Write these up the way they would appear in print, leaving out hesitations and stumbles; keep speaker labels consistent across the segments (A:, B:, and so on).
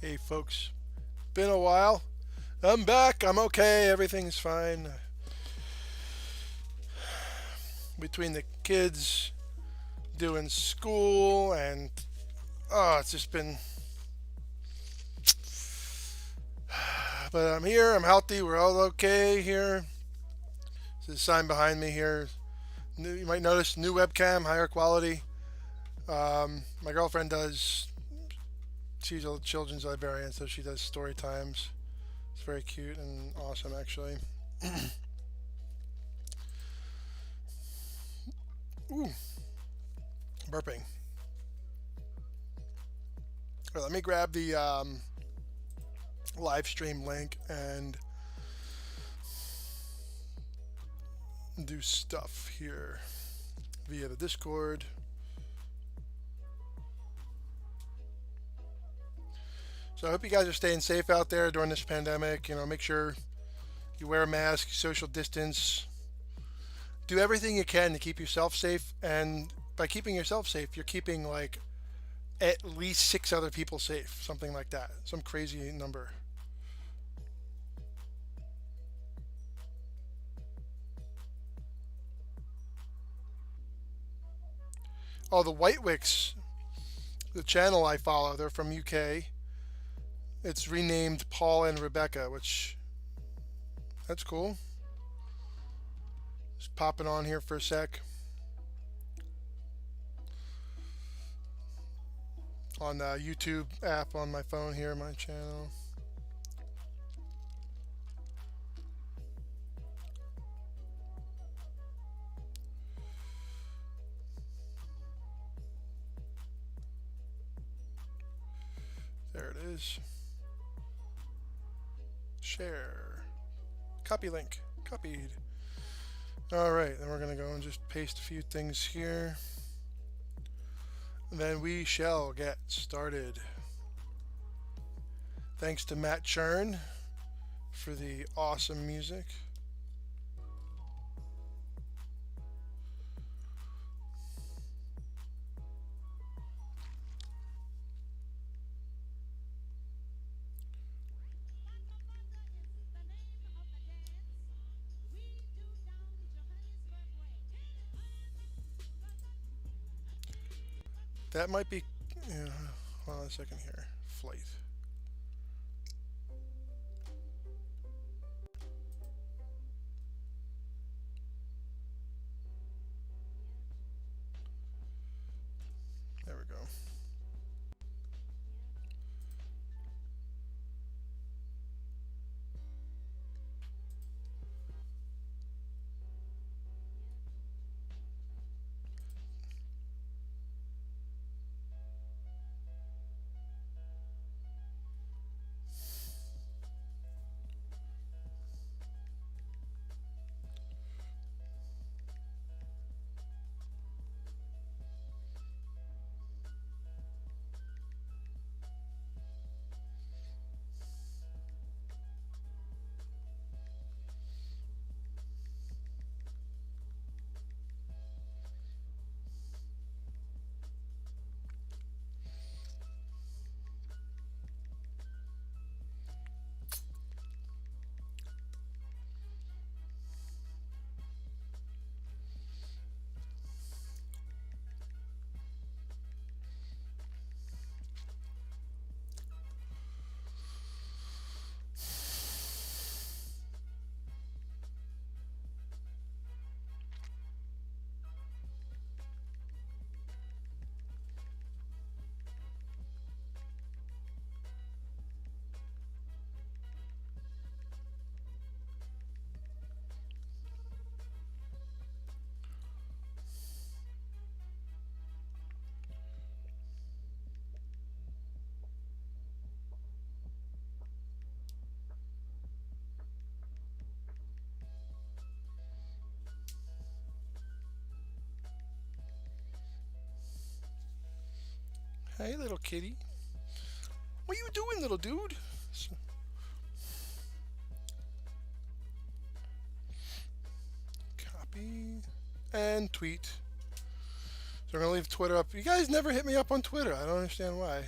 A: Hey folks, been a while. I'm back. I'm okay. Everything's fine. Between the kids doing school and it's just been. But I'm here. I'm healthy. We're all okay here. There's a sign behind me here. You might notice new webcam, higher quality. My girlfriend does. She's a children's librarian, so she does story times. It's very cute and awesome, actually. Ooh, burping. All right, let me grab the live stream link and do stuff here via the Discord. So I hope you guys are staying safe out there during this pandemic. Make sure you wear a mask, social distance, do everything you can to keep yourself safe. And by keeping yourself safe, you're keeping like at least 6 other people safe, something like that, some crazy number. Oh, the White Wicks, the channel I follow, they're from UK. It's renamed Paul and Rebecca, which that's cool. Just popping on here for a sec on the YouTube app on my phone here, my channel. There it is. Share. Copy link. Copied. All right, then we're going to go and just paste a few things here. And then we shall get started. Thanks to Matt Churn for the awesome music. That might be. Hold on a second here. Flight. There we go. Hey, little kitty. What are you doing, little dude? Copy and tweet. So we're gonna leave Twitter up. You guys never hit me up on Twitter. I don't understand why.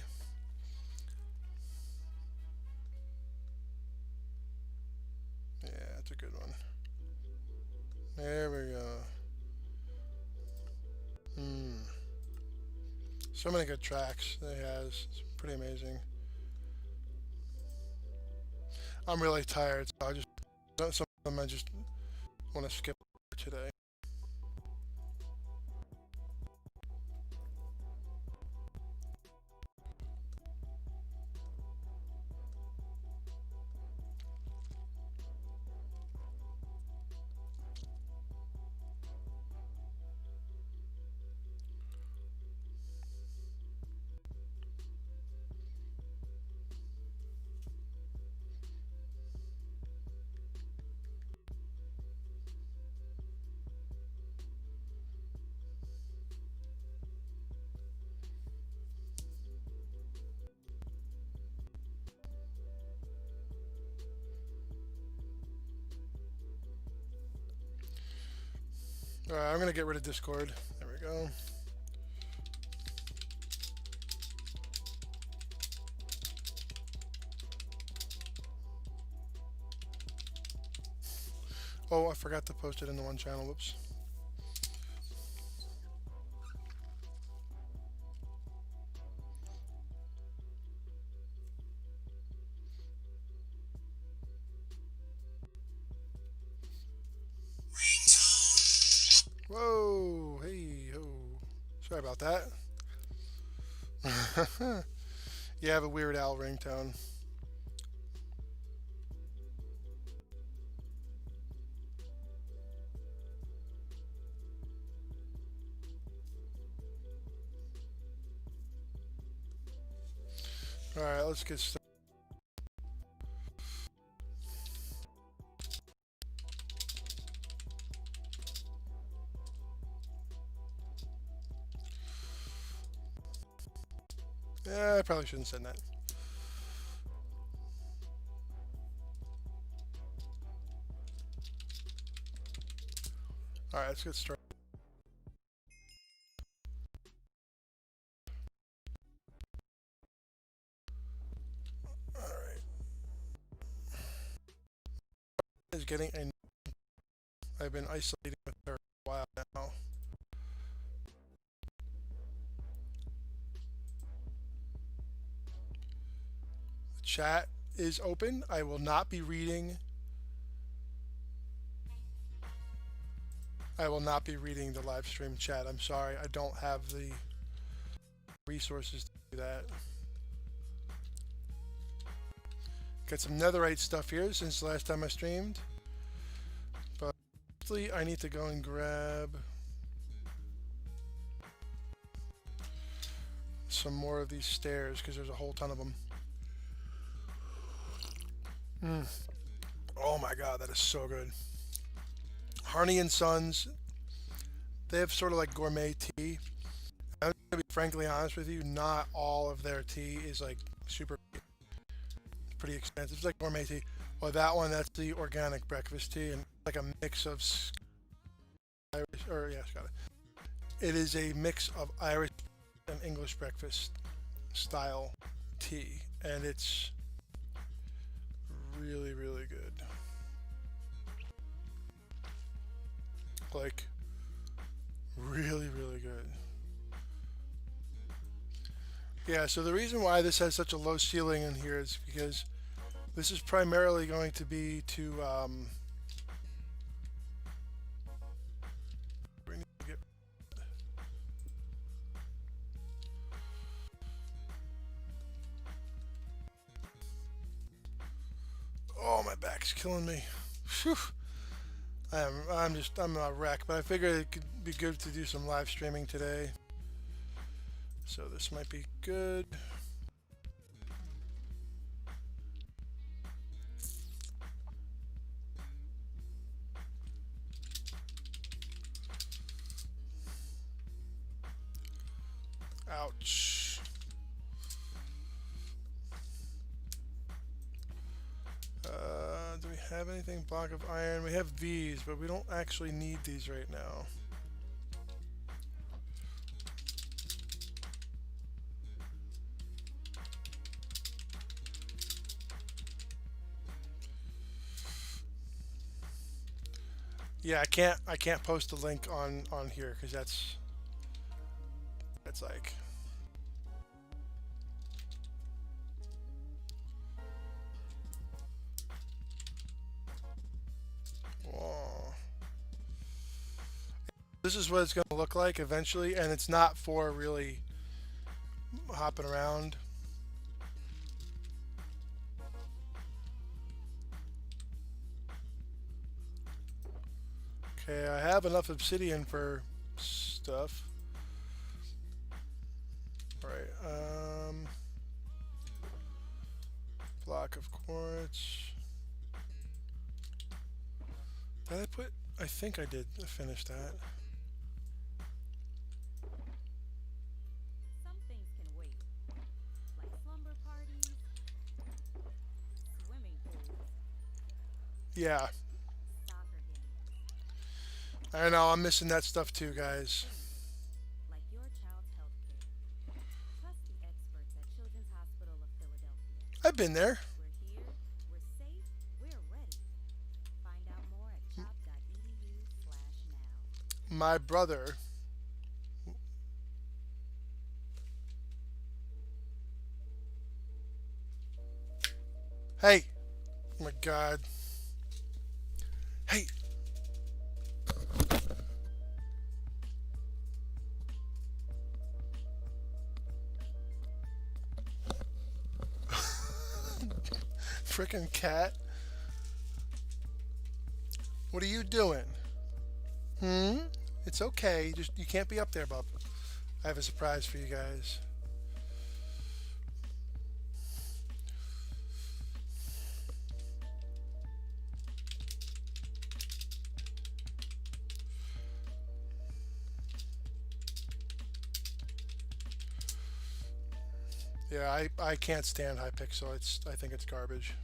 A: So many good tracks that he has. It's pretty amazing. I'm really tired, so some of them I just want to skip today. Alright, I'm gonna get rid of Discord. There we go. Oh, I forgot to post it in the one channel. Whoops. Whoa, hey, ho. Sorry about that. You have a Weird Al ringtone. Alright, let's get started. Yeah, I probably shouldn't have said that. Alright, let's get started. Alright. Is getting a... I've been isolating with her for a while now. The chat is open. I will not be reading... I will not be reading the live stream chat. I'm sorry. I don't have the resources to do that. Got some netherite stuff here since the last time I streamed. But actually, I need to go and grab some more of these stairs because there's a whole ton of them. Oh my god, that is so good. Harney and Sons, they have sort of like gourmet tea. I'm gonna be frankly honest with you, not all of their tea is like super pretty expensive. It's like gourmet tea. Well, that one, that's the organic breakfast tea, and like a mix of Irish, or yeah, Scottish. It is a mix of Irish and English breakfast style tea, and it's really, really good. Like, really, really good. Yeah, so the reason why this has such a low ceiling in here is because this is primarily going to be to, we need to get, oh, my back's killing me. Whew. I'm a wreck, but I figured it could be good to do some live streaming today. So this might be good. Ouch. Do we have anything? Block of iron. We have these, but we don't actually need these right now. Yeah, I can't post the link on here because that's like This is what it's going to look like eventually, and it's not for really hopping around. Okay, I have enough obsidian for stuff. Alright, block of quartz. Did I put... I think I did finish that.
B: Some things can wait, like slumber parties, swimming pools,
A: Yeah,
B: soccer games,
A: I know, I'm missing that stuff too, guys.
B: things like your child's health care. Trust the experts at Children's Hospital of Philadelphia.
A: I've been there.
B: We're here, we're safe, we're ready. Find out more at chop.edu/now.
A: My brother... Hey! Oh my god. Hey! Frickin' cat. What are you doing? Hmm? It's okay. Just you can't be up there, bub. I have a surprise for you guys. Yeah, I can't stand Hypixel. I think it's garbage.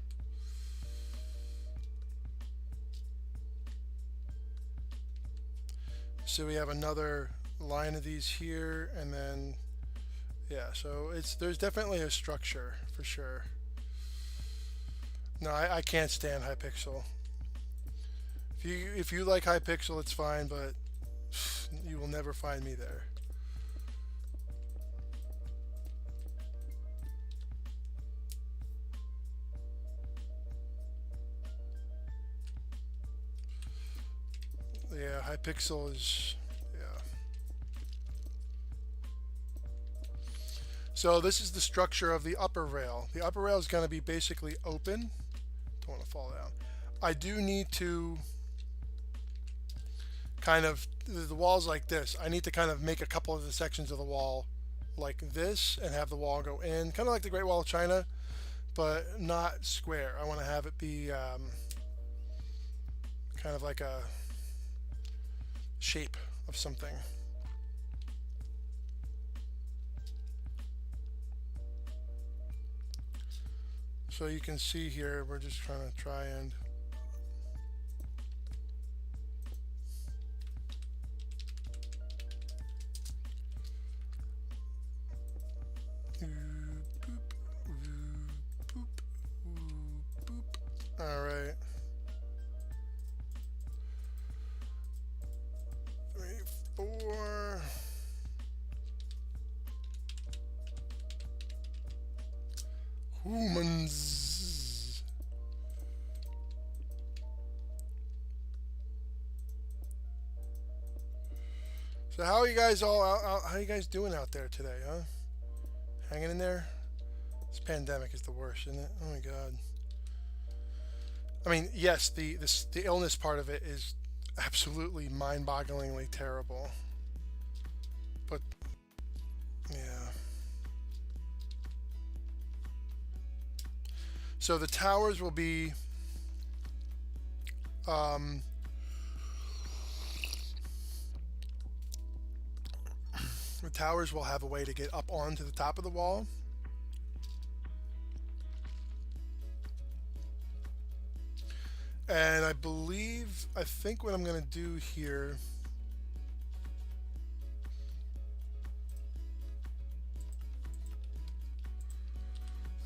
A: So we have another line of these here, and then yeah, so there's definitely a structure for sure. No, I can't stand Hypixel. If you like Hypixel, it's fine, but you will never find me there. Yeah, Hypixel is, yeah. So this is the structure of the upper rail. The upper rail is going to be basically open. Don't want to fall down. I do need to kind of, the wall's like this. I need to kind of make a couple of the sections of the wall like this and have the wall go in, kind of like the Great Wall of China, but not square. I want to have it be kind of like a shape of something. So you can see here, we're just trying to try and all right. 3, 4. Humans. So how are you guys all? How are you guys doing out there today, huh? Hanging in there? This pandemic is the worst, isn't it? Oh my god. I mean, yes, the illness part of it is absolutely mind-bogglingly terrible. But yeah. So the towers will be the towers will have a way to get up onto the top of the wall. And I think what I'm going to do here,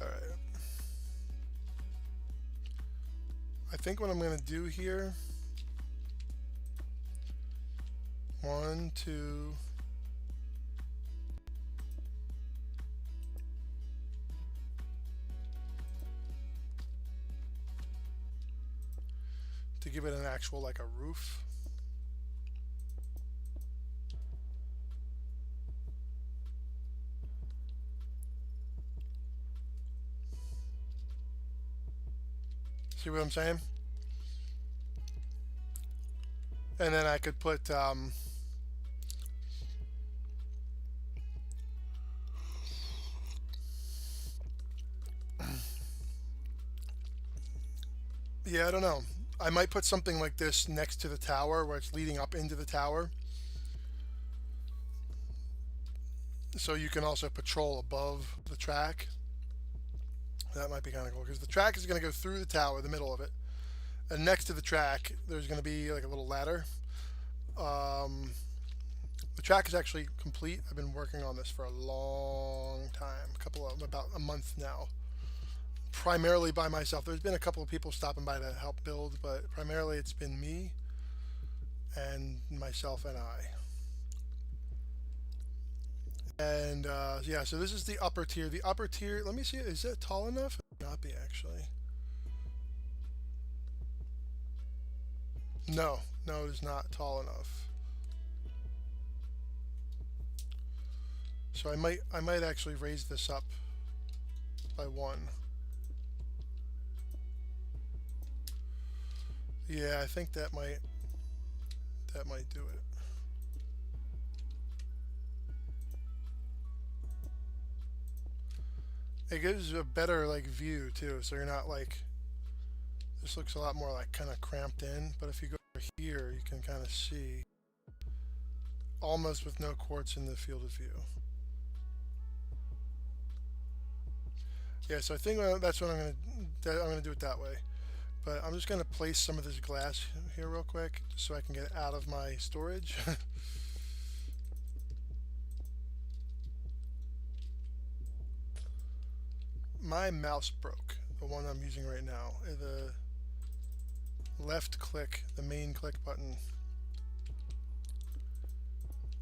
A: all right, I think what I'm going to do here, 1, 2, to give it an actual like a roof. See what I'm saying? And then I could put yeah, I don't know. I might put something like this next to the tower where it's leading up into the tower. So you can also patrol above the track. That might be kind of cool because the track is going to go through the tower, the middle of it. And next to the track, there's going to be like a little ladder. Um, the track is actually complete. I've been working on this for a long time, about a month now. Primarily by myself. There's been a couple of people stopping by to help build, but primarily it's been me and myself and I. And yeah, so this is the upper tier. The upper tier, let me see, is that tall enough? It might not be actually. No, no, it is not tall enough. So I might actually raise this up by one. Yeah, I think that might do it. It gives a better like view too, so you're not like, this looks a lot more like kind of cramped in, but if you go over here, you can kind of see almost with no quartz in the field of view. Yeah, so I think that's what I'm gonna do it that way. But I'm just gonna place some of this glass here real quick, just so I can get it out of my storage. My mouse broke, the one I'm using right now. The left click, the main click button,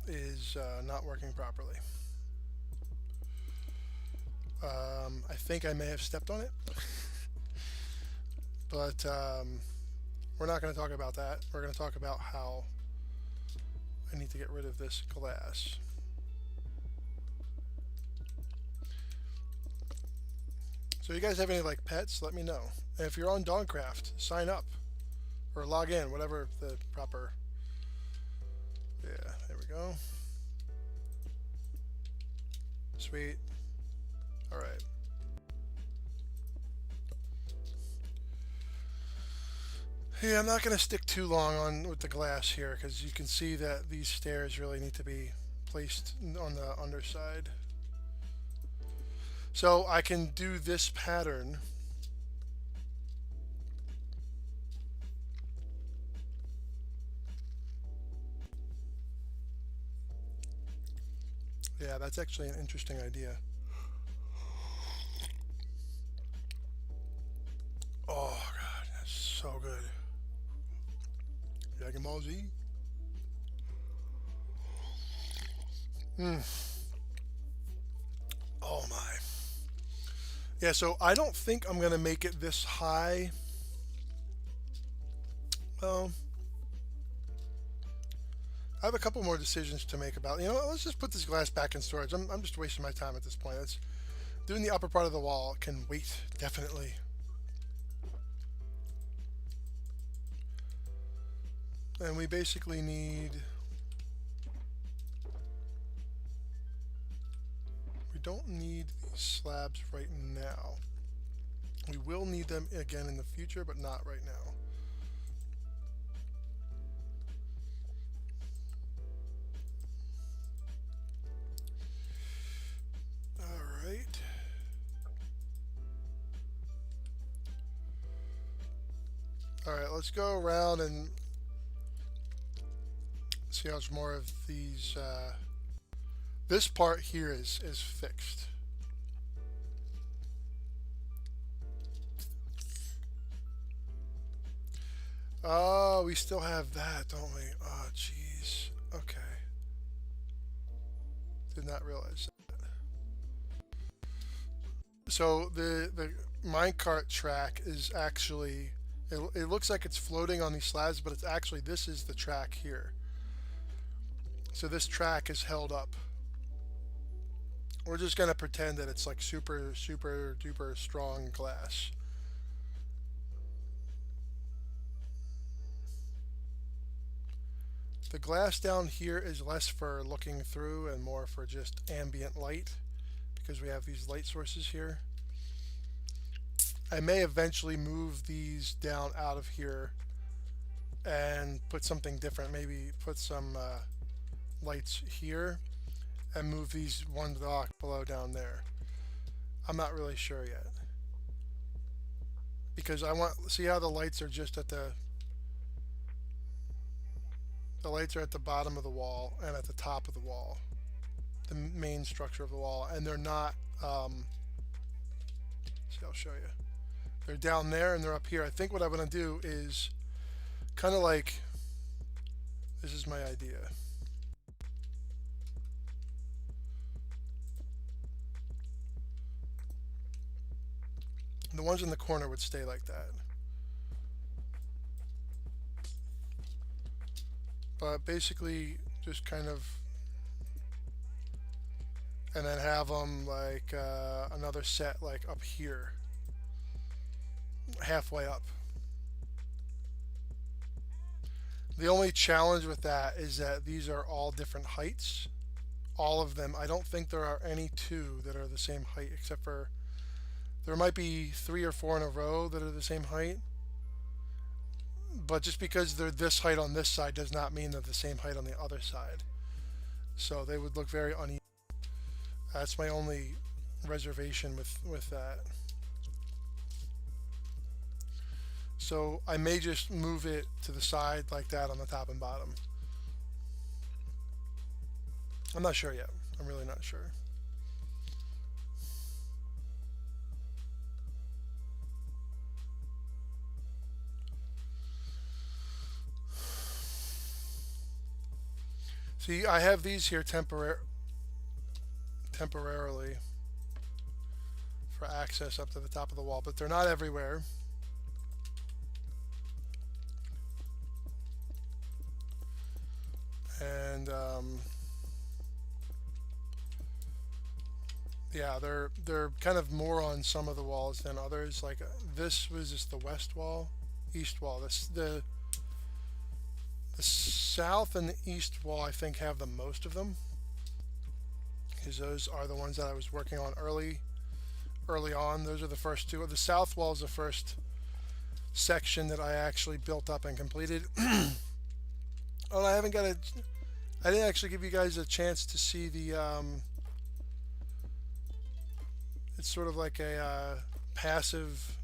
A: is not working properly. I think I may have stepped on it, but we're not going to talk about that. We're going to talk about how I need to get rid of this glass. So you guys have any like pets? Let me know. And if you're on Dogcraft, sign up or log in, whatever the proper. Yeah, there we go. Sweet. All right. Yeah, I'm not going to stick too long on with the glass here because you can see that these stairs really need to be placed on the underside. So I can do this pattern. Yeah, that's actually an interesting idea. Oh god, that's so good. Dragon Ball Z. Oh my. Yeah, so I don't think I'm gonna make it this high. Well, I have a couple more decisions to make about. You know, let's just put this glass back in storage. I'm just wasting my time at this point. It's doing the upper part of the wall can wait definitely. And we basically need. We don't need these slabs right now. We will need them again in the future, but not right now. Alright. Alright, let's go around and see how much more of these. This part here is fixed. Oh, we still have that, don't we? Oh, jeez. Okay. Did not realize that. So the minecart track is actually, it looks like it's floating on these slabs, but it's actually, this is the track here. So this track is held up. We're just gonna pretend that it's like super duper strong glass. The glass down here is less for looking through and more for just ambient light because we have these light sources here. I may eventually move these down out of here and put something different. Maybe put some lights here and move these one block below down there. I'm not really sure yet because I want see how the lights are just at the lights are at the bottom of the wall and at the top of the wall, the main structure of the wall, and they're not. See, I'll show you. They're down there and they're up here. I think what I'm going to do is kind of like, this is my idea. The ones in the corner would stay like that. But basically just kind of, and then have them like another set like up here, halfway up. The only challenge with that is that these are all different heights. All of them. I don't think there are any two that are the same height, except for there might be 3 or 4 in a row that are the same height. But just because they're this height on this side does not mean they're the same height on the other side. So they would look very uneven. That's my only reservation with that. So I may just move it to the side like that on the top and bottom. I'm not sure yet. I'm really not sure. See, I have these here temporarily for access up to the top of the wall, but they're not everywhere. And yeah, they're kind of more on some of the walls than others. Like this was just the west wall, east wall. The south and the east wall I think have the most of them, because those are the ones that I was working on early on. Those are the first two. The south wall is the first section that I actually built up and completed. Oh, I didn't actually give you guys a chance to see the, it's sort of like a passive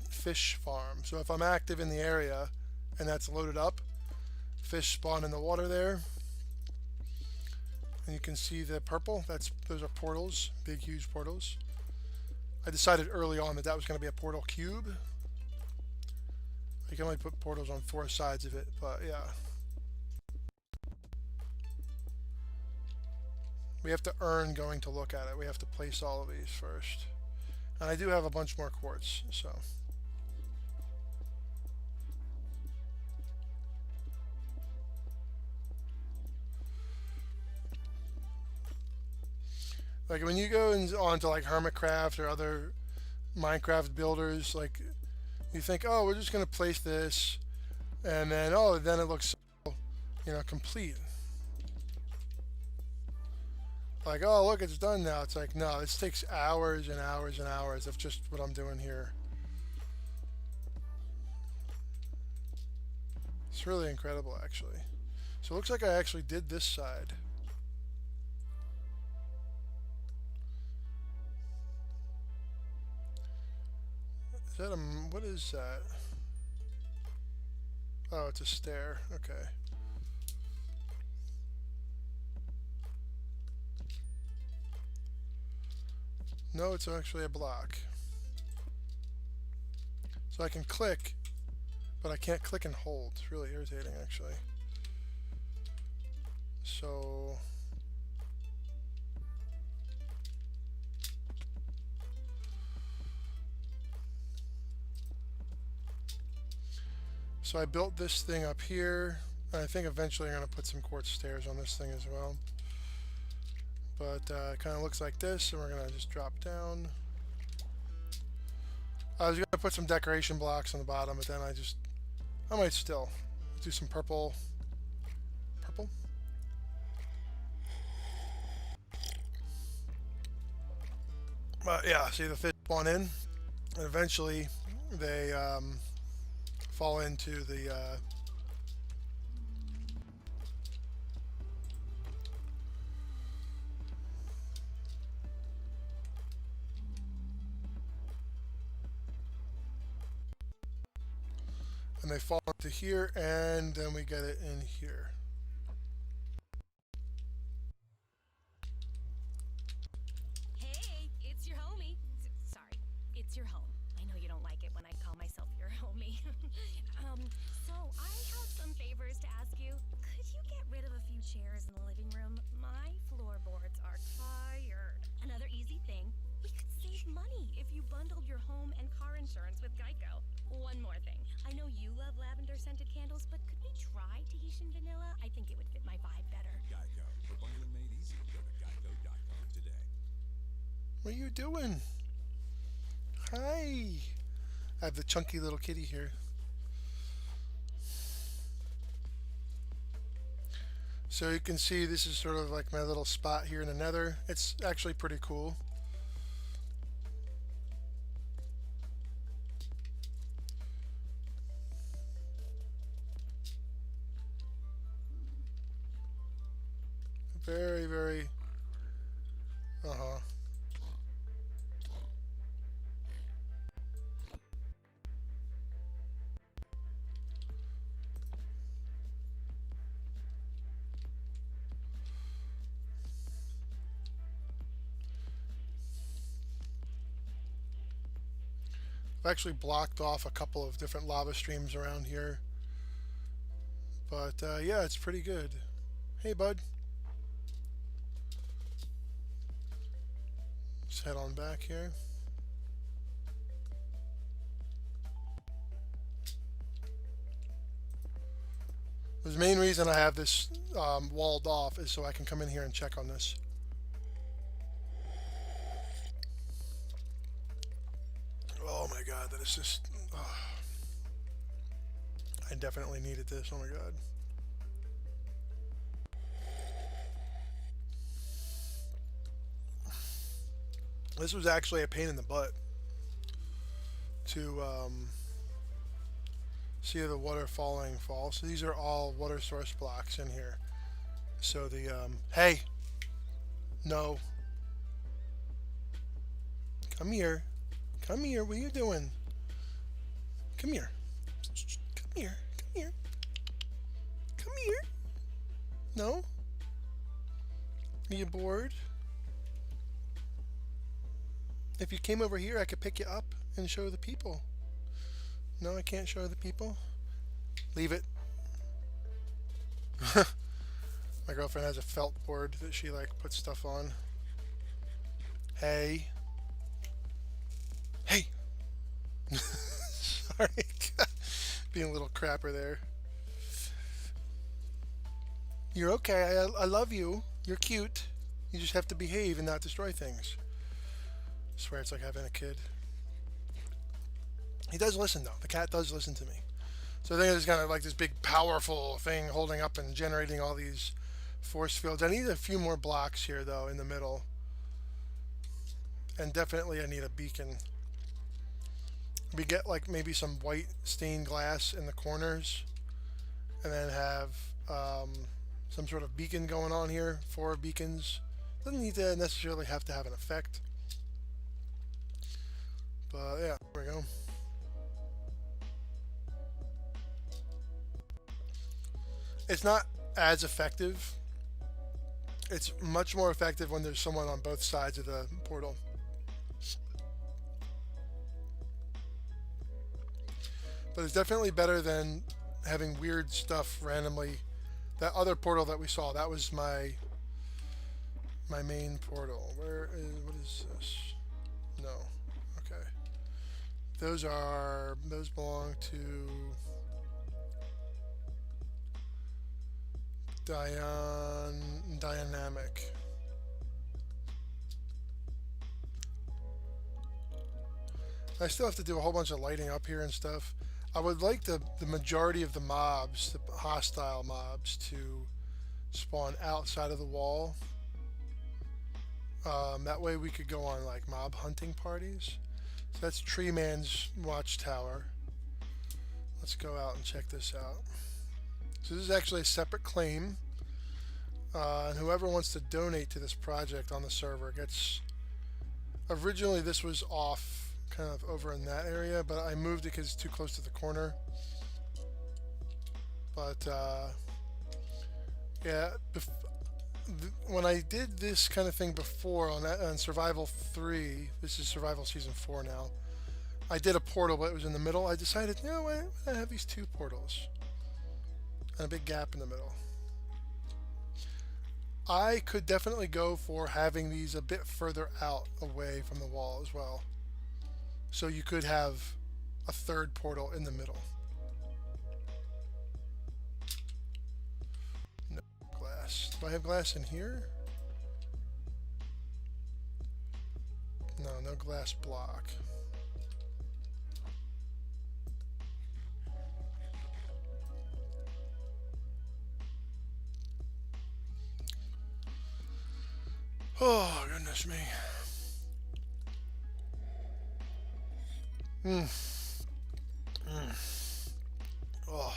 A: fish farm. So if I'm active in the area and that's loaded up, fish spawn in the water there. And you can see the purple, those are portals, big huge portals. I decided early on that was going to be a portal cube. You can only put portals on 4 sides of it, but yeah. We have to earn going to look at it. We have to place all of these first. And I do have a bunch more quartz, so. Like when you go onto like Hermitcraft or other Minecraft builders, like you think, oh, we're just gonna place this, and then then it looks, complete. Like, oh, look, it's done now. It's like, no, this takes hours and hours and hours of just what I'm doing here. It's really incredible, actually. So it looks like I actually did this side. Is that what is that? Oh, it's a stair. Okay. No, it's actually a block. So I can click, but I can't click and hold. It's really irritating, actually. So I built this thing up here, and I think eventually I'm going to put some quartz stairs on this thing as well. But it kind of looks like this, and we're going to just drop down. I was going to put some decoration blocks on the bottom, but then I might still do some purple But yeah, see the fish spawn in, and eventually they fall into the and they fall into here, and then we get it in here.
B: Hey, it's your homie. Sorry, it's your home. I know you don't like it when I call myself your homie. So I have some favors to ask you. Could you get rid of a few chairs in the living room? My floorboards are tired. Another easy thing. We could save money if you bundled your home and car insurance with Geico. One more thing. I know you love lavender scented candles, but could we try Tahitian vanilla? I think it would fit my vibe better.
C: Geico. For bundling made easy. Go to geico.com today.
A: What are you doing? Hi. I have the chunky little kitty here. So you can see this is sort of like my little spot here in the nether. It's actually pretty cool. Very, very, uh-huh. I've actually blocked off a couple of different lava streams around here. But yeah, it's pretty good. Hey, bud. Let's head on back here. The main reason I have this walled off is so I can come in here and check on this. Oh my god, that is just... I definitely needed this, oh my god. This was actually a pain in the butt to see the water fall. So these are all water source blocks in here. So the hey, no, come here, come here. What are you doing? Come here, come here, come here, come here. No, are you bored? If you came over here, I could pick you up and show the people. No, I can't show the people. Leave it. My girlfriend has a felt board that she like puts stuff on. Hey. Hey. Sorry. Being a little crapper there. You're okay. I love you. You're cute. You just have to behave and not destroy things. I swear it's like having a kid. He does listen though. The cat does listen to me. So I think it's kind of like this big powerful thing holding up and generating all these force fields. I need a few more blocks here though in the middle. And definitely I need a beacon. We get like maybe some white stained glass in the corners. And then have some sort of beacon going on here. 4 beacons. Doesn't need to necessarily have to have an effect. But yeah, there we go. It's not as effective. It's much more effective when there's someone on both sides of the portal. But it's definitely better than having weird stuff randomly. That other portal that we saw, that was my main portal. What is this? No. Okay. Those belong to dynamic. I still have to do a whole bunch of lighting up here and stuff. I would like the majority of the mobs, the hostile mobs, to spawn outside of the wall. That way we could go on like mob hunting parties. So that's Tree Man's watchtower. Let's go out and check this out. So this is actually a separate claim. And whoever wants to donate to this project on the server gets... Originally this was off kind of over in that area, but I moved it because it's too close to the corner. But yeah, when I did this kind of thing before on Survival 3, this is Survival Season 4 now, I did a portal, but it was in the middle. I decided, you know what, I have these two portals and a big gap in the middle. I could definitely go for having these a bit further out away from the wall as well. So you could have a third portal in the middle. No glass. Do I have glass in here? No, no glass block. Oh, goodness me. Oh,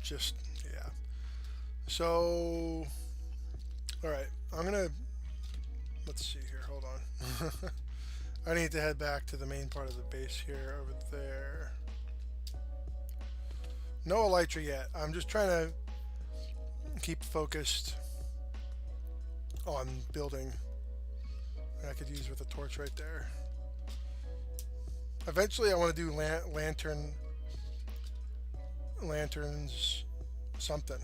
A: just, yeah. So, alright, I'm gonna, let's see here, hold on. I need to head back to the main part of the base here, over there. No elytra yet. I'm just trying to keep focused on building. I could use with a torch right there. Eventually I want to do lanterns, something.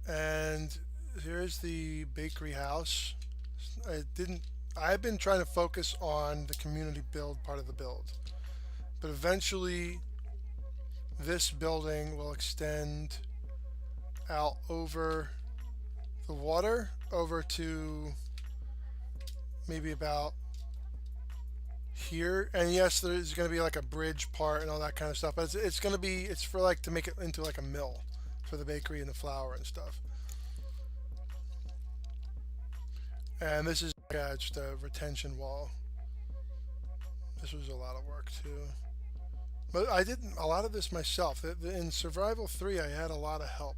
A: And here's the bakery house. I've been trying to focus on the community build part of the build. But eventually this building will extend out over the water, over to maybe about here. And yes, there's going to be like a bridge part and all that kind of stuff, but it's going to be, it's for like to make it into like a mill for the bakery and the flour and stuff. And this is just a retention wall. This was a lot of work too. But I did a lot of this myself. In Survival 3 I had a lot of help.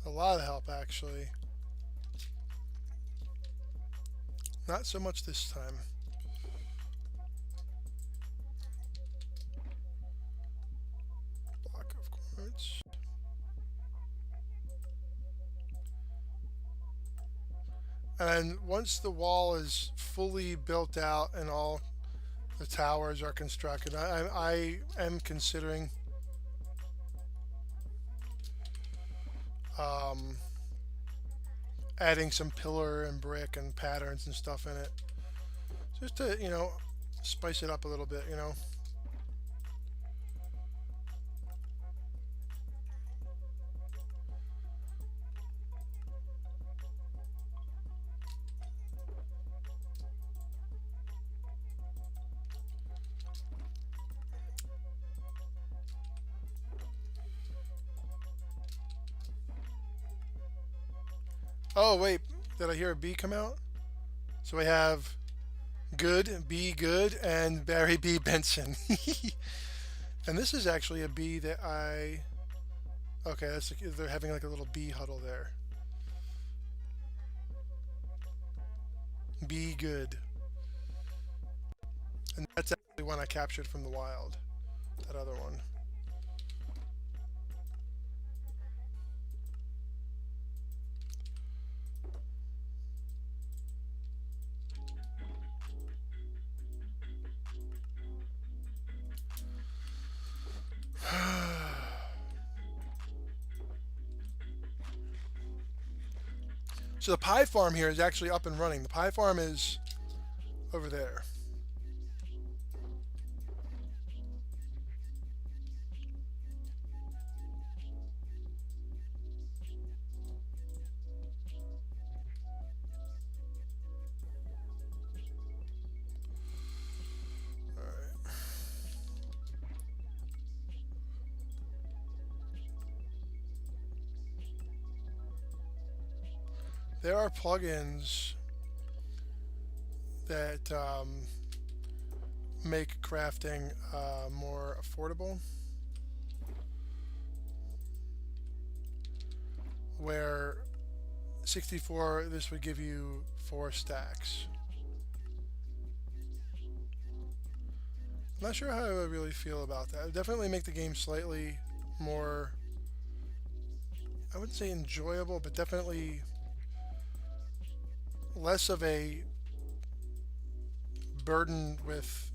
A: A lot of help actually. Not so much this time. Block of quartz. And once the wall is fully built out and all the towers are constructed, I am considering adding some pillar and brick and patterns and stuff in it, just to, you know, spice it up a little bit, you know. Oh wait, did I hear a bee come out? So we have Good, B Good, and Barry B Benson. And this is actually a bee that okay, that's they're having like a little bee huddle there. Be Good. And that's actually one I captured from the wild. That other one. So the pie farm here is actually up and running. The pie farm is over there. There are plugins that make crafting more affordable, where 64, this would give you 4 stacks. I'm not sure how I would really feel about that. It would definitely make the game slightly more, I wouldn't say enjoyable, but definitely less of a burden with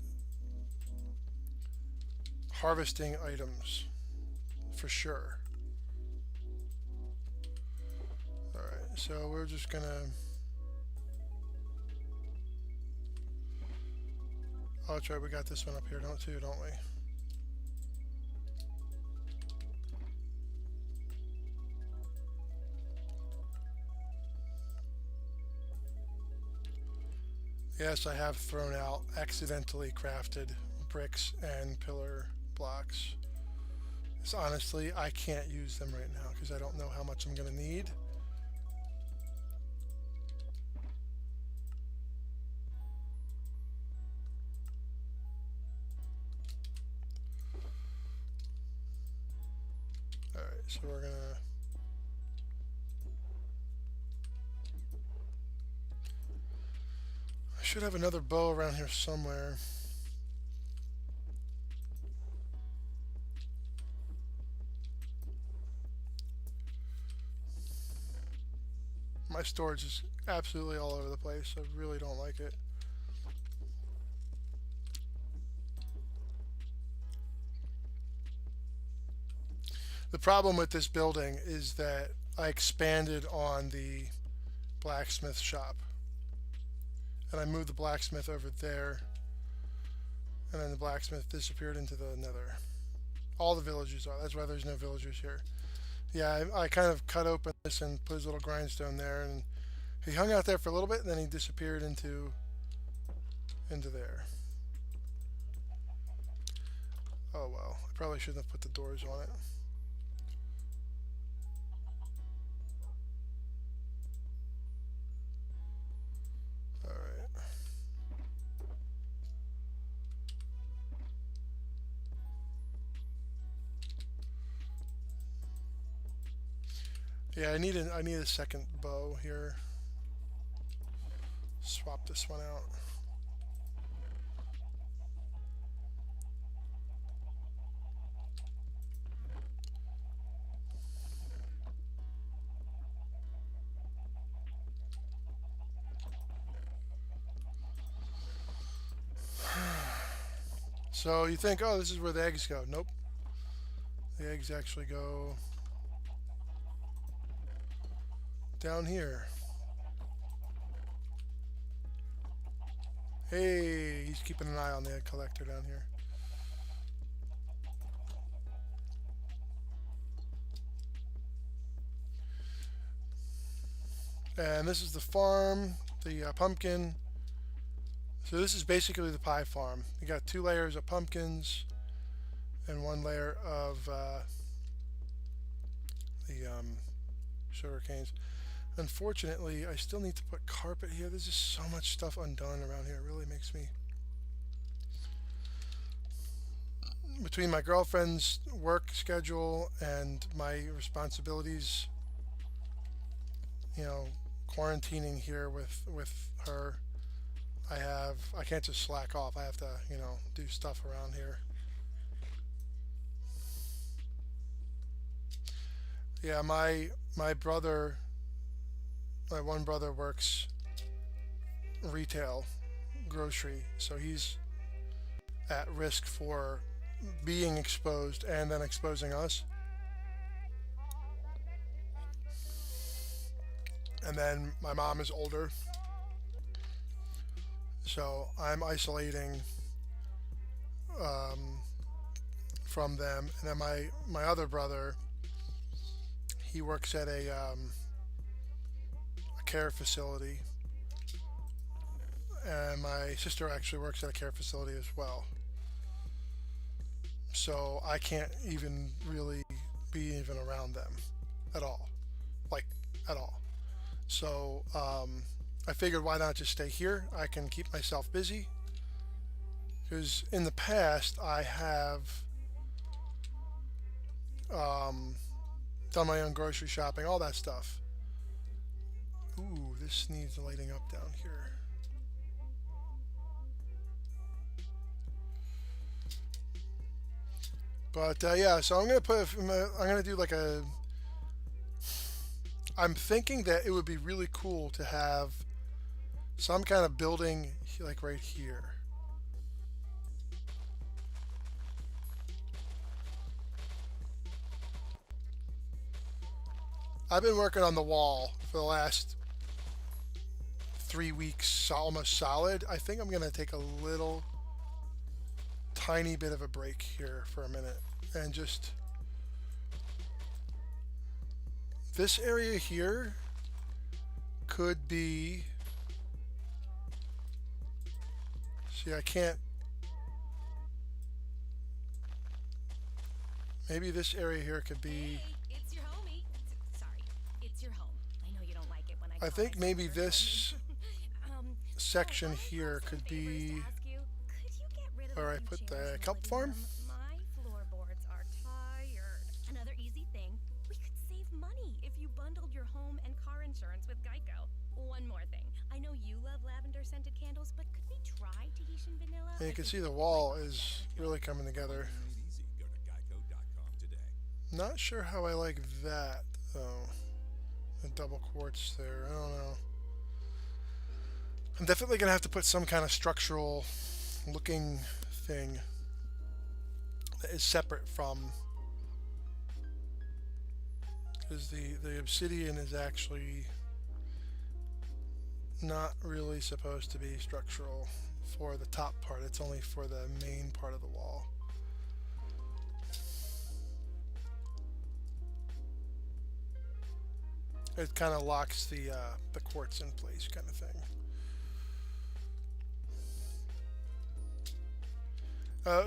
A: harvesting items, for sure. Alright, so we're just gonna... Oh, that's right, we got this one up here, don't we? Yes, I have thrown out accidentally crafted bricks and pillar blocks. So honestly, I can't use them right now because I don't know how much I'm going to need. Alright, so we're going to... I should have another bow around here somewhere. My storage is absolutely all over the place. I really don't like it. The problem with this building is that I expanded on the blacksmith shop. And I moved the blacksmith over there. And then the blacksmith disappeared into the nether. All the villagers are. That's why there's no villagers here. Yeah, I kind of cut open this and put his little grindstone there, and he hung out there for a little bit, and then he disappeared into there. Oh well, I probably shouldn't have put the doors on it. Alright. Yeah, I need a second bow here. Swap this one out. So you think, oh, this is where the eggs go. Nope. The eggs actually go down here. Hey, he's keeping an eye on the egg collector down here. And this is the farm, the pumpkin. So this is basically the pie farm. You got 2 layers of pumpkins and 1 layer of the sugar canes. Unfortunately, I still need to put carpet here. There's just so much stuff undone around here. It really makes me... Between my girlfriend's work schedule and my responsibilities, you know, quarantining here with her, I can't just slack off. I have to, you know, do stuff around here. Yeah, my brother, my one brother works retail, grocery, so he's at risk for being exposed and then exposing us. And then my mom is older, so I'm isolating from them. And then my other brother, he works at a care facility, and my sister actually works at a care facility as well. So I can't even really be even around them at all, like at all. So I figured why not just stay here? I can keep myself busy. Because in the past I have um, done my own grocery shopping, all that stuff. Ooh, this needs lighting up down here. But yeah, so I'm gonna do like a. I'm thinking that it would be really cool to have some kind of building like right here. I've been working on the wall for the last 3 weeks, almost solid. I think I'm gonna take a little tiny bit of a break here for a minute and just this area here could be. See, I can't. Maybe this area here could be.
B: Hey, it's your homie. Sorry, it's your home. I know you don't like it when I
A: I
B: call
A: think
B: myself
A: maybe
B: your
A: this
B: homie.
A: section
B: I
A: here
B: have some
A: could
B: favors
A: be
B: to ask you. Could you get rid of
A: where I
B: few
A: put
B: chairs
A: the
B: in
A: kelp
B: living
A: farm.
B: room? My floorboards are tired. Another easy thing. We could save money if you bundled your home and car insurance with Geico. One more thing. I know you love lavender scented candles, but could we try Tahitian vanilla?
A: And you
B: I
A: can
B: think
A: see
B: you
A: the
B: might
A: wall
B: like it
A: is
B: better.
A: really coming together.
C: Made easy. Go to geico.com today.
A: Not sure how I like that though. The double quartz there. I don't know. I'm definitely gonna have to put some kind of structural looking thing that is separate from, because the obsidian is actually not really supposed to be structural for the top part. It's only for the main part of the wall. It kind of locks the quartz in place, kind of thing.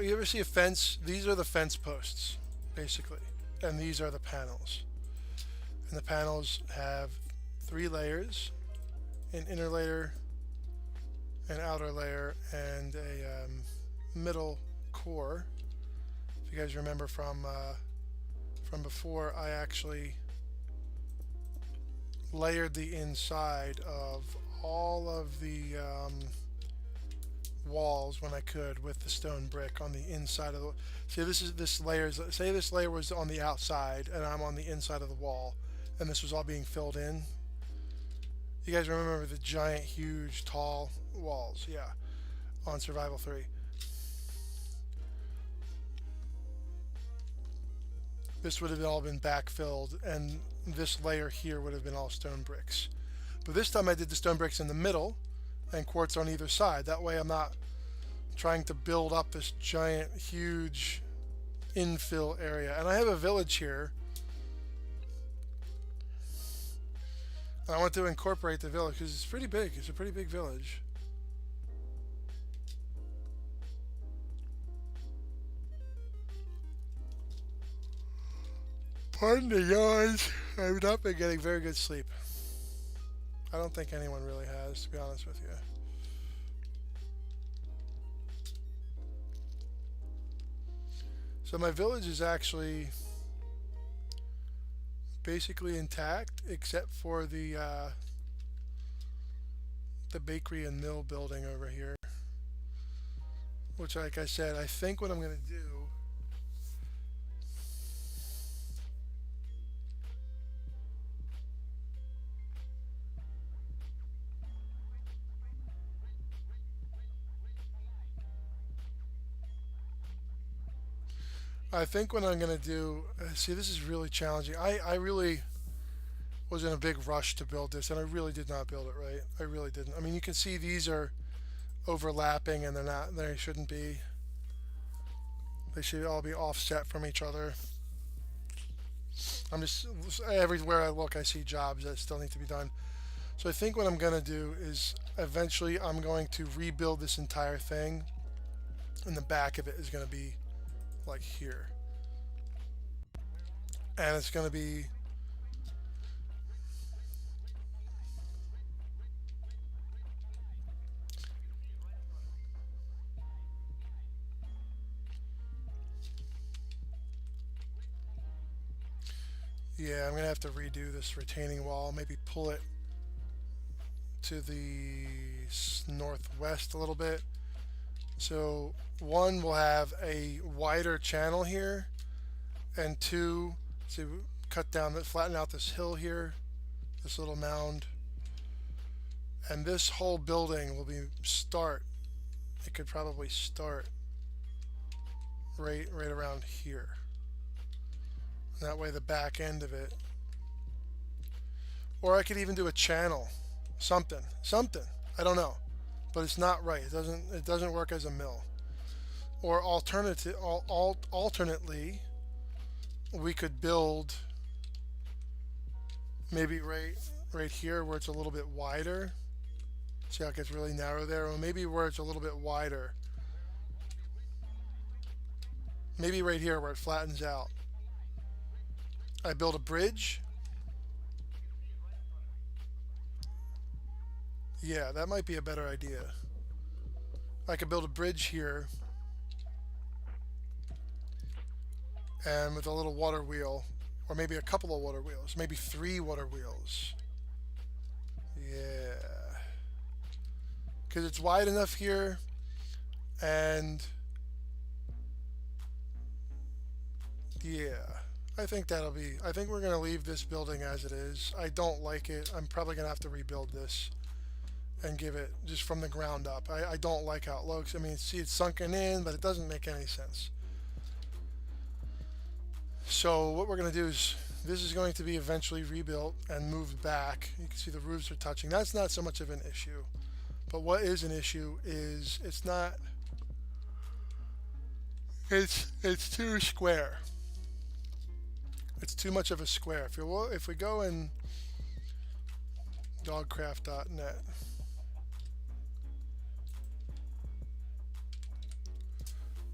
A: You ever see a fence? These are the fence posts, basically, and these are the panels. And the panels have 3 layers: an inner layer, an outer layer, and a middle core. If you guys remember from before, I actually layered the inside of all of the walls when I could with the stone brick on the inside of the. See, this layer. Say this layer was on the outside and I'm on the inside of the wall, and this was all being filled in. You guys remember the giant, huge, tall walls? Yeah, on Survival 3. This would have all been backfilled, and this layer here would have been all stone bricks. But this time I did the stone bricks in the middle and quartz on either side. That way I'm not trying to build up this giant, huge infill area. And I have a village here. And I want to incorporate the village because it's pretty big. It's a pretty big village. Pardon the yawns. I've not been getting very good sleep. I don't think anyone really has, to be honest with you. So my village is actually basically intact, except for the bakery and mill building over here. Which, like I said, I think what I'm going to do. I think what I'm going to do, see, this is really challenging. I really was in a big rush to build this, and I really did not build it right. I really didn't. I mean, you can see these are overlapping, and they're not. They shouldn't be. They should all be offset from each other. I'm just everywhere I look, I see jobs that still need to be done. So I think what I'm going to do is eventually I'm going to rebuild this entire thing, and the back of it is going to be like here, and it's going to be Yeah, I'm gonna have to redo this retaining wall. Maybe pull it to the northwest a little bit. So one, will have a wider channel here, and two, to cut down, flatten out this hill here, this little mound, and this whole building will be start. It could probably start right around here. And that way, the back end of it, or I could even do a channel, something. I don't know, but it's not right. It doesn't work as a mill. Or alternately, we could build maybe right here where it's a little bit wider. See how it gets really narrow there? Or maybe where it's a little bit wider. Maybe right here where it flattens out. I build a bridge. Yeah, that might be a better idea. I could build a bridge here, and with a little water wheel, or maybe a couple of water wheels, maybe 3 water wheels. Yeah. Because it's wide enough here, and yeah, I think we're going to leave this building as it is. I don't like it. I'm probably going to have to rebuild this and give it just from the ground up. I don't like how it looks. I mean, see, it's sunken in, but it doesn't make any sense. So what we're going to do is, this is going to be eventually rebuilt and moved back. You can see the roofs are touching. That's not so much of an issue. But what is an issue is it's too square. It's too much of a square. If we go in Dogcraft.net,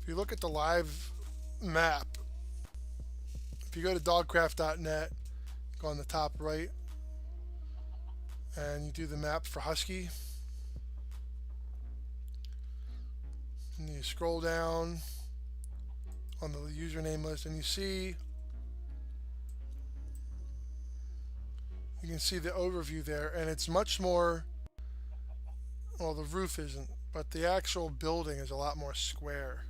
A: if you look at the live map, if you go to Dogcraft.net, go on the top right, and you do the map for Husky, and you scroll down on the username list, and you can see the overview there, and it's much more, well, the roof isn't, but the actual building is a lot more square.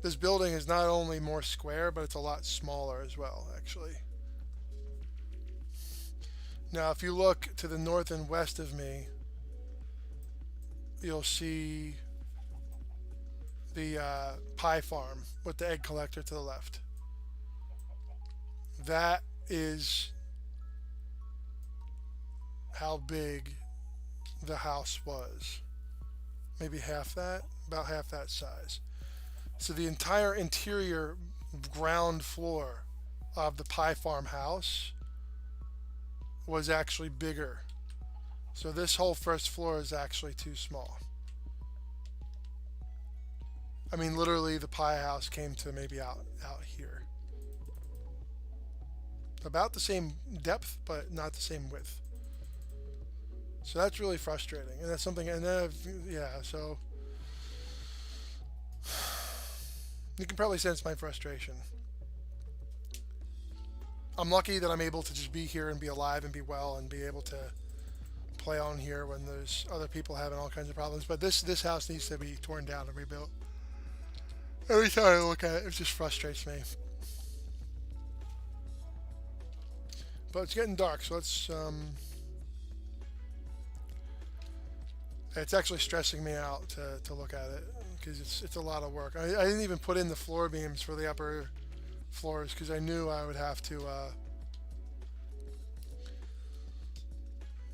A: This building is not only more square, but it's a lot smaller as well, actually. Now, if you look to the north and west of me, you'll see the pie farm with the egg collector to the left. That is how big the house was. Maybe half that, about half that size. So the entire interior ground floor of the pie farm house was actually bigger. So this whole first floor is actually too small. I mean, literally the pie house came to maybe out here. About the same depth, but not the same width. So that's really frustrating. And that's something, and then, so you can probably sense my frustration. I'm lucky that I'm able to just be here and be alive and be well and be able to play on here when there's other people having all kinds of problems. But this house needs to be torn down and rebuilt. Every time I look at it, it just frustrates me. But it's getting dark, so let's it's actually stressing me out to look at it, because it's a lot of work. I didn't even put in the floor beams for the upper floors because I knew I would have to.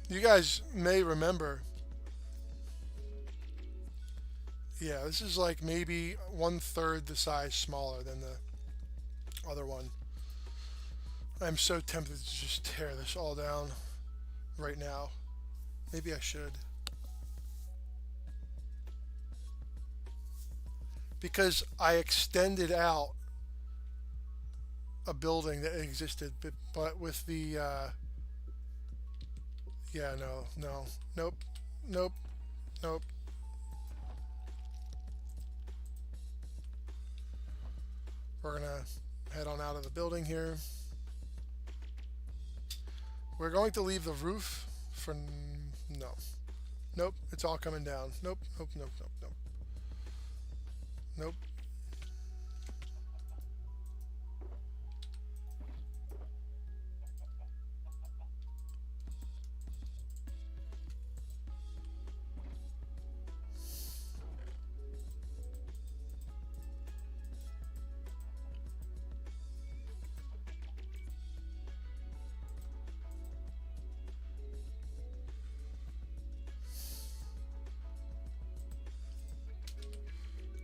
A: You guys may remember. Yeah, this is like maybe 1/3 the size smaller than the other one. I'm so tempted to just tear this all down right now. Maybe I should. Because I extended out a building that existed, but with the, nope. We're gonna head on out of the building here. We're going to leave the roof for no. Nope, it's all coming down. Nope, nope, nope, nope, nope. Nope.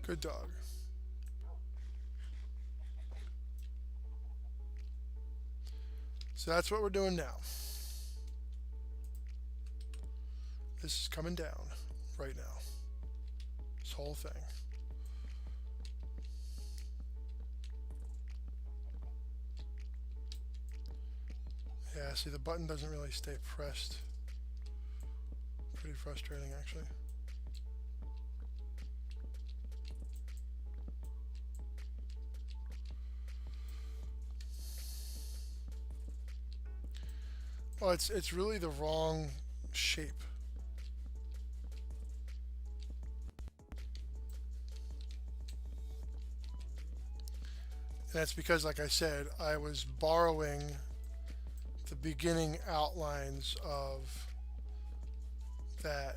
A: Good dog. So that's what we're doing now. This is coming down right now. This whole thing. Yeah, see the button doesn't really stay pressed. Pretty frustrating actually. Well, it's really the wrong shape. And that's because, like I said, I was borrowing the beginning outlines of that.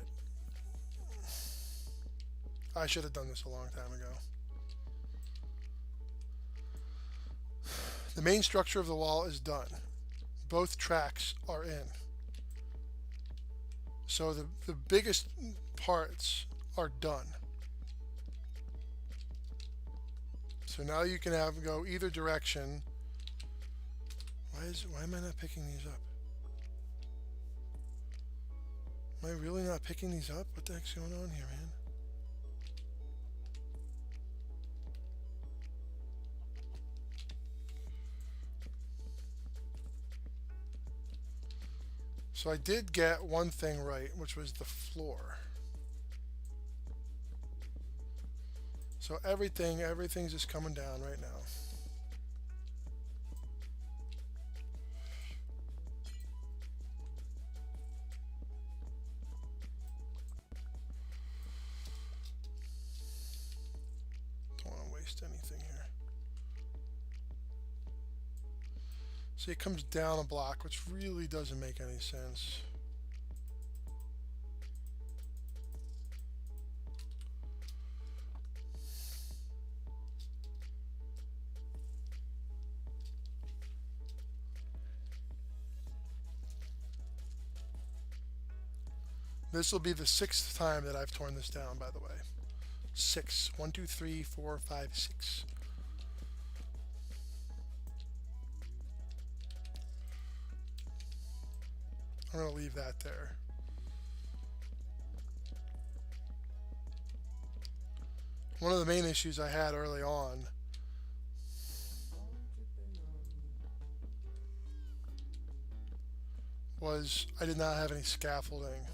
A: I should have done this a long time ago. The main structure of the wall is done. Both tracks are in. So the biggest parts are done. So now you can have go either direction. Why am I not picking these up? Am I really not picking these up? What the heck's going on here, man? So I did get one thing right, which was the floor. So everything's just coming down right now. Don't want to waste anything here. See, it comes down a block, which really doesn't make any sense. This will be the 6th time that I've torn this down, by the way. 6. 1, 2, 3, 4, 5, 6. I'm going to leave that there. One of the main issues I had early on was I did not have any scaffolding.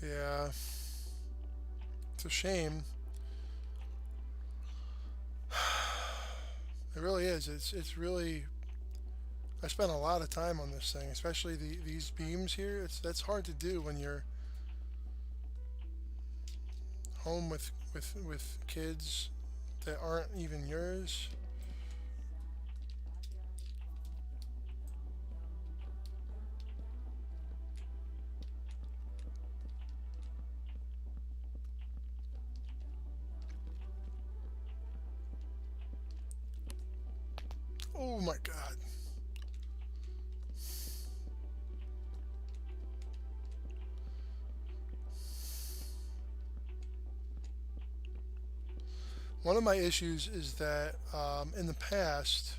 A: Yeah, it's a shame. It really is. is. It's really. I spent a lot of time on this thing, especially these beams here. That's hard to do when you're home with kids that aren't even yours. Oh my god. One of my issues is that in the past,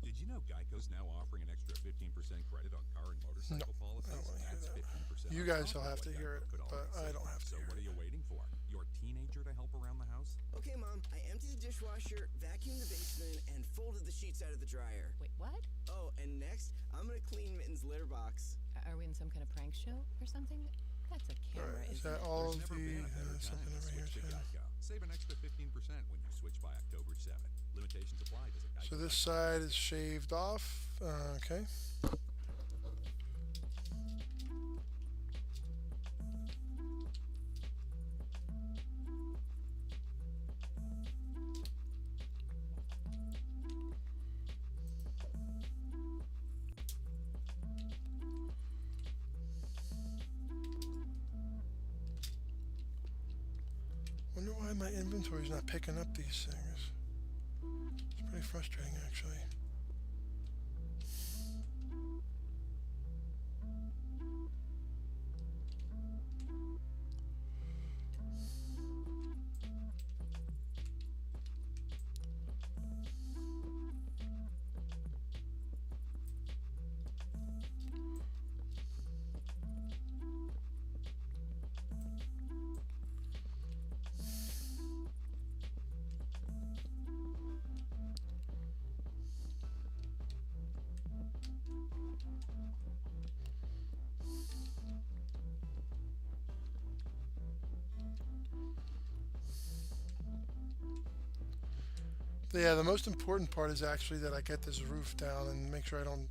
C: Did you know Geico's now offering an extra 15% credit on car and motorcycle
A: I
C: policies?
A: don't want to hear
C: That's
A: that.
C: 15%
A: You
C: on
A: guys
C: top
A: will
C: of
A: have
C: what
A: to hear
C: Geico
A: it,
C: could
A: but
C: already
A: I don't
C: save.
A: have to
C: So
A: hear
C: what are
A: it.
C: you waiting for? Your teenager to help around the house?
D: Okay, Mom, I emptied the dishwasher, vacuumed the basement, and folded the sheets out of the dryer.
E: Wait, what?
D: Oh, and next, I'm gonna clean Mitten's litter box.
E: Are we in some kind of prank show or something? That's a camera,
A: Alright, is
E: isn't
A: that
E: it?
A: all
C: There's
A: of
C: never
A: the
C: been a better time
A: something
C: to
A: over here
C: switch to
A: too?
C: Geico. Save an extra 15% when you switch by October 7th. Limitations apply. Visit Geico.
A: So this side is shaved off. Okay. Wonder why my inventory's not picking up these things. It's pretty frustrating, actually. Yeah, the most important part is actually that I get this roof down and make sure I don't.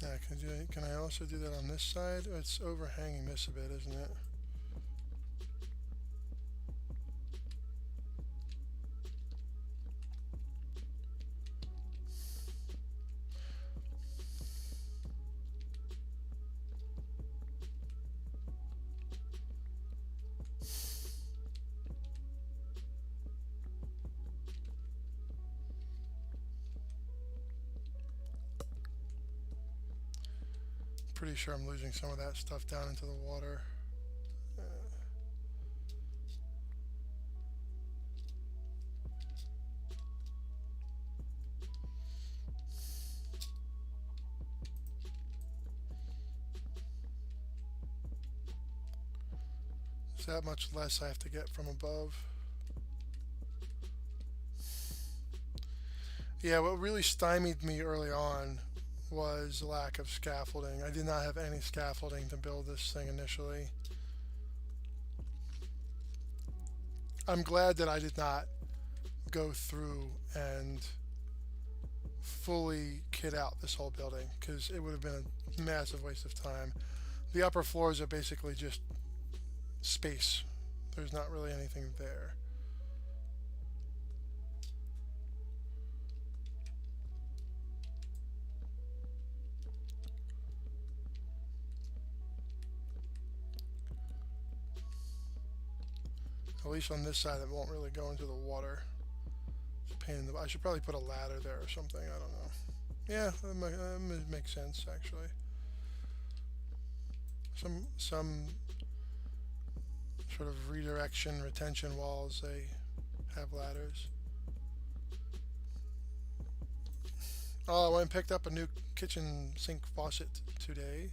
A: Yeah, can I also do that on this side? It's overhanging this a bit, isn't it? Pretty sure I'm losing some of that stuff down into the water. It's that much less I have to get from above. Yeah, what really stymied me early on was the lack of scaffolding. I did not have any scaffolding to build this thing initially. I'm glad that I did not go through and fully kit out this whole building, because it would have been a massive waste of time. The upper floors are basically just space. There's not really anything there. At least on this side, it won't really go into the water. It's a pain in the. I should probably put a ladder there or something. I don't know. Yeah, that makes sense actually. Some sort of redirection retention walls, they have ladders. Oh, I went and picked up a new kitchen sink faucet today.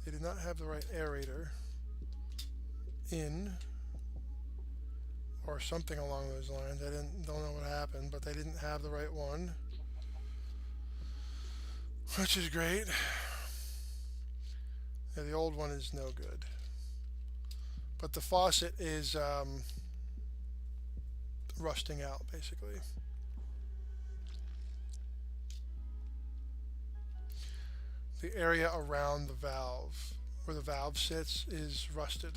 A: They did not have the right aerator in. or something along those lines. I don't know what happened, but they didn't have the right one, which is great. Yeah, the old one is no good, but the faucet is rusting out basically. The area around the valve, where the valve sits, is rusted,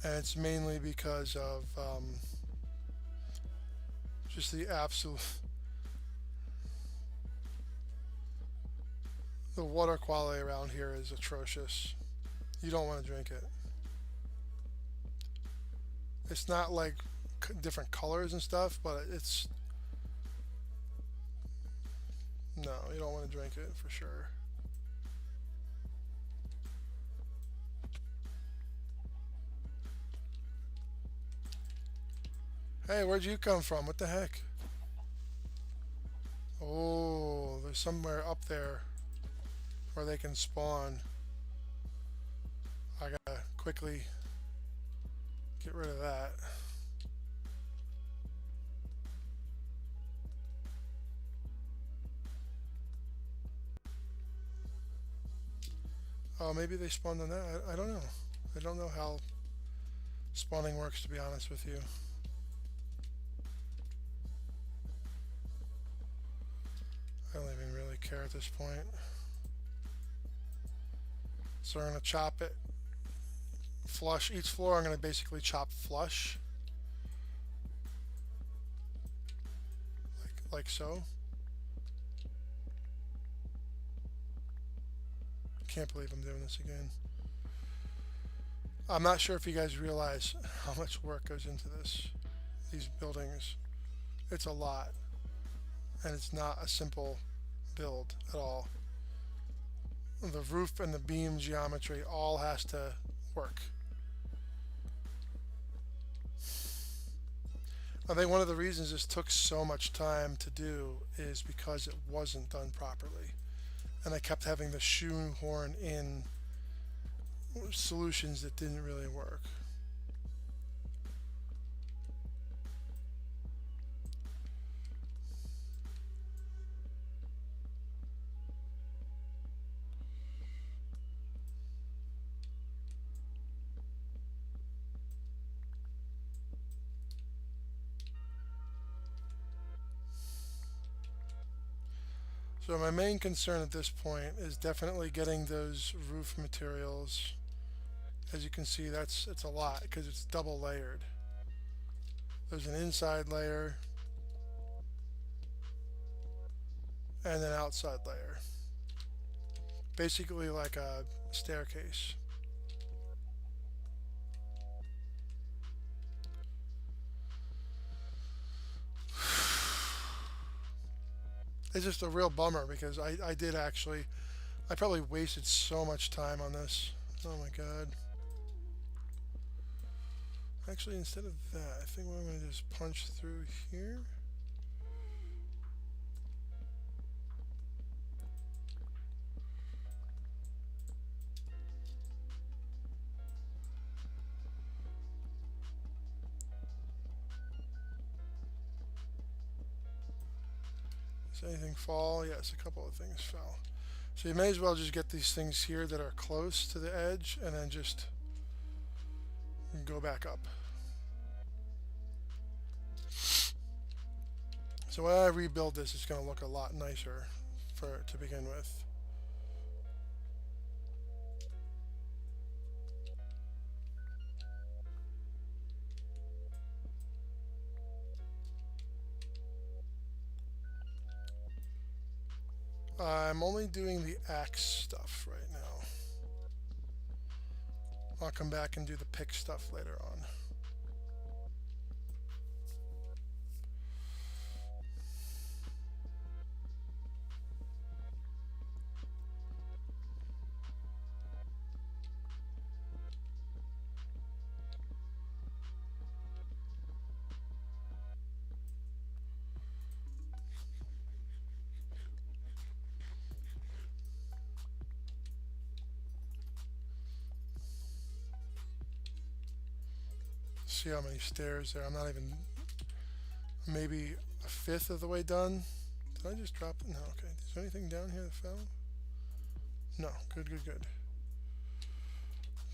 A: and it's mainly because of just the absolute. The water quality around here is atrocious. You don't want to drink it. It's not like different colors and stuff, but it's no, you don't want to drink it for sure. Hey, where'd you come from? What the heck? Oh, there's somewhere up there where they can spawn. I gotta quickly get rid of that. Oh, maybe they spawned on that. I don't know. I don't know how spawning works, to be honest with you. I don't even really care at this point. So we're going to chop it flush. Each floor I'm going to basically chop flush. Like so. Can't believe I'm doing this again. I'm not sure if you guys realize how much work goes into these buildings. It's a lot. And it's not a simple build at all. The roof and the beam geometry all has to work. I think one of the reasons this took so much time to do is because it wasn't done properly. And I kept having to shoehorn in solutions that didn't really work. So my main concern at this point is definitely getting those roof materials. As you can see, it's a lot because it's double layered. There's an inside layer and an outside layer. Basically like a staircase. It's just a real bummer because I did actually, I probably wasted so much time on this. Oh my god. Actually, instead of that, I think we're going to just punch through here. Does anything fall? Yes, a couple of things fell. So you may as well just get these things here that are close to the edge and then just go back up. So when I rebuild this, it's going to look a lot nicer to begin with. I'm only doing the axe stuff right now. I'll come back and do the pick stuff later on. see how many stairs there. I'm not even maybe a fifth of the way done. Did I just drop it? No, okay. Is there anything down here that fell? No, good, good, good.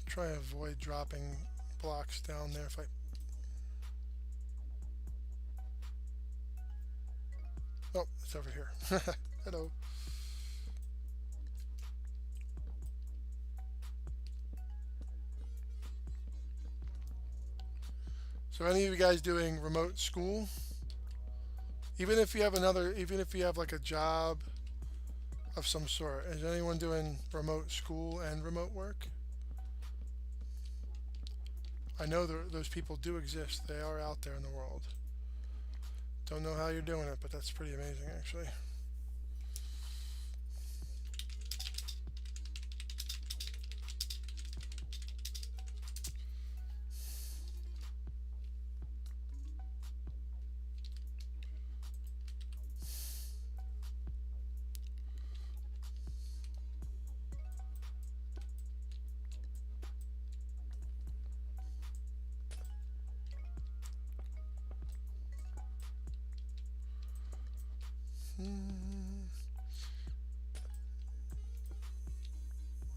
A: Try to avoid dropping blocks down there if I... Oh, it's over here. Hello. So any of you guys doing remote school? Even if you have like a job of some sort, is anyone doing remote school and remote work? I know those people do exist. They are out there in the world. Don't know how you're doing it, but that's pretty amazing actually.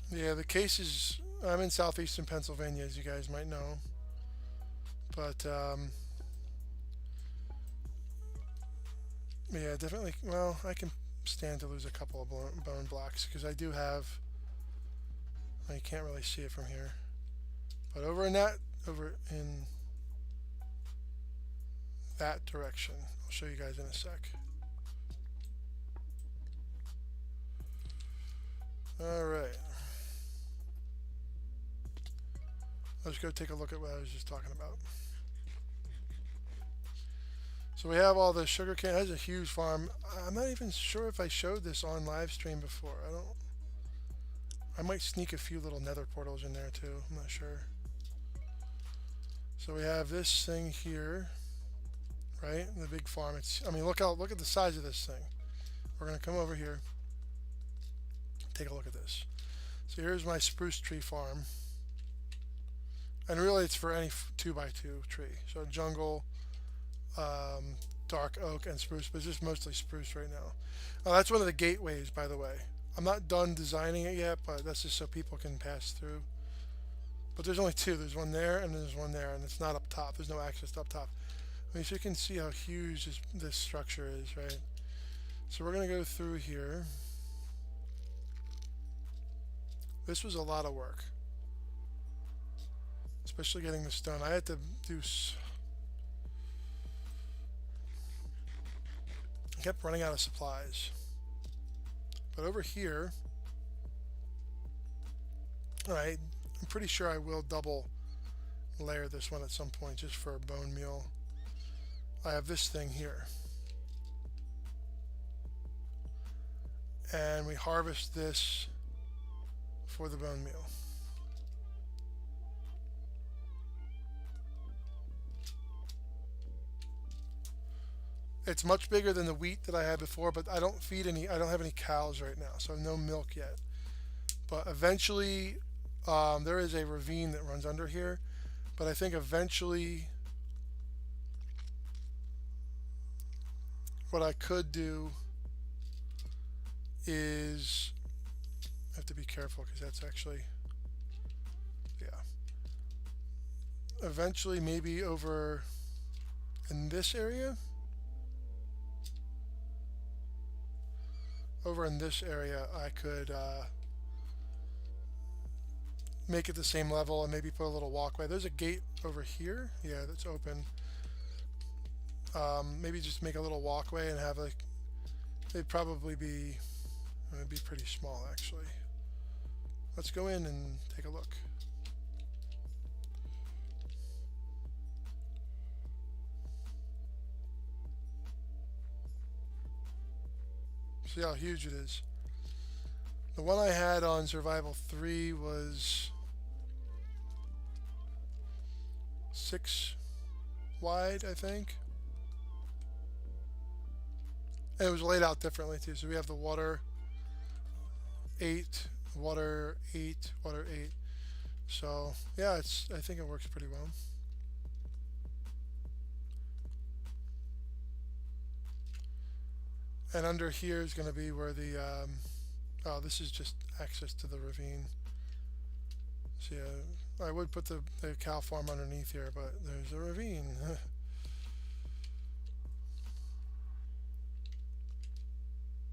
A: Yeah, the case is, I'm in southeastern Pennsylvania, as you guys might know. But, yeah, definitely, well, I can stand to lose a couple of bone blocks, because I do have, well, you can't really see it from here. But over in that direction, I'll show you guys in a sec. Alright. Let's go take a look at what I was just talking about. So we have all the sugar cane. That's a huge farm. I'm not even sure if I showed this on live stream before. I might sneak a few little nether portals in there too. I'm not sure. So we have this thing here, right? The big farm. I mean, look at the size of this thing. We're gonna come over here. Take a look at this. So here's my spruce tree farm. And really it's for any 2x2 tree. So jungle, dark oak, and spruce, but it's just mostly spruce right now. That's one of the gateways, by the way. I'm not done designing it yet, but that's just so people can pass through. But there's only two. There's one there and there's one there, and it's not up top. There's no access up top. I mean, so you can see how huge this structure is, right? So we're going to go through here. This was a lot of work, especially getting the stone. I had to do... I kept running out of supplies. But over here, alright, I'm pretty sure I will double layer this one at some point just for a bone meal. I have this thing here. And we harvest this for the bone meal. It's much bigger than the wheat that I had before, but I don't have any cows right now, so no milk yet. But eventually, there is a ravine that runs under here, but I think eventually what I could do is, I have to be careful because that's actually, yeah. Eventually maybe over in this area. Over in this area I could make it the same level and maybe put a little walkway. There's a gate over here. Yeah, that's open. Maybe just make a little walkway and have it'd probably be, it'd be pretty small actually. Let's go in and take a look. See how huge it is. The one I had on Survival 3 was 6 wide, I think. And it was laid out differently too. So we have the water 8, water 8, water 8. So yeah, I think it works pretty well. And under here is going to be where the oh, this is just access to the ravine. So yeah, I would put the cow farm underneath here, but there's a ravine.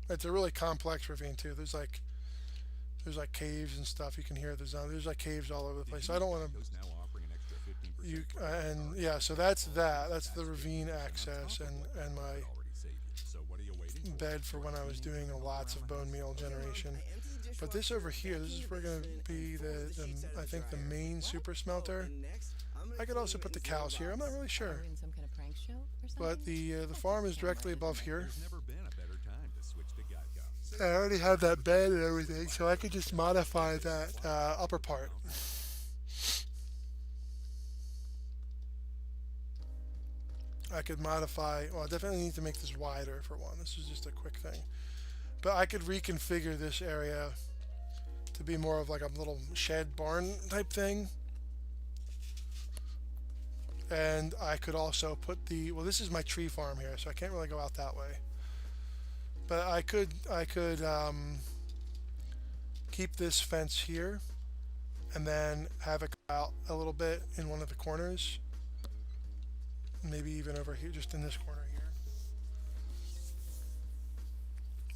A: It's a really complex ravine too. There's like caves and stuff. You can hear there's like caves all over the place. So I don't want to.
C: Geico's now offering an extra 15%
A: You
C: credit on
A: and
C: car
A: yeah,
C: insurance.
A: so that's that. That's the
C: That's great.
A: ravine
C: And on
A: access
C: top of what
A: and
C: Geico
A: my
C: had already saved you. So what are you waiting for?
A: bed for
C: Your
A: when I was
C: cleaning
A: doing
C: and
A: lots
C: all
A: of
C: around
A: bone
C: the
A: meal
C: house.
A: generation.
D: I emptied the
A: But this over
D: dishwasher,
A: here, this is
D: vacuumed
A: where
D: the
A: going to
D: basement,
A: be
D: and folded the sheets out of
A: I
D: the
A: think the
D: dryer.
A: main
E: What?
A: super
D: Oh,
A: smelter.
D: and next, I'm gonna
A: I could
D: clean
A: also put the
D: Ren's
A: cows here. I'm not
D: mailbox.
A: really
E: Are
A: sure.
E: we in some kind of prank show or something?
A: But the
E: That's a
A: farm is
E: camera,
A: directly
E: isn't
A: above
E: it?
A: here.
C: There's never been a better time to switch to Geico.
A: I already have that bed and everything, so I could just modify that upper part. I could modify, well, I definitely need to make this wider for one. This is just a quick thing. But I could reconfigure this area to be more of like a little shed barn type thing. And I could also put well, this is my tree farm here, so I can't really go out that way. But I could keep this fence here and then have it go out a little bit in one of the corners. Maybe even over here, just in this corner here.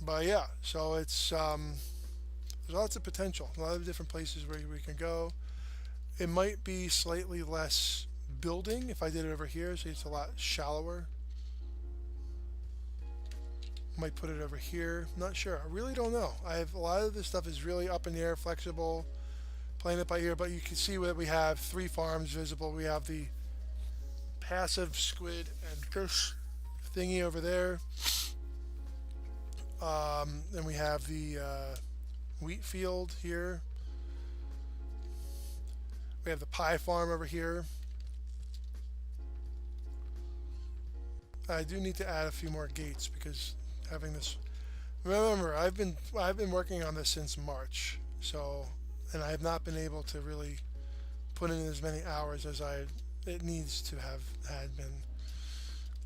A: But yeah, so it's there's lots of potential, a lot of different places where we can go. It might be slightly less building if I did it over here, so it's a lot shallower. Might put it over here. Not sure. I really don't know. I have a lot of this stuff is really up in the air, flexible, playing it by ear. But you can see that we have 3 farms visible. We have the passive squid and fish thingy over there. Then we have the wheat field here. We have the pie farm over here. I do need to add a few more gates because having this. Remember, I've been working on this since March, so and I have not been able to really put in as many hours as it needs to have had been.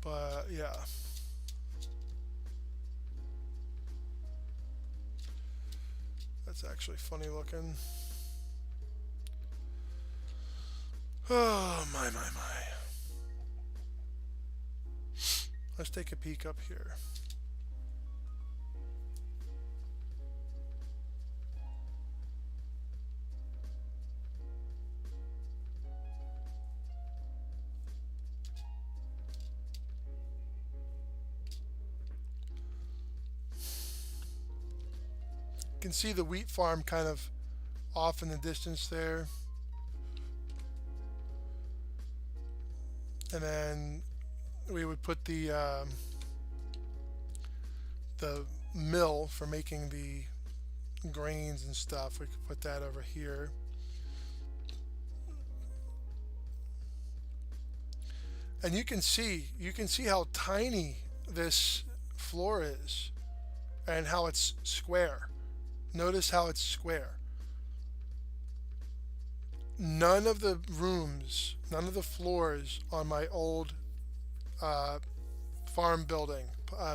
A: But yeah. That's actually funny looking. Oh my. Let's take a peek up here. You can see the wheat farm kind of off in the distance there. And then we would put the mill for making the grains and stuff. We could put that over here. And you can see how tiny this floor is and how it's square. Notice how it's square. None of the rooms, none of the floors on my old farm building,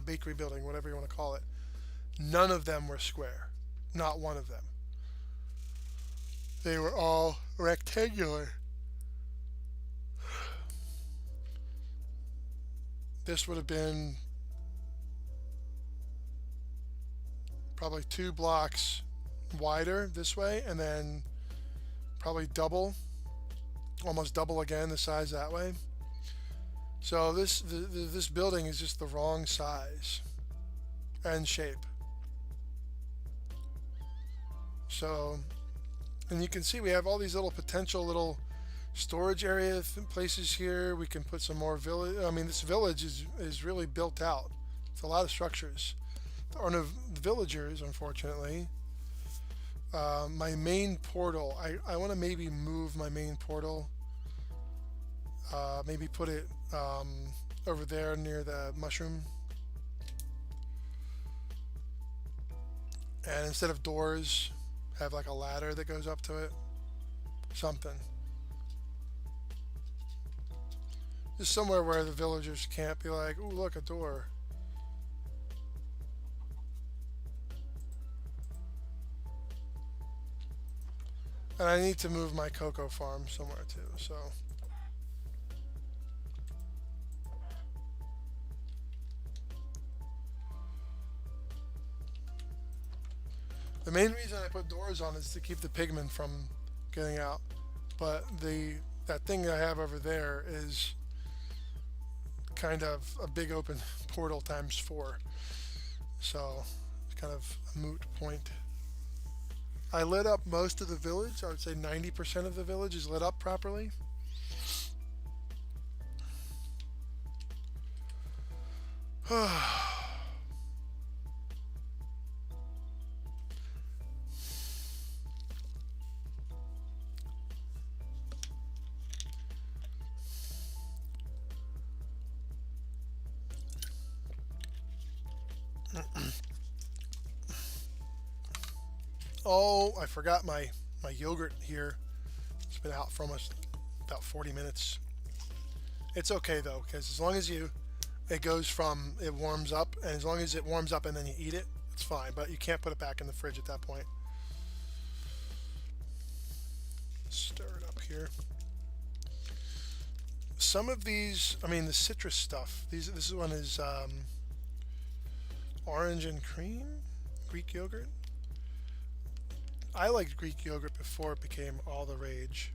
A: bakery building, whatever you want to call it, none of them were square. Not one of them. They were all rectangular. This would have been probably 2 blocks wider this way, and then probably double, almost double again the size that way. So this building is just the wrong size and shape. So, and you can see we have all these little potential little storage area places here. We can put some more village. I mean, this village is really built out. It's a lot of structures. There are no villagers, unfortunately. My main portal, I want to maybe move my main portal. Maybe put it over there near the mushroom. And instead of doors, have like a ladder that goes up to it. Something. Just somewhere where the villagers can't be like, ooh, look, a door. And I need to move my cocoa farm somewhere too, so. The main reason I put doors on is to keep the pigmen from getting out. But that thing I have over there is kind of a big open portal times 4. So it's kind of a moot point. I lit up most of the village. I would say 90% of the village is lit up properly. Oh, I forgot my yogurt here. It's been out for almost about 40 minutes. It's okay though, because as long as it warms up, and as long as it warms up and then you eat it, it's fine. But you can't put it back in the fridge at that point. Stir it up here. Some of these, I mean the citrus stuff. This one is orange and cream, Greek yogurt. I liked Greek yogurt before it became all the rage.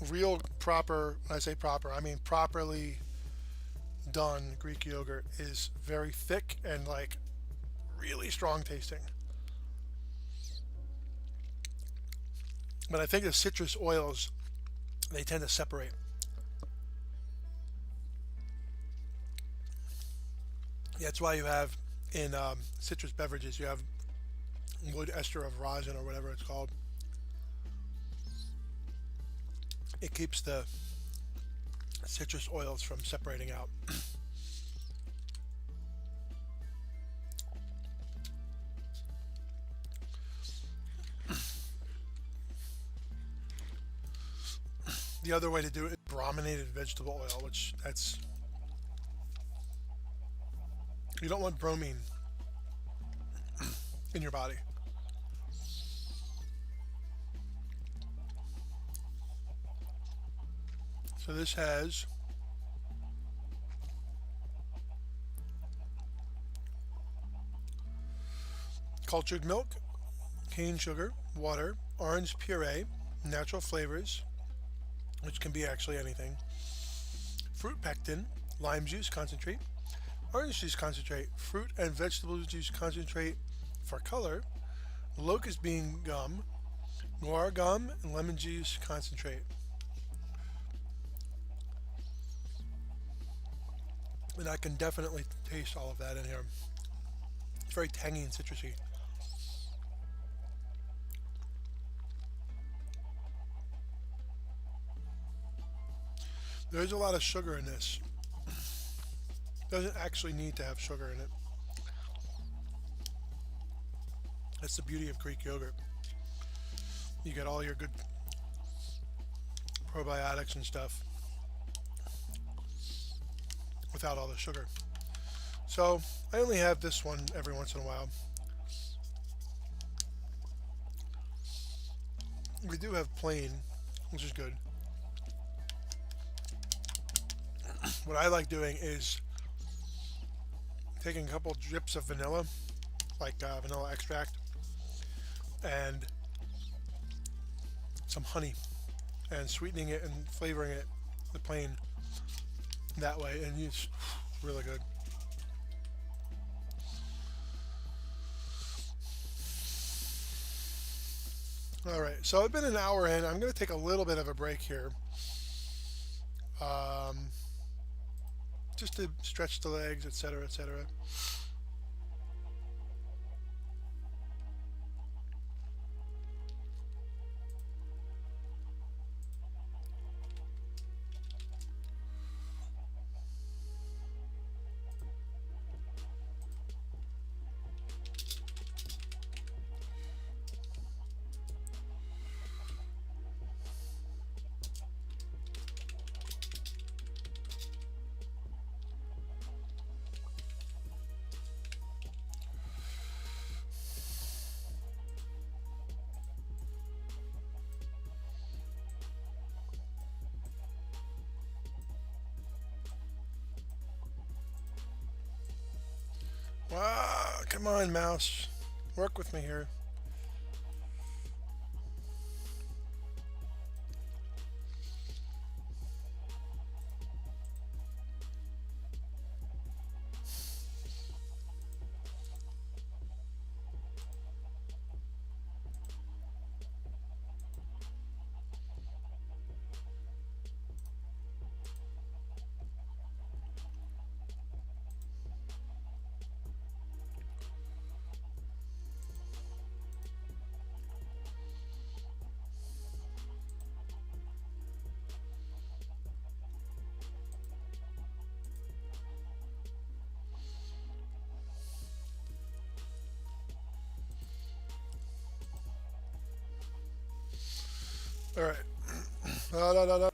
A: Real proper, when I say proper, I mean properly done Greek yogurt is very thick and like really strong tasting. But I think the citrus oils, they tend to separate. Yeah, that's why you have in citrus beverages, you have wood ester of rosin or whatever it's called. It keeps the citrus oils from separating out. The other way to do it is brominated vegetable oil, which you don't want bromine in your body. So this has cultured milk, cane sugar, water, orange puree, natural flavors, which can be actually anything, fruit pectin, lime juice concentrate, orange juice concentrate, fruit and vegetable juice concentrate for color, locust bean gum, guar gum, and lemon juice concentrate. And I can definitely taste all of that in here. It's very tangy and citrusy. There's a lot of sugar in this. Doesn't actually need to have sugar in it. That's the beauty of Greek yogurt. You get all your good probiotics and stuff without all the sugar. So I only have this one every once in a while. We do have plain, which is good. What I like doing is taking a couple drips of vanilla, like vanilla extract, and some honey, and sweetening it and flavoring it the plain that way, and it's really good. All right, so I've been an hour in. I'm going to take a little bit of a break here, just to stretch the legs, etc., etc. Come on, mouse. Work with me here. All right. La, la, la, la.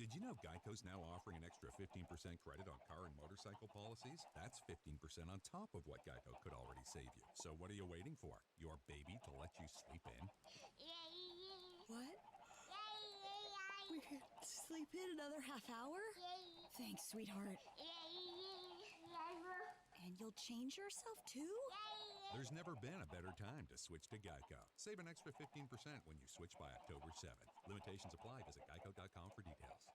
C: Did you know Geico's now offering an extra 15% credit on car and motorcycle policies? That's 15% on top of what Geico could already save you. So what are you waiting for? Your baby to let you sleep in?
F: What? We could sleep in another half hour? Thanks, sweetheart. And you'll change yourself too?
C: There's never been a better time to switch to Geico. Save an extra 15% when you switch by October 7th. Limitations apply. Visit geico.com for details.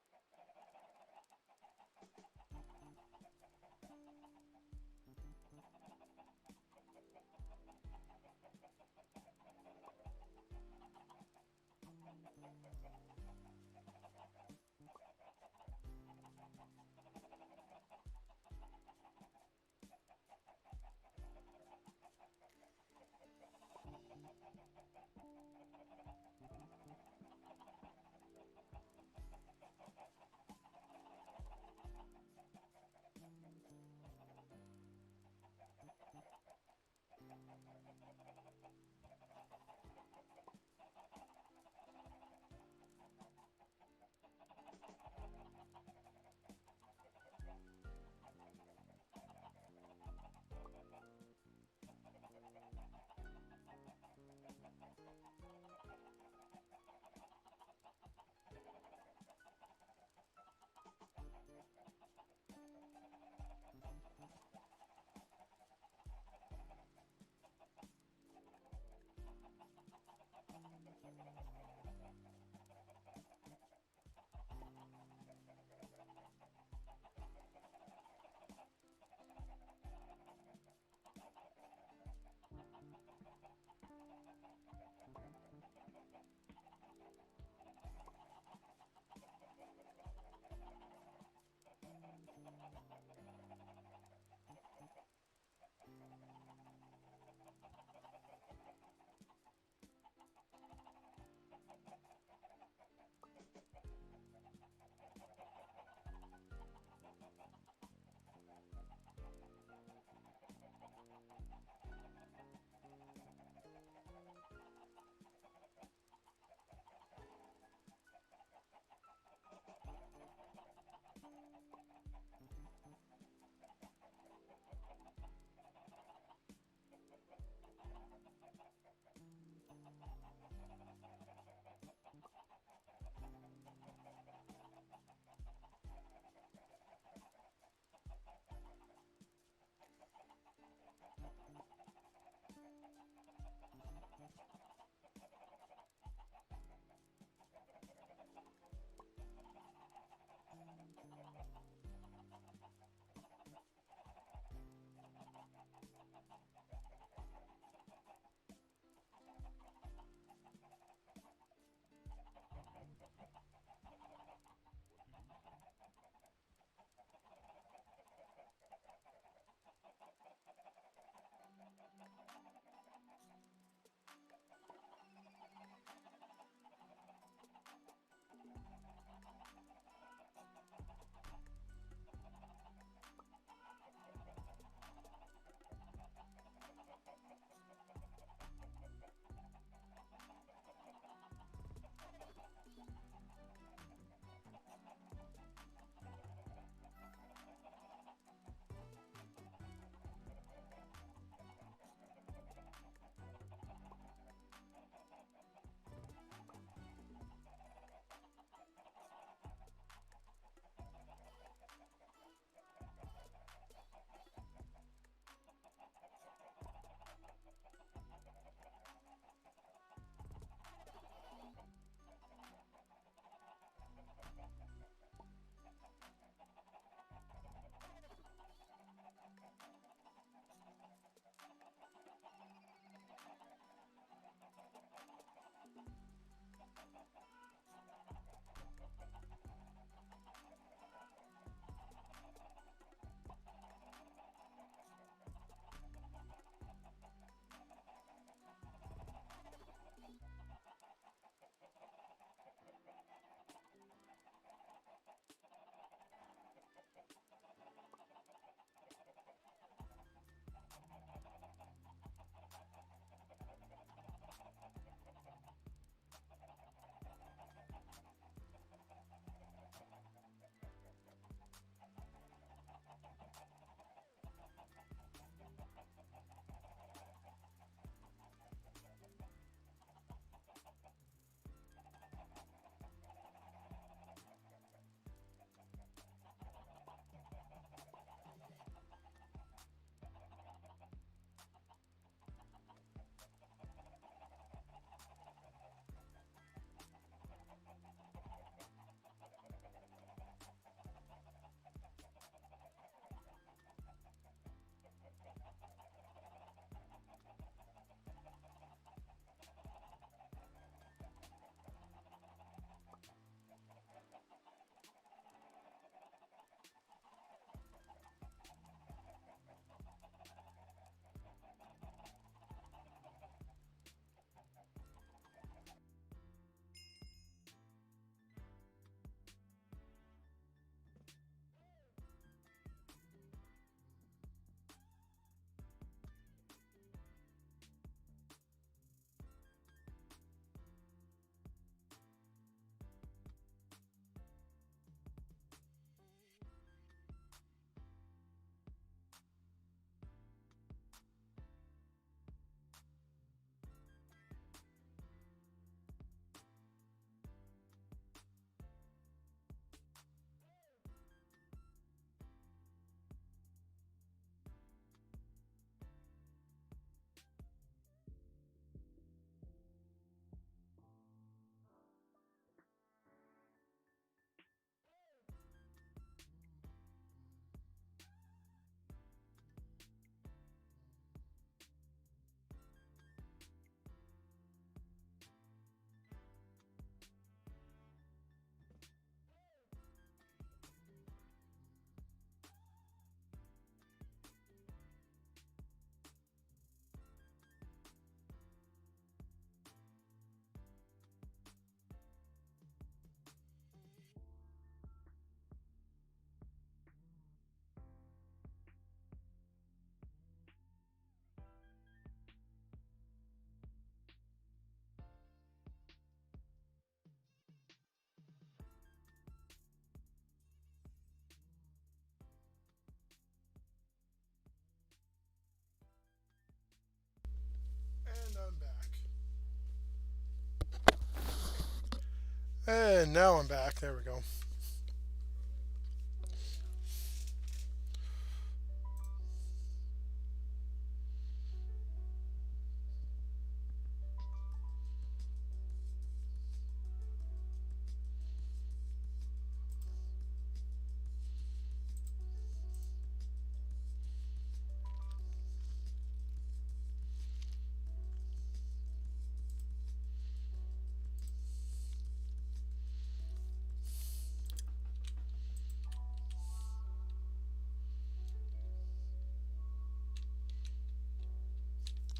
A: And now I'm back. There we go.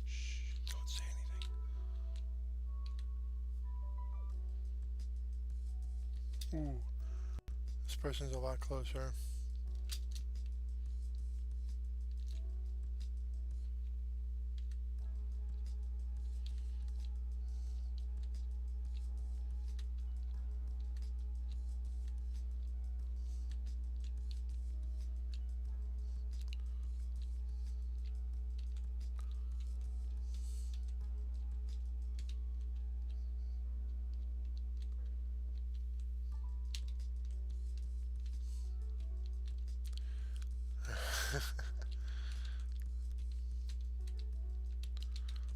A: Shh, don't say anything. Ooh, this person's a lot closer.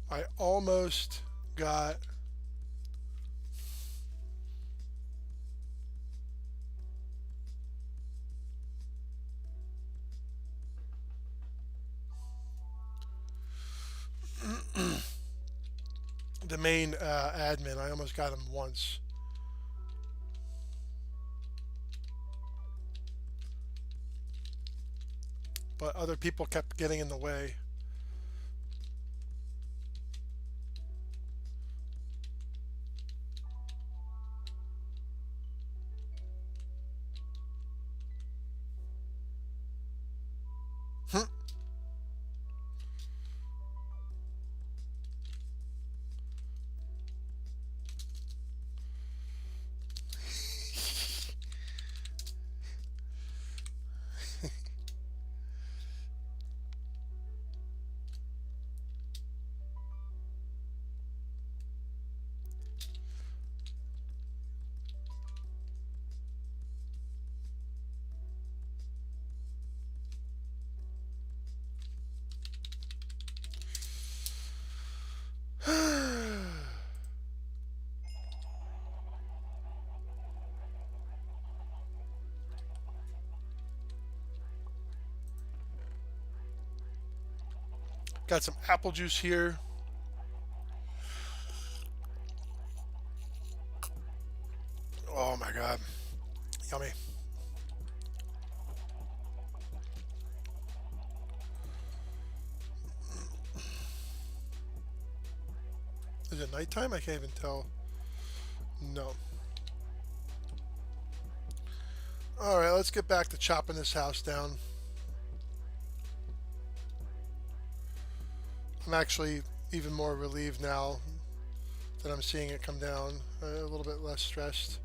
A: I almost got the main admin. I almost got him once. But other people kept getting in the way. Got some apple juice here. Oh my god. Yummy. Is it nighttime? I can't even tell. No. Alright, let's get back to chopping this house down. I'm actually even more relieved now that I'm seeing it come down. A little bit less stressed.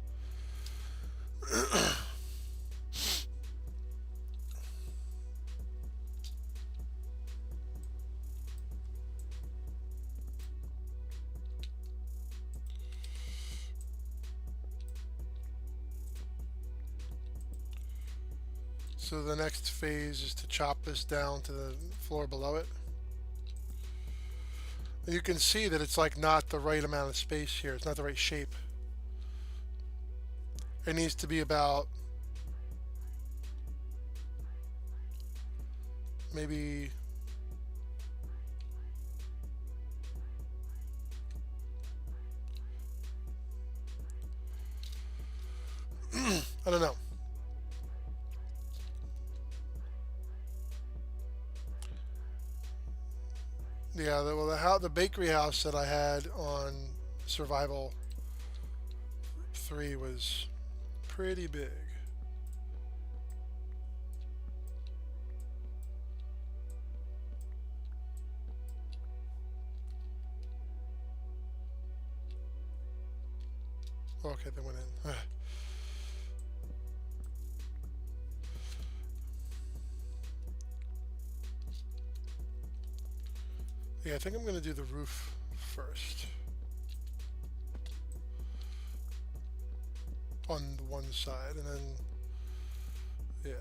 A: So the next phase is to chop this down to the floor below it. You can see that it's like not the right amount of space here. It's not the right shape. It needs to be about maybe I don't know. Yeah, the bakery house that I had on Survival 3 was pretty big. Okay, they went in. Yeah, I think I'm going to do the roof first. on the one side, and then yeah.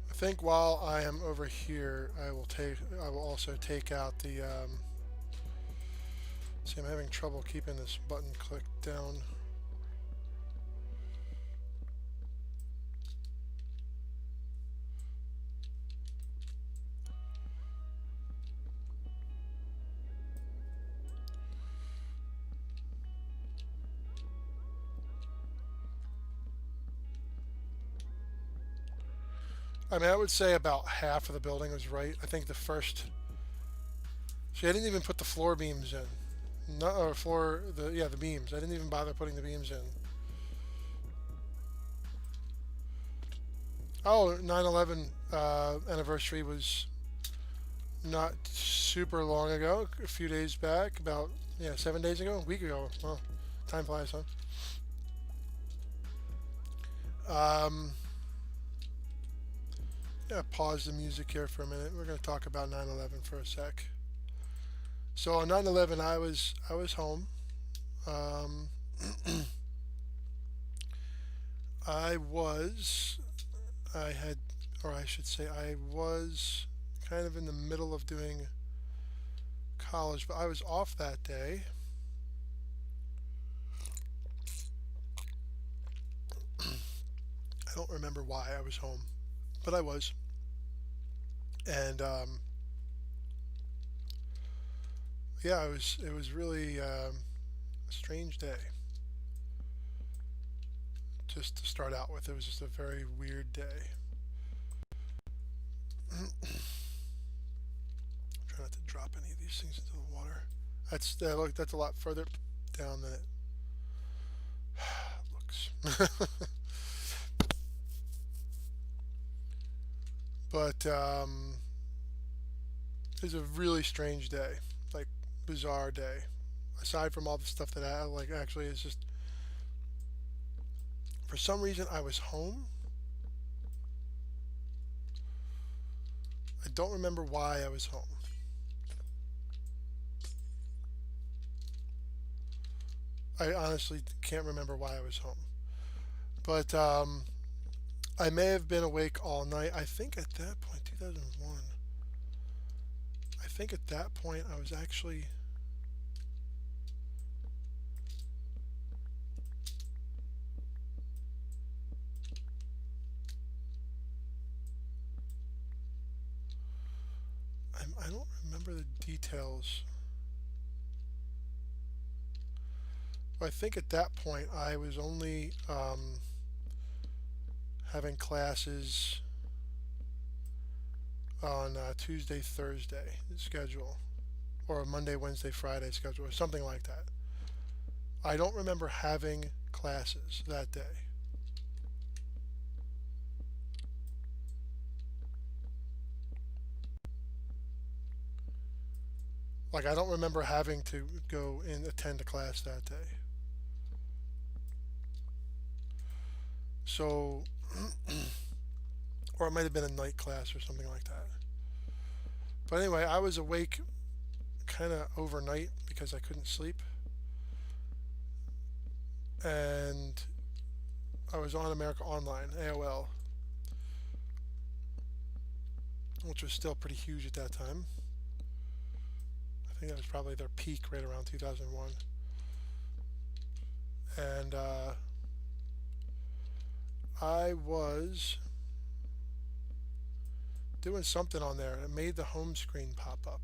A: I think while I am over here, I will also take out the, see, I'm having trouble keeping this button clicked down. I mean, I would say about half of the building was right. I think the first, see, I didn't even put the floor beams in. No, or the beams. I didn't even bother putting the beams in. Oh, 9/11 anniversary was not super long ago. A few days back, about 7 days ago, a week ago. Well, time flies, huh? Yeah, pause the music here for a minute. We're going to talk about 9/11 for a sec. So on 9/11, I was home. Um, I had, or I should say, I was kind of in the middle of doing college, but I was off that day. I don't remember why I was home, but I was. And yeah, it was really a strange day. Just to start out with, it was just a very weird day. Try not to drop any of these things into the water. Look, that's a lot further down than it looks. But it was a really strange day, like bizarre day. Aside from all the stuff that I like, actually, it's just for some reason I was home. I don't remember why I was home. I honestly can't remember why I was home. But I may have been awake all night. I think at that point, 2001, I think at that point I was actually, I don't remember the details. I think at that point I was only having classes on Tuesday, Thursday schedule, or a Monday, Wednesday, Friday schedule, or something like that. I don't remember having classes that day. Like, I don't remember having to go and attend a class that day. So, or it might have been a night class or something like that. But anyway, I was awake kind of overnight because I couldn't sleep. And I was on America Online, AOL, which was still pretty huge at that time. I think that was probably their peak right around 2001. And I was doing something on there and it made the home screen pop up.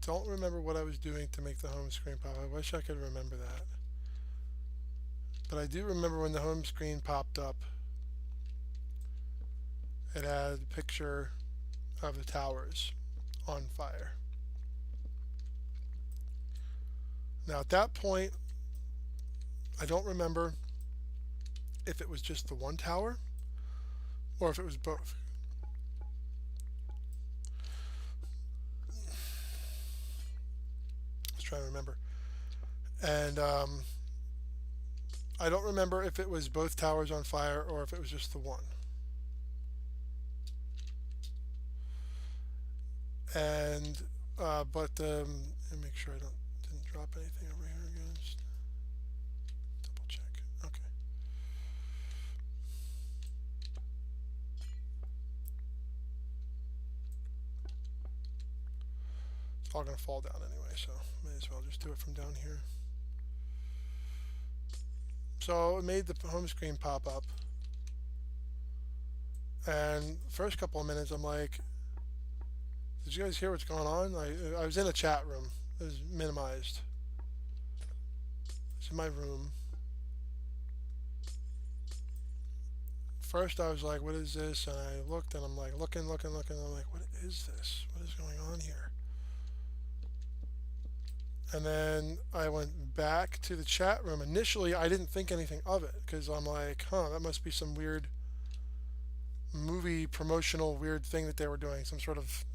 A: Don't remember what I was doing to make the home screen pop up. I wish I could remember that. But I do remember when the home screen popped up, it had a picture of the towers on fire. Now, at that point, I don't remember if it was just the one tower or if it was both. I was trying to remember. And I don't remember if it was both towers on fire or if it was just the one. And but let me make sure I didn't drop anything over here again. Just double check. Okay. It's all gonna fall down anyway, so may as well just do it from down here. So it made the home screen pop up, and first couple of minutes I'm like, did you guys hear what's going on? I was in a chat room. It was minimized. It's in my room. First I was like, what is this? And I looked and I'm like, looking. And I'm like, what is this? What is going on here? And then I went back to the chat room. Initially, I didn't think anything of it because I'm like, that must be some weird movie promotional weird thing that they were doing. Some sort of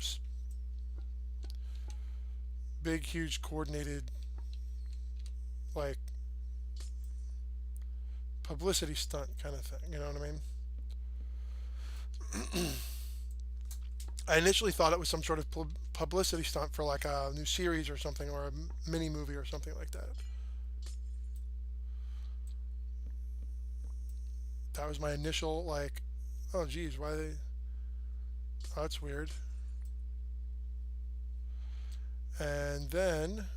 A: big, huge, coordinated, like, publicity stunt kind of thing. You know what I mean? I initially thought it was some sort of publicity stunt for like a new series or something, or a mini movie or something like that. That was my initial like, oh geez, why they? Oh, that's weird. And then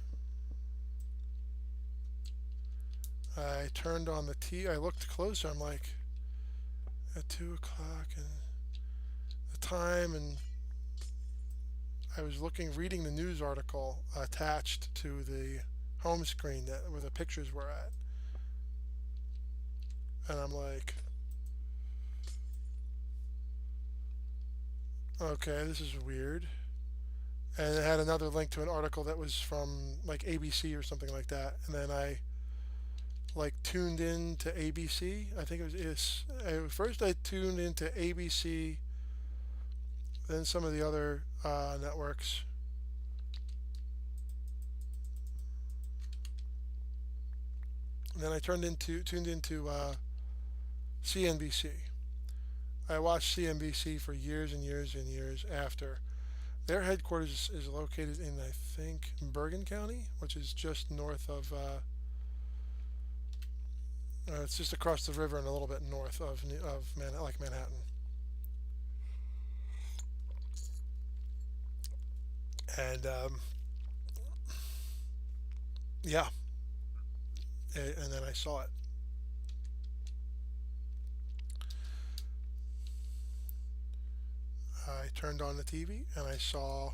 A: I turned on the TV. I looked closer. I'm like, at 2 o'clock and the time, and I was reading the news article attached to the home screen where the pictures were at, and I'm like, okay, this is weird. And it had another link to an article that was from like ABC or something like that, and then I like tuned in to ABC. I think first I tuned into ABC, then some of the other networks. And then I tuned into CNBC. I watched CNBC for years and years and years after. Their headquarters is located in, I think, Bergen County, which is just north of. It's just across the river and a little bit north of Manhattan. And yeah, and then I saw it. I turned on the TV and I saw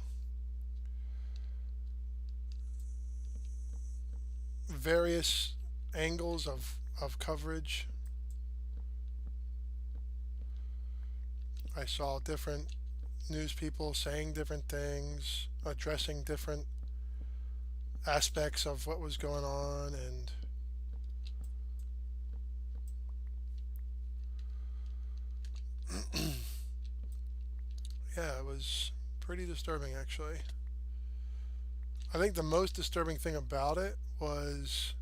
A: various angles of coverage. I saw different news people saying different things, addressing different aspects of what was going on, and yeah, it was pretty disturbing actually. I think the most disturbing thing about it was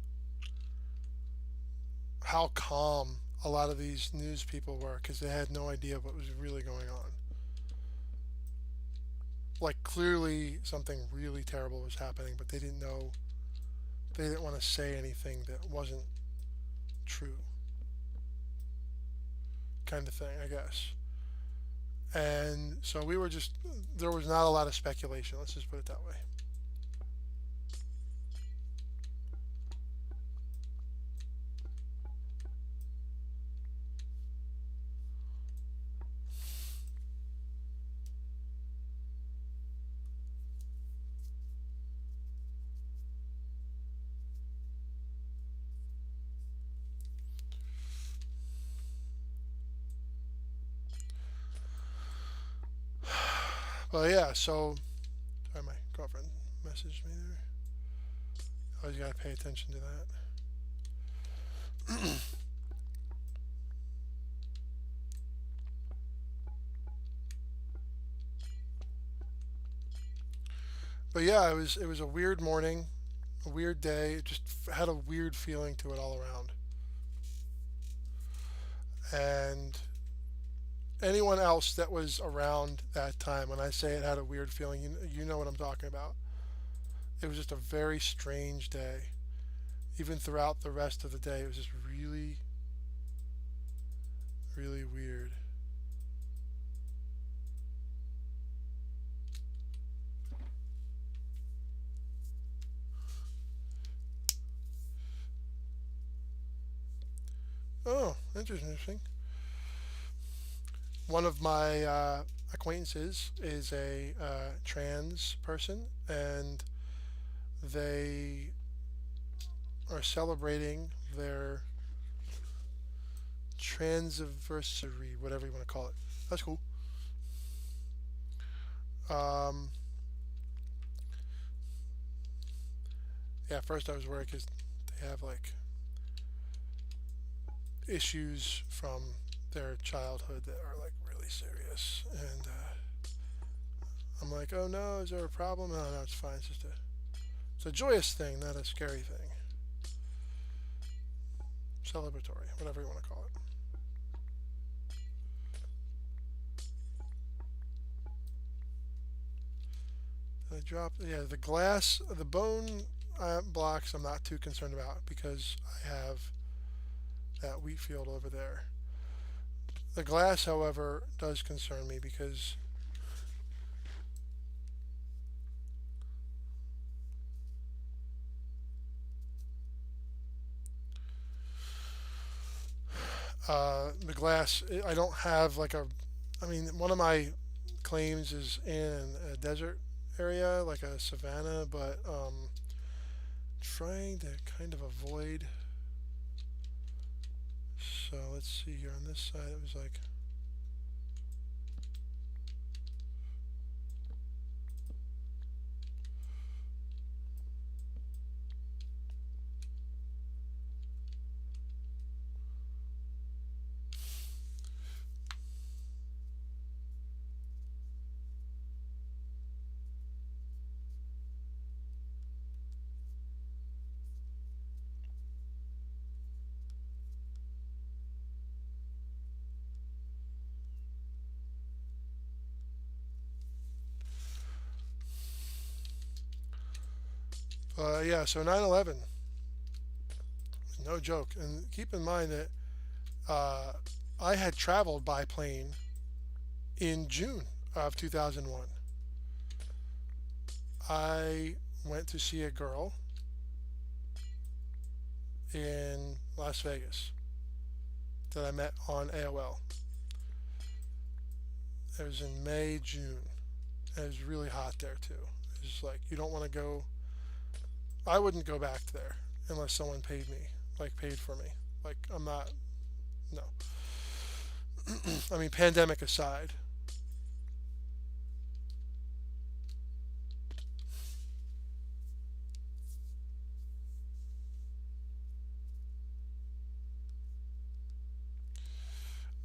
A: how calm a lot of these news people were, because they had no idea what was really going on. Like, clearly something really terrible was happening, but they didn't know, they didn't want to say anything that wasn't true, kind of thing, I guess. And so there was not a lot of speculation, let's just put it that way. Well, yeah, so, sorry, my girlfriend messaged me there. Always got to pay attention to that. But yeah, it was a weird morning, a weird day. It just had a weird feeling to it all around. And anyone else that was around that time, when I say it had a weird feeling, you know what I'm talking about. It was just a very strange day. Even throughout the rest of the day, it was just really, really weird. Oh, interesting. One of my acquaintances is a trans person, and they are celebrating their transiversary, whatever you want to call it. That's cool. Um, yeah, at first I was worried because they have like issues from their childhood that are like really serious, and I'm like, oh no, is there a problem? No, no, it's fine. It's a joyous thing, not a scary thing. Celebratory, whatever you want to call it. I dropped, yeah, the glass, the bone blocks I'm not too concerned about because I have that wheat field over there. The glass, however, does concern me because the glass, I don't have like a, I mean, one of my claims is in a desert area, like a savanna, but trying to kind of avoid. So let's see here on this side, it was like, yeah, so 9/11, no joke. And keep in mind that uh, I had traveled by plane in June of 2001. I went to see a girl in Las Vegas that I met on AOL. It was in May, June. And it was really hot there too. It was like you don't want to go. I wouldn't go back there unless someone paid me, like paid for me. Like I'm not. No. I mean, pandemic aside.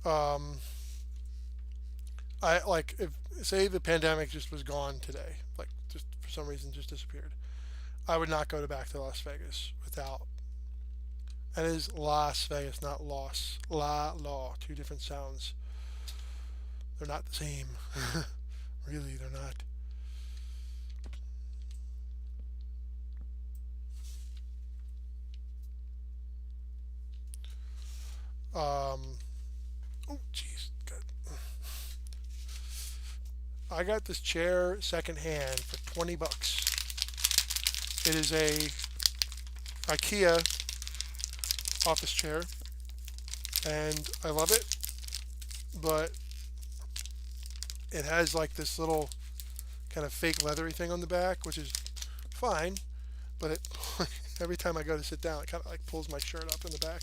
A: Um, I like if say the pandemic just was gone today, like just for some reason just disappeared. I would not go to back to Las Vegas without. And it is Las Vegas, not Los. La Law, two different sounds. They're not the same. Really, they're not. Oh, jeez. I got this chair secondhand for 20 bucks. It is a IKEA office chair, and I love it, but it has like this little kind of fake leathery thing on the back, which is fine, but it every time I go to sit down, it kind of like pulls my shirt up in the back.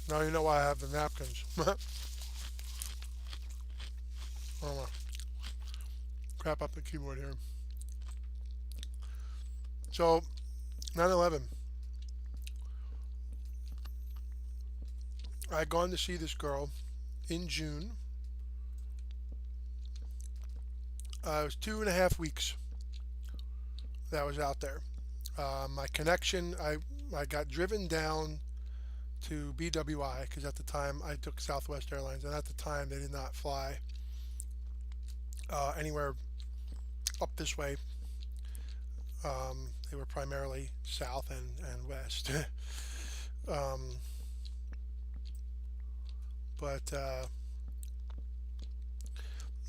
A: Now you know why I have the napkins. I don't want to crap up the keyboard here. So, 9/11. I had gone to see this girl in June. It was 2.5 weeks that I was out there. My connection, I got driven down to BWI because at the time I took Southwest Airlines, and at the time they did not fly anywhere up this way. They were primarily south and west. um, but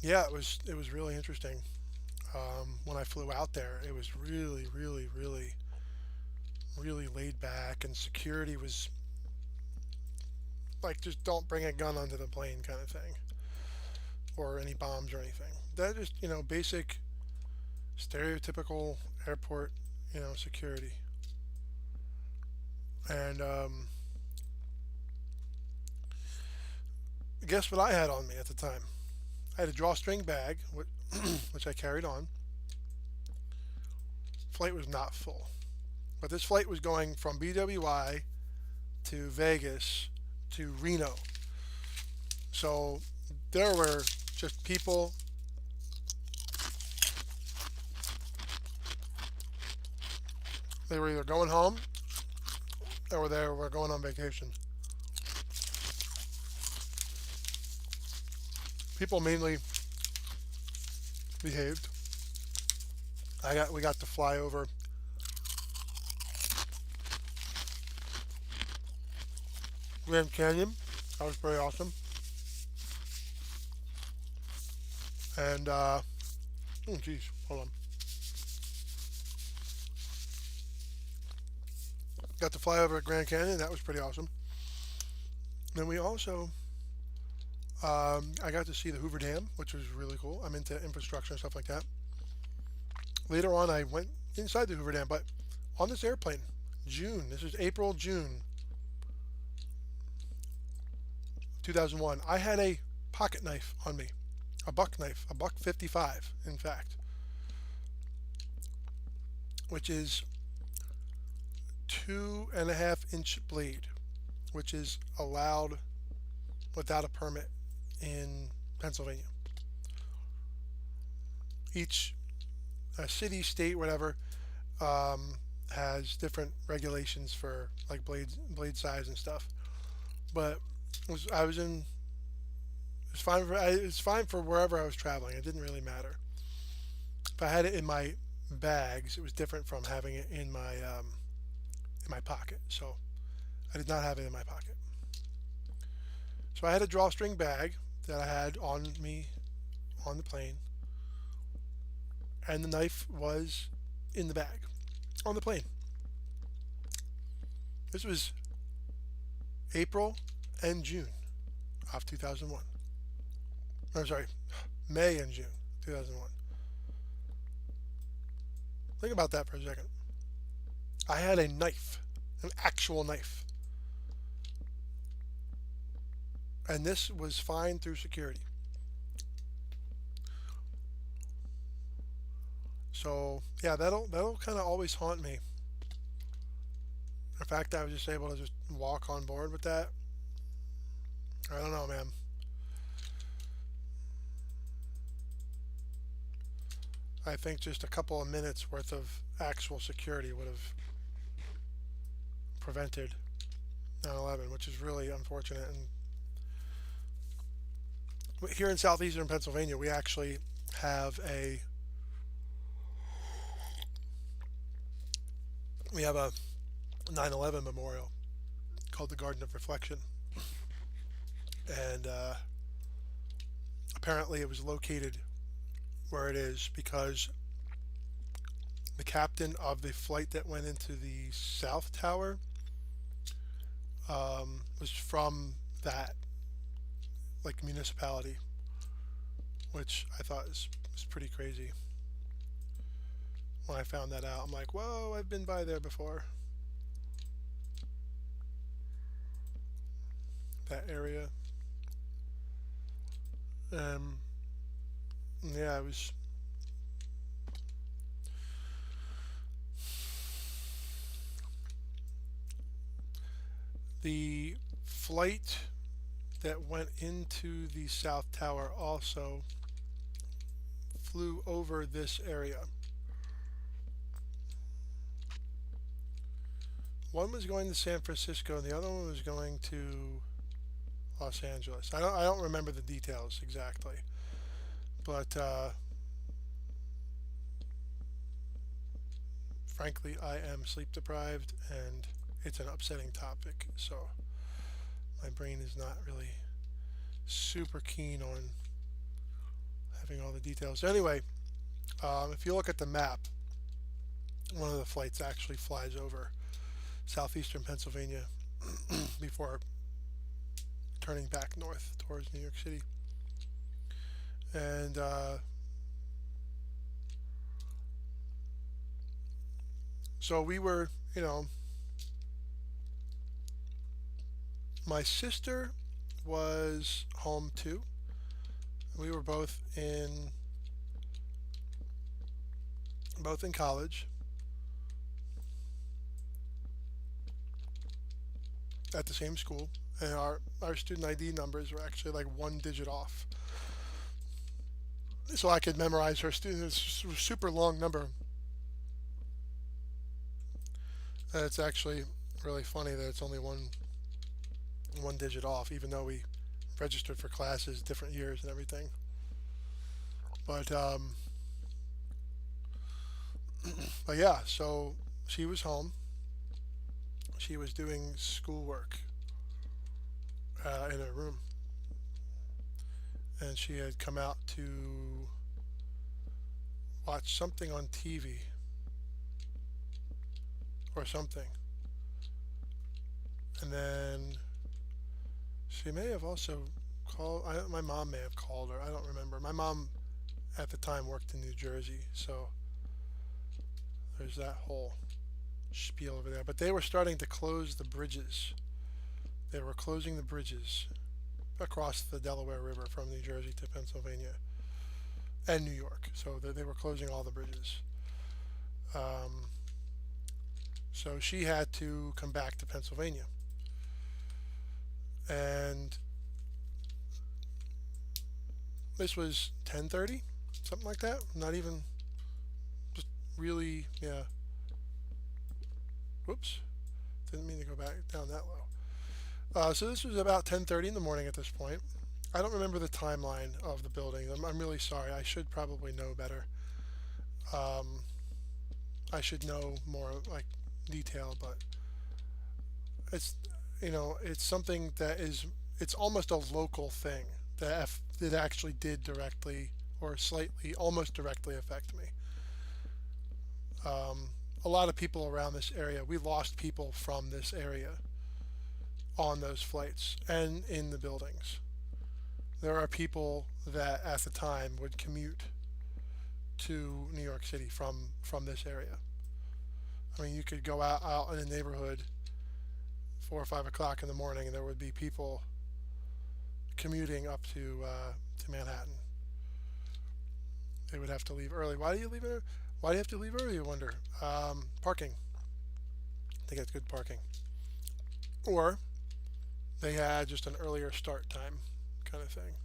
A: yeah, it was really interesting. When I flew out there, it was really, really, really, really laid back, and security was like, just don't bring a gun onto the plane kind of thing, or any bombs or anything. That just, basic, stereotypical airport, security. And guess what I had on me at the time? I had a drawstring bag, which I carried on. Flight was not full, but this flight was going from BWI to Vegas to Reno. So there were just people. They were either going home or they were going on vacation. People mainly behaved. We got to fly over Grand Canyon. That was pretty awesome. And oh geez, hold on. Got to fly over Grand Canyon. That was pretty awesome. Then we also I got to see the Hoover Dam, which was really cool. I'm into infrastructure and stuff like that. Later on, I went inside the Hoover Dam, but on this airplane, June, this is April, June 2001, I had a pocket knife on me. A buck knife, a buck 55, in fact, which is 2.5-inch blade, which is allowed without a permit in Pennsylvania. Each city, state, whatever, has different regulations for like blade size and stuff. But it's fine for wherever I was traveling. It didn't really matter. If I had it in my bags, it was different from having it in my pocket. So I did not have it in my pocket. So I had a drawstring bag that I had on me on the plane, and the knife was in the bag on the plane. This was April and June of 2001. I'm sorry, May and June 2001. Think about that for a second. I had a knife, an actual knife. And this was fine through security. So yeah, that'll kind of always haunt me. The fact that I was just able to just walk on board with that. I don't know, man. I think just a couple of minutes worth of actual security would have prevented 9/11, which is really unfortunate. And here in southeastern Pennsylvania, we actually have a 9/11 memorial called the Garden of Reflection, and apparently it was located where it is because the captain of the flight that went into the South Tower was from that like municipality, which I thought was pretty crazy. When I found that out, I'm like, whoa, I've been by there before. that area. Um, yeah, it was. The flight that went into the South Tower also flew over this area. One was going to San Francisco, and the other one was going to Los Angeles. I don't remember the details exactly, but frankly, I am sleep deprived, and it's an upsetting topic. So my brain is not really super keen on having all the details. Anyway, if you look at the map, one of the flights actually flies over southeastern Pennsylvania before turning back north towards New York City. And so we were, my sister was home too. We were both in college at the same school, and our student ID numbers were actually like one digit off. So I could memorize her student. It's a super long number. And it's actually really funny that it's only one digit off, even though we registered for classes different years and everything. But but yeah, so she was home. She was doing schoolwork in her room, and she had come out to watch something on TV or something. And then she may have also called, my mom may have called her. I don't remember. My mom at the time worked in New Jersey, so there's that whole spiel over there. But they were starting to close the bridges. They were closing the bridges across the Delaware River from New Jersey to Pennsylvania and New York. So they were closing all the bridges. So she had to come back to Pennsylvania. And this was 10:30, something like that. Not even, just really, yeah. Whoops, didn't mean to go back down that low. So this was about 10:30 in the morning at this point. I don't remember the timeline of the building. I'm really sorry. I should probably know better. I should know more like detail, but it's something that it's almost a local thing that actually did directly or slightly, almost directly affect me. A lot of people around this area, we lost people from this area on those flights and in the buildings. There are people that at the time would commute to New York City from this area. I mean, you could go out in a neighborhood 4 or 5 o'clock in the morning, and there would be people commuting up to Manhattan. They would have to leave early. Why do you leave early? Why do you have to leave early, you wonder? Parking. I think it's good parking. Or they had just an earlier start time kind of thing.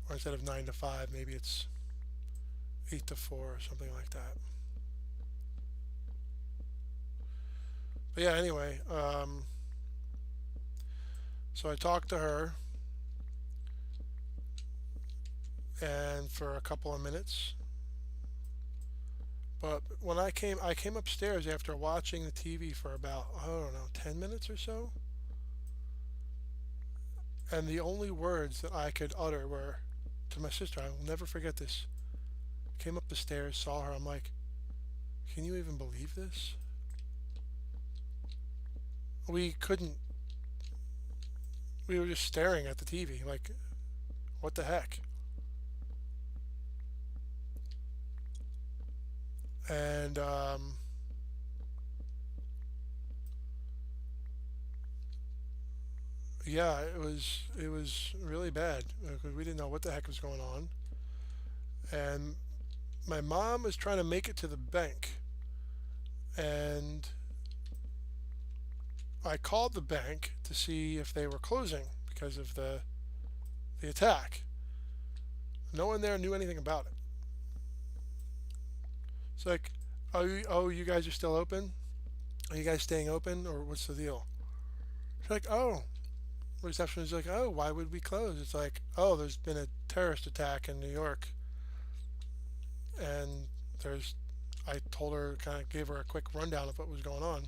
A: Or instead of 9 to 5, maybe it's 8 to 4 or something like that. But yeah, anyway, so I talked to her, and for a couple of minutes. But when I came upstairs after watching the TV for about, I don't know, 10 minutes or so. And the only words that I could utter were to my sister. I will never forget this. Came up the stairs, saw her. I'm like, can you even believe this? We couldn't. We were just staring at the TV, like, what the heck? And yeah, it was really bad because we didn't know what the heck was going on, and my mom was trying to make it to the bank, and I called the bank to see if they were closing because of the attack. No one there knew anything about it. It's like, oh, you guys are still open? Are you guys staying open, or what's the deal? It's like, oh, receptionist is like, oh, why would we close? It's like, oh, there's been a terrorist attack in New York, and there's. I told her, kind of gave her a quick rundown of what was going on,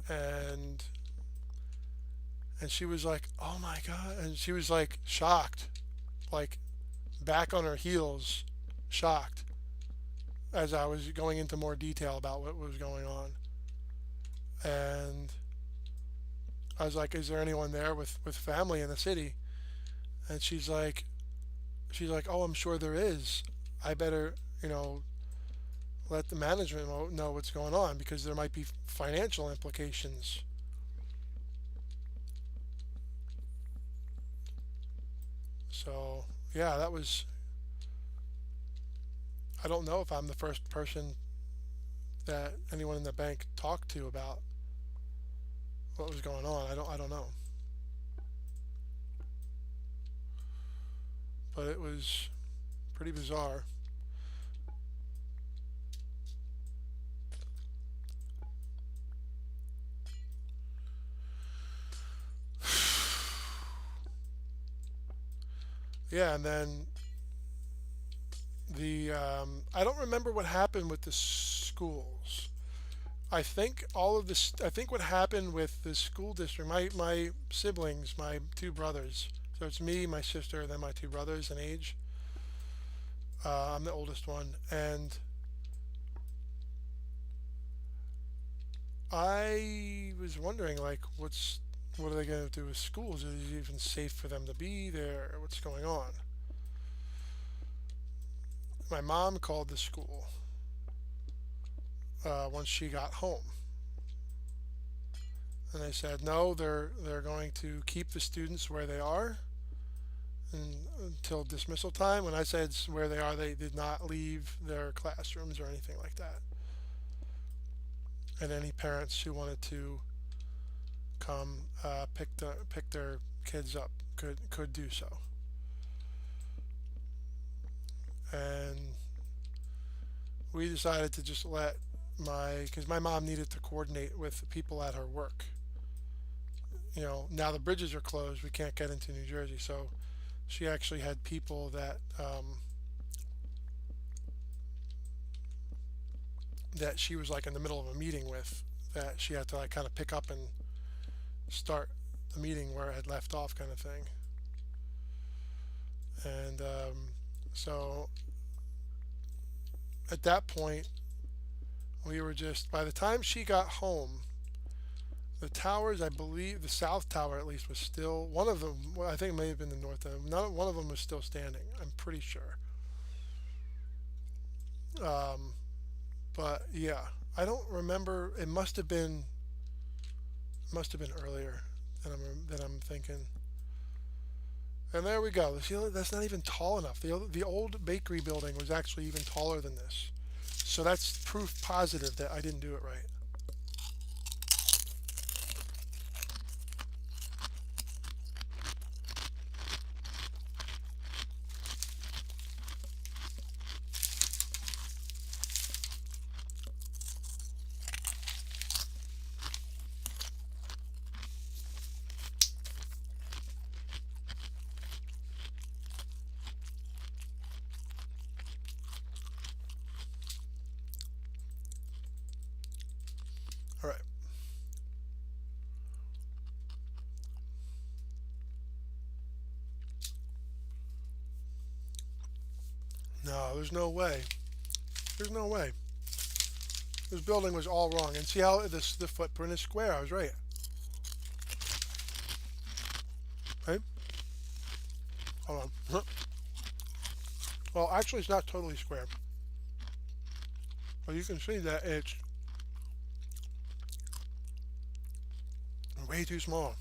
A: and she was like, oh my god, and she was like shocked, like back on her heels, shocked, as I was going into more detail about what was going on, and I was like, is there anyone there with family in the city? And she's like, oh, I'm sure there is. I better, let the management know what's going on because there might be financial implications. So, yeah, that was. I don't know if I'm the first person that anyone in the bank talked to about what was going on. I don't know. But it was pretty bizarre. Yeah, and then I don't remember what happened with the schools. I think what happened with the school district, my siblings, my two brothers. So it's me, my sister, and then my two brothers in age. I'm the oldest one, and I was wondering, like, what are they going to do with schools? Is it even safe for them to be there? What's going on? My mom called the school once she got home, and they said no, they're going to keep the students where they are until dismissal time. When I said where they are, they did not leave their classrooms or anything like that. And any parents who wanted to come pick their kids up could do so. And we decided to just let because my mom needed to coordinate with people at her work. Now the bridges are closed, we can't get into New Jersey, so she actually had people that she was like in the middle of a meeting with, that she had to like kind of pick up and start the meeting where it had left off, kind of thing. And so at that point, we were just, by the time she got home, the towers, I believe, the south tower at least was still, one of them, well, I think it may have been the north tower, one of them was still standing, I'm pretty sure. Um, but yeah, I don't remember, it must have been earlier than I'm thinking. And there we go. See, that's not even tall enough. The old bakery building was actually even taller than this. So that's proof positive that I didn't do it right. All right. No, there's no way. There's no way. This building was all wrong. And see how the footprint is square. I was right. Right? Hold on. Well, actually, it's not totally square. But you can see that it's way too small.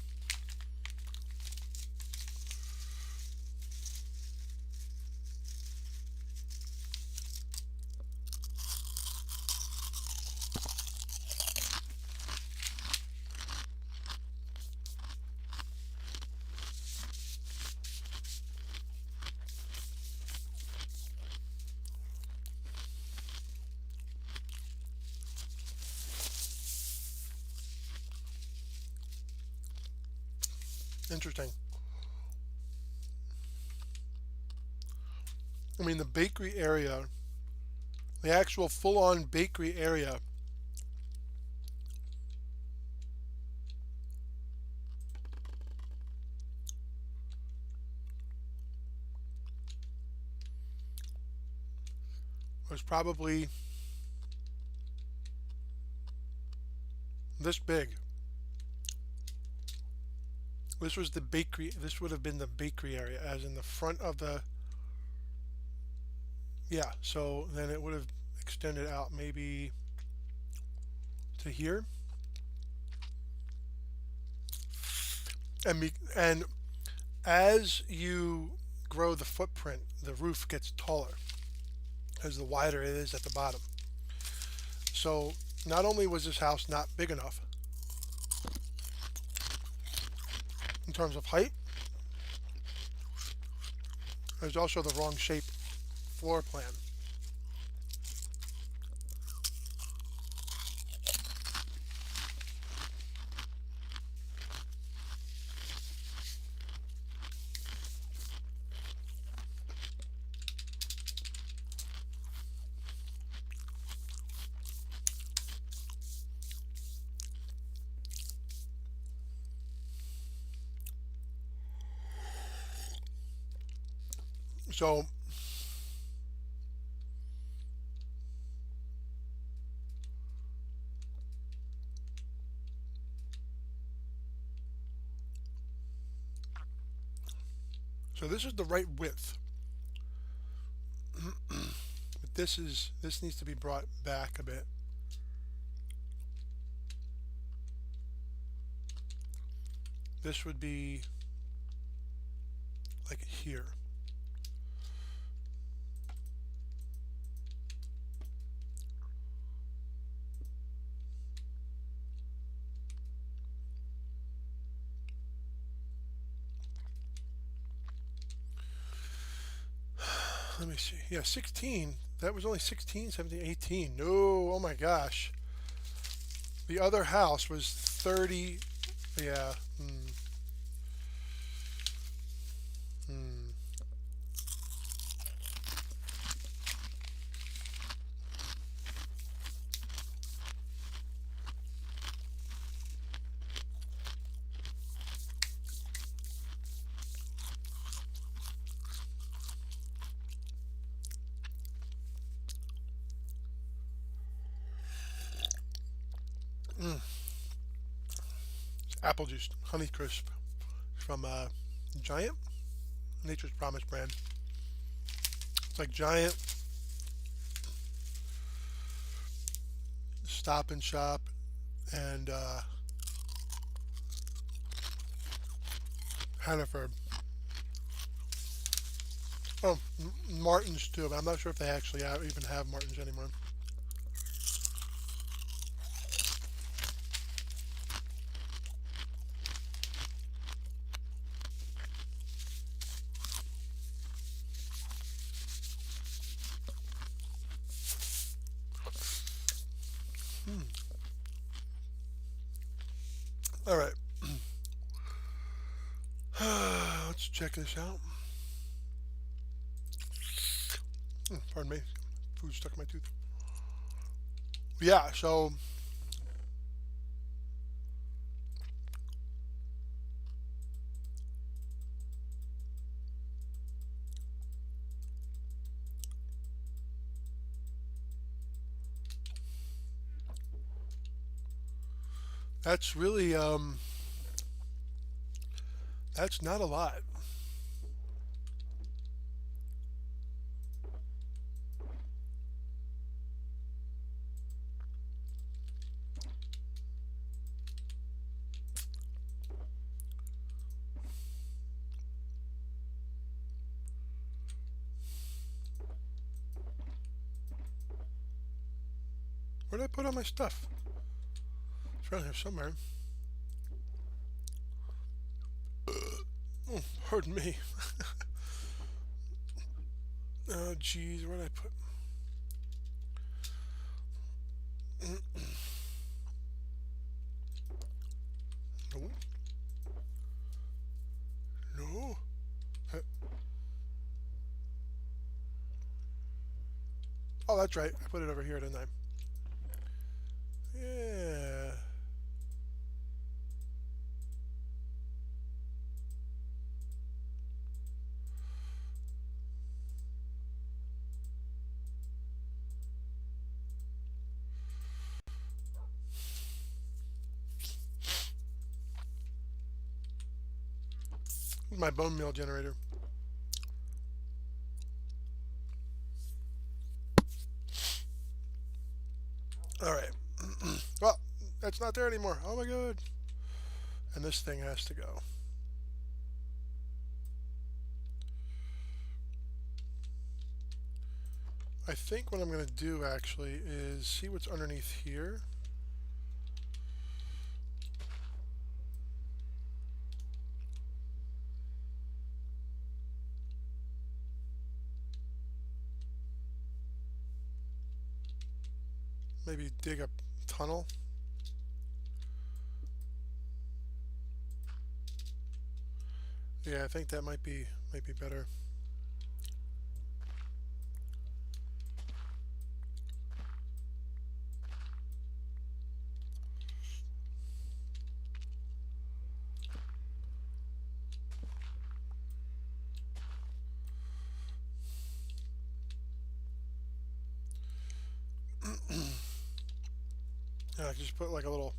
A: Interesting. I mean, the bakery area, the actual full-on bakery area, was probably this big. This was the bakery. This would have been the bakery area, as in the front of the. Yeah, so then it would have extended out maybe to here. And as you grow the footprint, the roof gets taller as the wider it is at the bottom. So not only was this house not big enough in terms of height, there's also the wrong shape floor plan. So so this is the right width. But this needs to be brought back a bit. This would be like here. Let me see. Yeah, 16. That was only 16, 17, 18. No, oh my gosh. The other house was 30. Yeah. Apple juice, Honey Crisp from Giant, Nature's Promise brand. It's like Giant, Stop and Shop, and Hannaford. Oh, Martin's too, but I'm not sure if they actually even have Martin's anymore. All right. Let's check this out. Pardon me. Food stuck in my tooth. Yeah, so that's really that's not a lot. Where did I put all my stuff? It's around here somewhere. Oh, pardon me. Oh, geez, where did I put? Oh. Oh, that's right. I put it over here, didn't I? Yeah. My bone meal generator. All right. Well, that's not there anymore. Oh my god. And this thing has to go. I think what I'm going to do actually is see what's underneath here. Maybe dig a tunnel. Yeah, I think that might be better. I just put like a little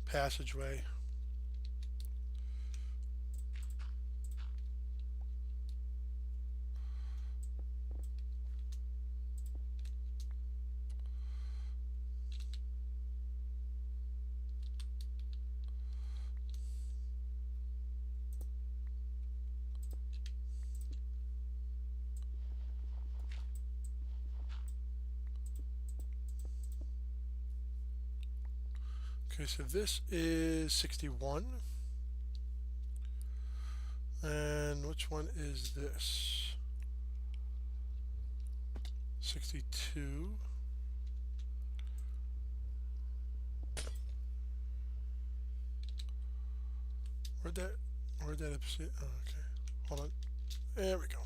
A: passageway. Okay, so this is 61. And which one is this? 62. Where'd that oh, okay. Hold on. There we go.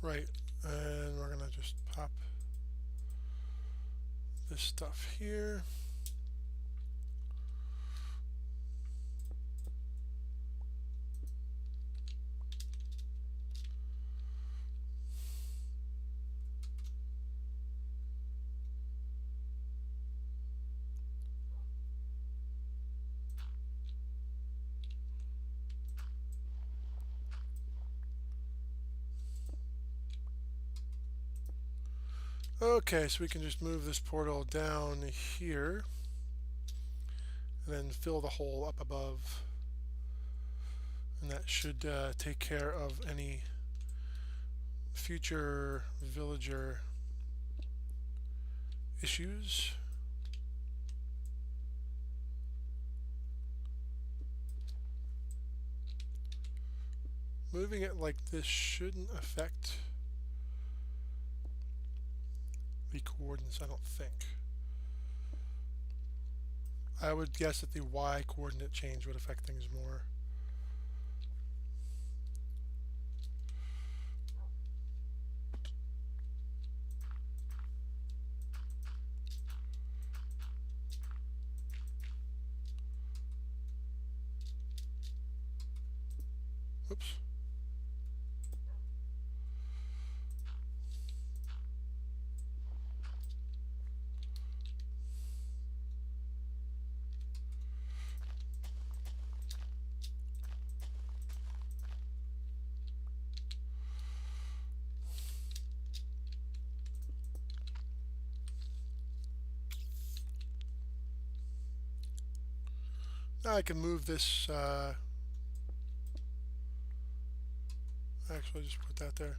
A: Right, and we're gonna just pop this stuff here. Okay, so we can just move this portal down here and then fill the hole up above. And that should take care of any future villager issues. Moving it like this shouldn't affect the coordinates, I don't think. I would guess that the Y coordinate change would affect things more. Oops. Now I can move this so I just put that there.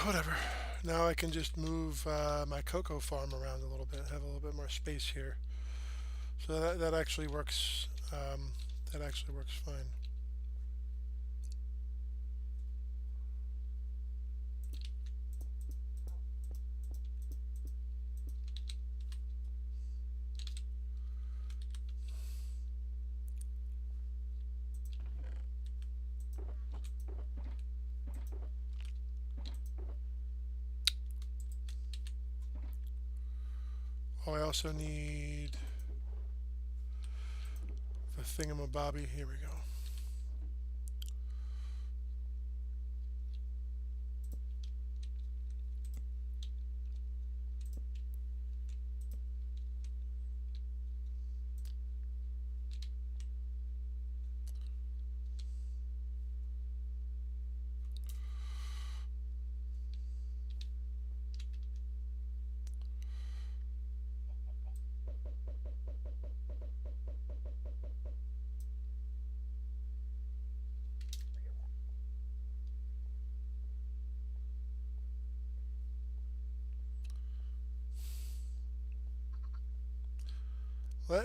A: Whatever. Now I can just move my cocoa farm around a little bit, have a little bit more space here. So that actually works. That actually works fine. Oh, I also need the thingamabobby. Here we go.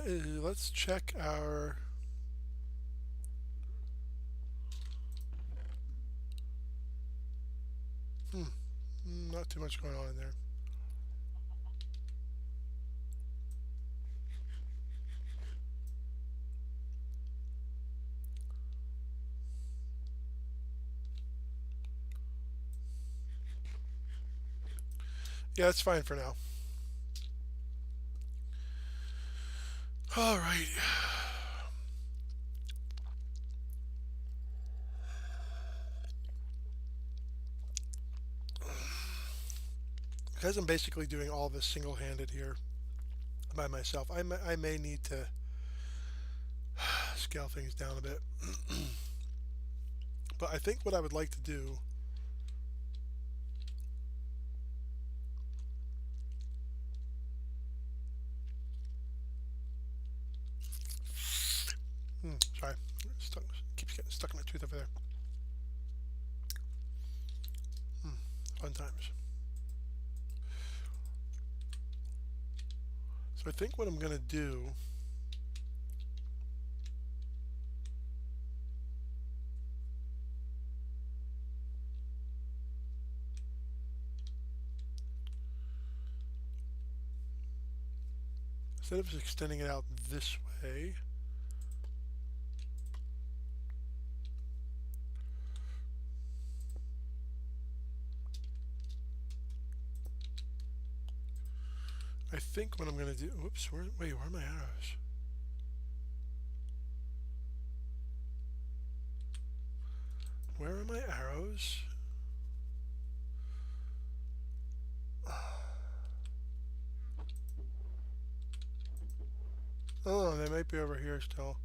A: Let's check our. Not too much going on in there. Yeah, that's fine for now. All right. Because I'm basically doing all this single-handed here by myself, I may need to scale things down a bit. But I think what I would like to do sorry, keeps getting stuck in my tooth over there. Fun times. So I think what I'm going to do instead of extending it out this way, I think what I'm going to do, whoops, where are my arrows? Where are my arrows? Oh, they might be over here still.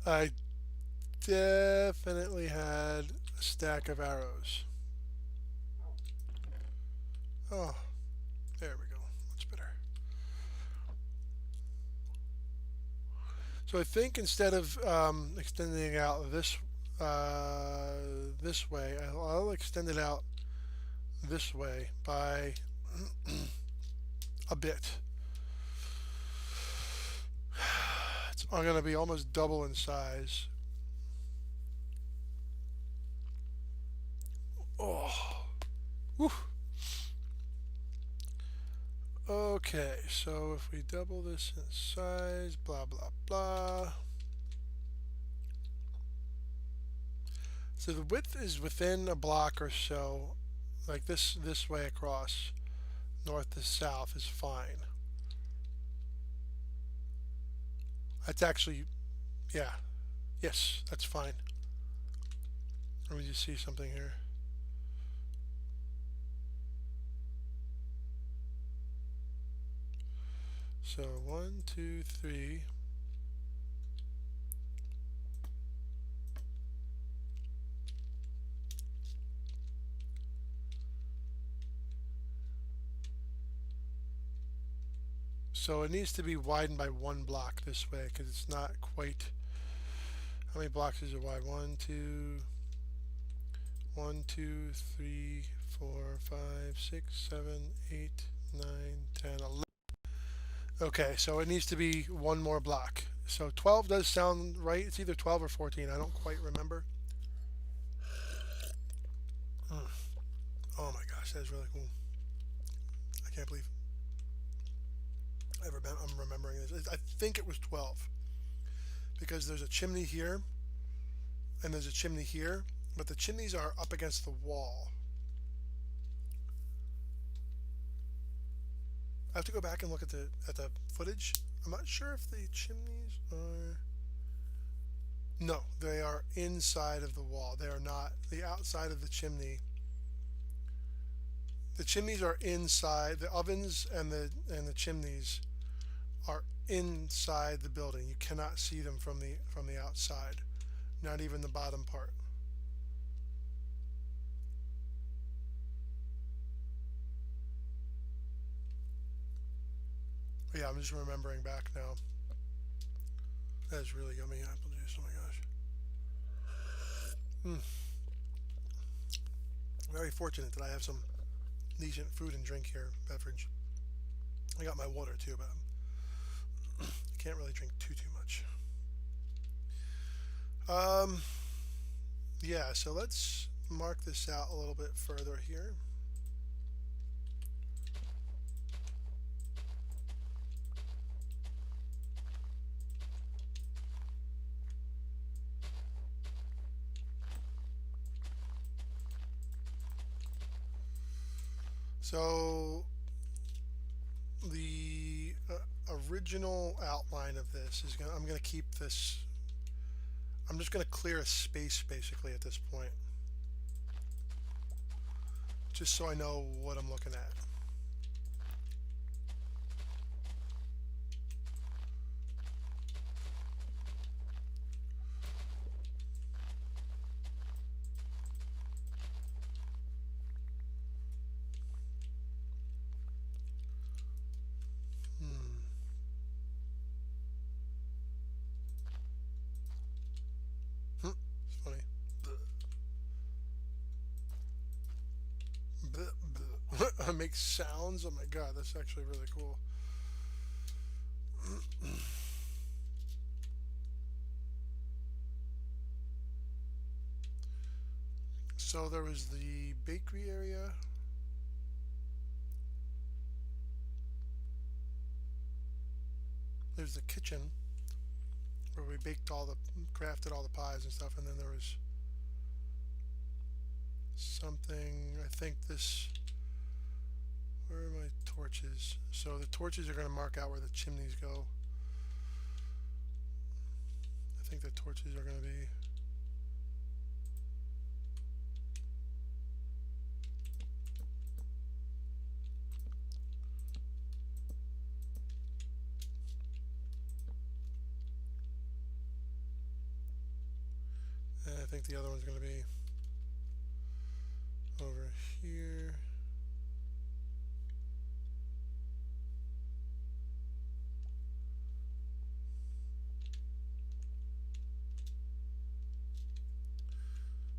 A: I definitely had a stack of arrows. Oh, there we go. Much better. So I think instead of extending it out this way, I'll extend it out this way by a bit. It's going to be almost double in size. Oh, whew. Okay, so if we double this in size, blah blah blah. So the width is within a block or so, like this way across, north to south is fine. That's actually, yeah, yes, that's fine. Let me just see something here. So 1, 2, 3. So it needs to be widened by one block this way because it's not quite. How many blocks is it wide? 1, 2, 1, 2, 3, 4, 5, 6, 7, 8, 9, 10, 11. Okay, so it needs to be one more block. So 12 does sound right. It's either 12 or 14. I don't quite remember. Oh my gosh, that's really cool. I can't believe I'm remembering this. I think it was 12 because there's a chimney here and there's a chimney here, but the chimneys are up against the wall. I have to go back and look at the footage. I'm not sure if the chimneys are. No, they are inside of the wall. They are not the outside of the chimney. The chimneys are inside. The ovens and the chimneys are inside the building. You cannot see them from the outside. Not even the bottom part. But yeah, I'm just remembering back now. That is really yummy apple juice. Oh my gosh. Very fortunate that I have some decent food and drink here, beverage. I got my water too, but I can't really drink too much. Yeah, so let's mark this out a little bit further here. So the original outline of this is I'm going to keep this. I'm just going to clear a space basically at this point, just so I know what I'm looking at. It's funny. It makes sounds. Oh my god, that's actually really cool. So there was the bakery area. There's the kitchen where we crafted all the pies and stuff, and then there was something, I think this, where are my torches? So the torches are going to mark out where the chimneys go. I think the torches are going to be and I think the other one's going to be over here.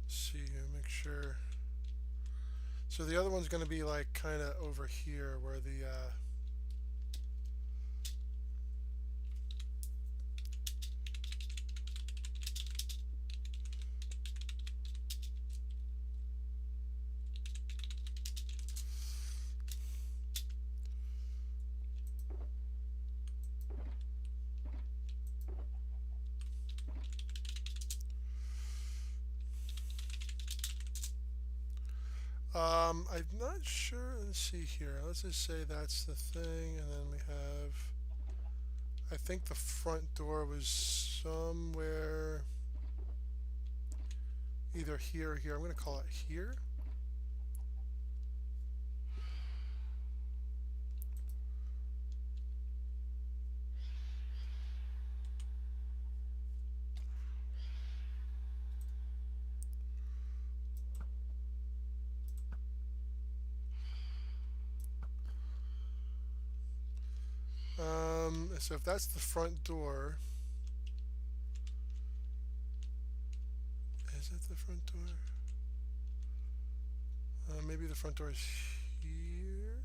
A: See here, make sure. So the other one's going to be like kind of over here where the I'm not sure. Let's see here. Let's just say that's the thing, and then we have. I think the front door was somewhere either here or here. I'm going to call it here. So if that's the front door, is it the front door? Maybe the front door is here.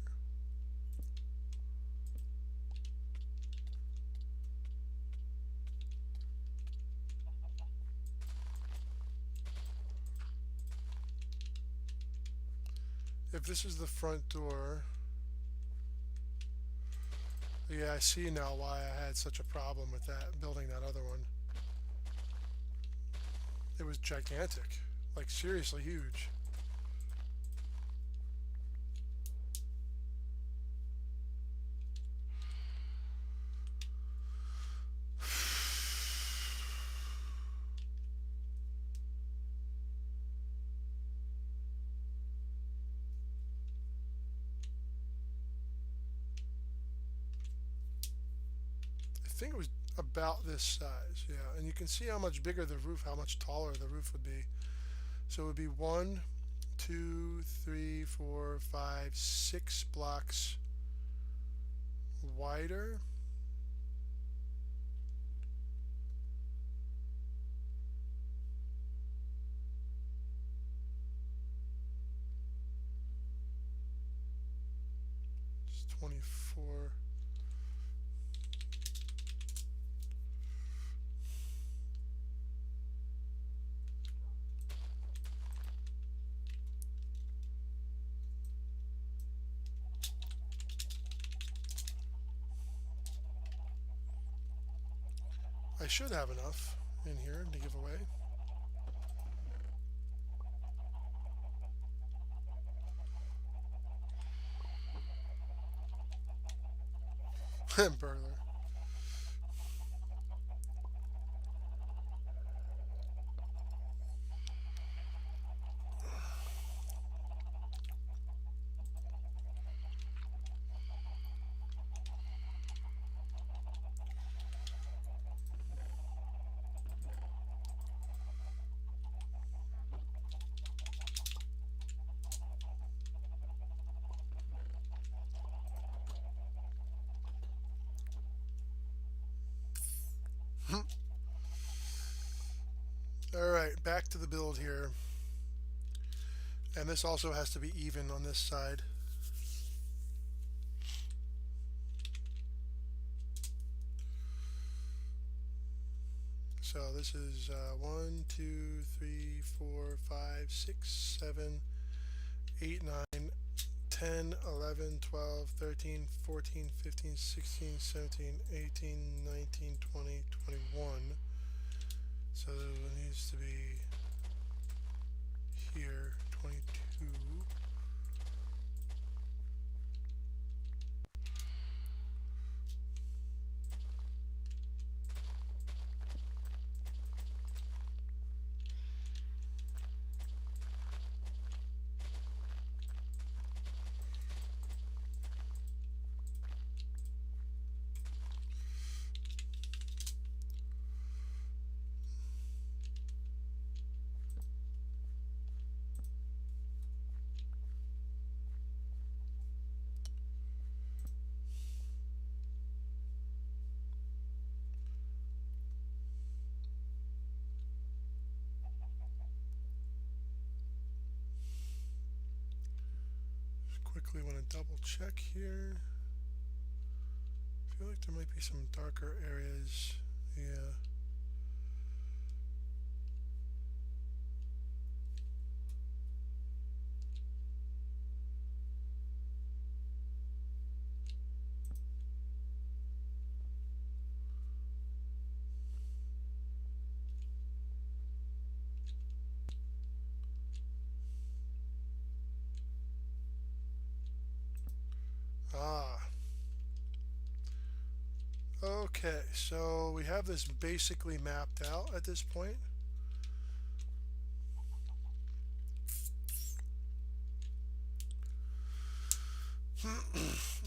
A: If this is the front door, yeah, I see now why I had such a problem with that, building that other one. It was gigantic, like seriously huge. I think it was about this size, yeah. And you can see how much bigger the roof, how much taller the roof would be. So it would be 1, 2, 3, 4, 5, 6 blocks wider. It's 24. I should have enough in here to give away. Burglar. Alright, back to the build here. And this also has to be even on this side. So this is 1, 2, 3, 4, 5, 6, 7, 8, 9, 10, 11, 12, 13, 14, 15, 16, 17, 18, 19, 20, 21. So it needs to be here, 22. Quickly want to double check here. I feel like there might be some darker areas. Yeah. Ah. Okay, so we have this basically mapped out at this point.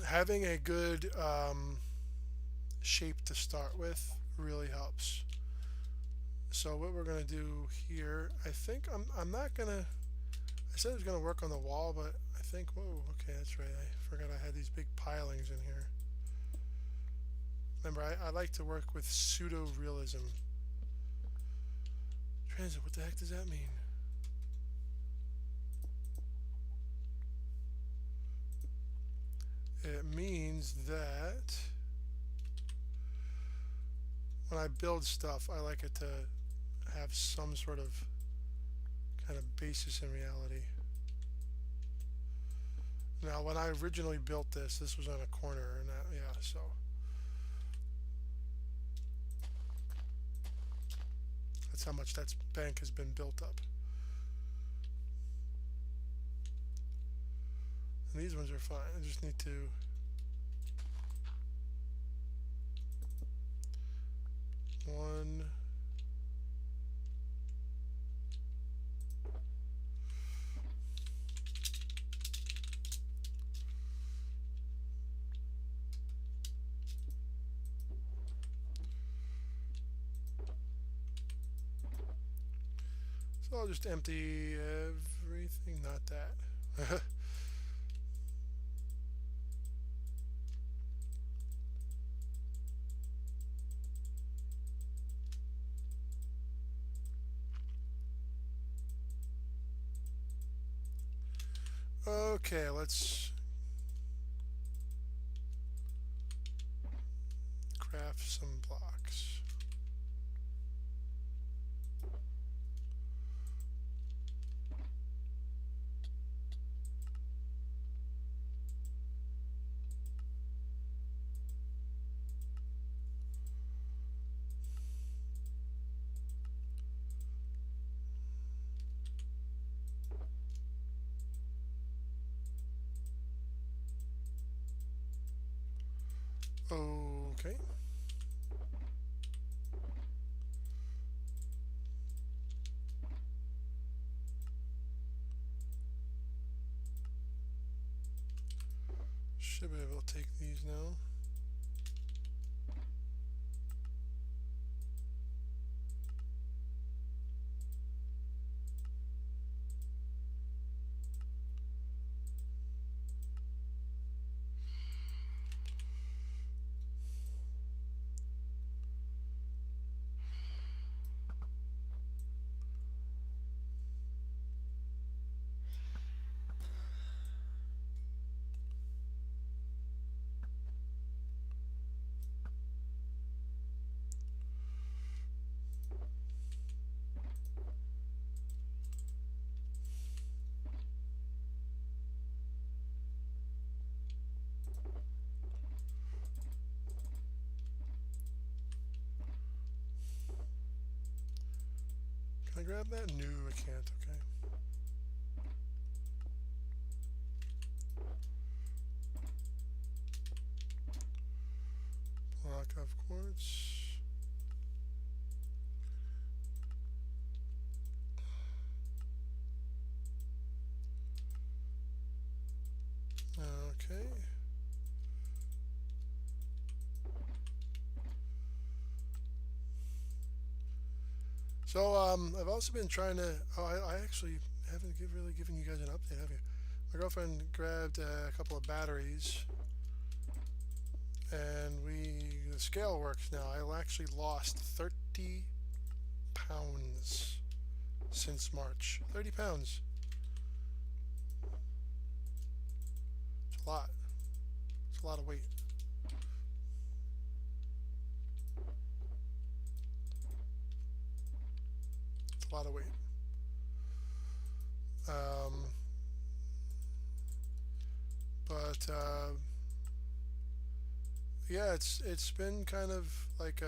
A: Having a good shape to start with really helps. So what we're going to do here, I think I'm not going to, I said I was going to work on the wall, but I think, whoa, okay, that's right. I forgot I had these big pilings in here. Remember, I like to work with pseudo-realism. Transit, what the heck does that mean? It means that when I build stuff, I like it to have some sort of kind of basis in reality. Now, when I originally built this was on a corner, and that, yeah, so. That's how much that bank has been built up. And these ones are fine. I just need to one. So I'll just empty everything, not that. Okay, let's craft some blocks. Okay. Should be able to take these now. Can I grab that? No, I can't. Okay. Block of quartz. Okay. So I've also been trying to. Oh, I actually haven't really given you guys an update, have you? My girlfriend grabbed a couple of batteries, and the scale works now. I actually lost 30 pounds since March. 30 pounds. It's a lot. It's a lot of weight. It's a lot of weight. But yeah, it's been kind of like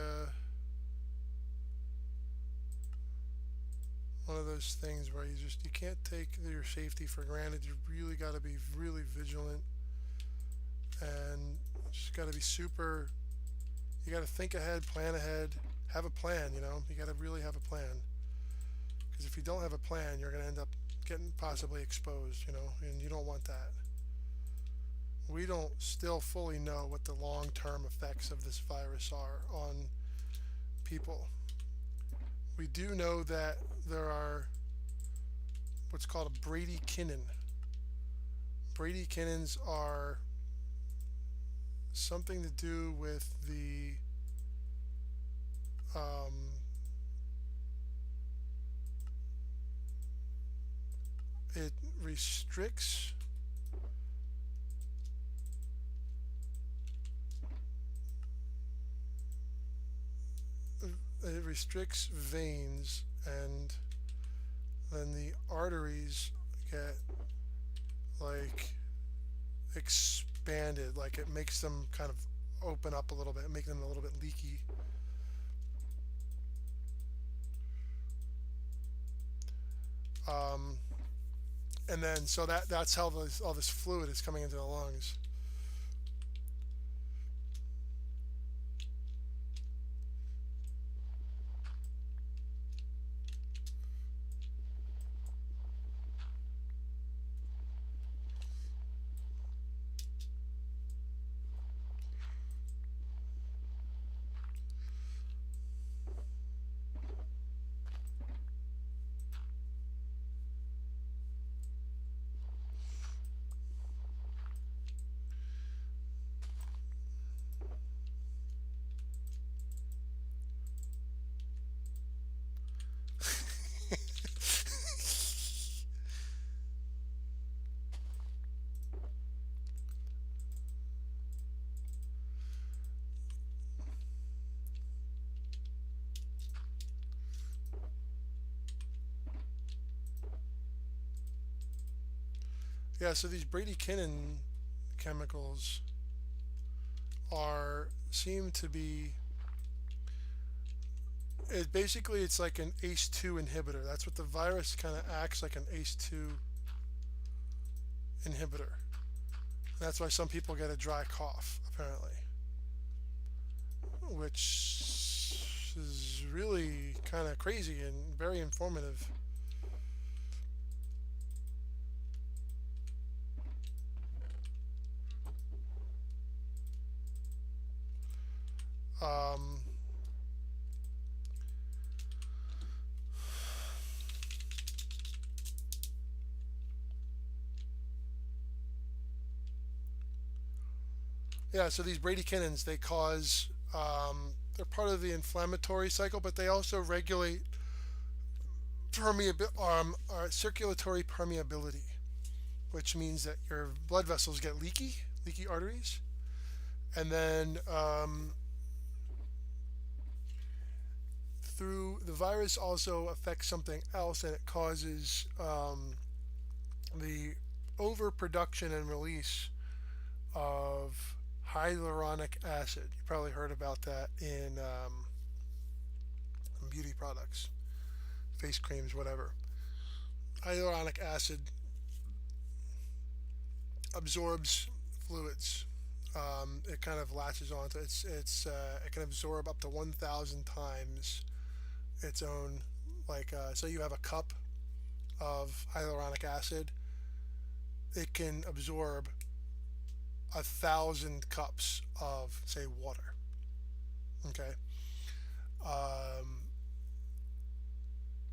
A: one of those things where you can't take your safety for granted. You really got to be really vigilant, and just got to be super. You got to think ahead, plan ahead, have a plan. You know, you got to really have a plan. Because if you don't have a plan, you're going to end up getting possibly exposed. You know, and you don't want that. We don't still fully know what the long-term effects of this virus are on people. We do know that there are what's called a bradykinin. Bradykinins are something to do with the Um, it restricts veins, and then the arteries get like expanded, like it makes them kind of open up a little bit, make them a little bit leaky. Um, and then so that's how all this fluid is coming into the lungs. Yeah, so these bradykinin chemicals are seem to be it's like an ACE2 inhibitor. That's what the virus kind of acts like, an ACE2 inhibitor. That's why some people get a dry cough, apparently, which is really kind of crazy and very informative. Um, yeah, so these bradykinins, they cause, they're part of the inflammatory cycle, but they also regulate circulatory permeability, which means that your blood vessels get leaky arteries, and then through the virus also affects something else, and it causes the overproduction and release of hyaluronic acid. You probably heard about that in beauty products, face creams, whatever. Hyaluronic acid absorbs fluids. It kind of latches onto it can absorb up to 1,000 times its own, like so you have a cup of hyaluronic acid, it can absorb 1,000 cups of, say, water. Okay. um,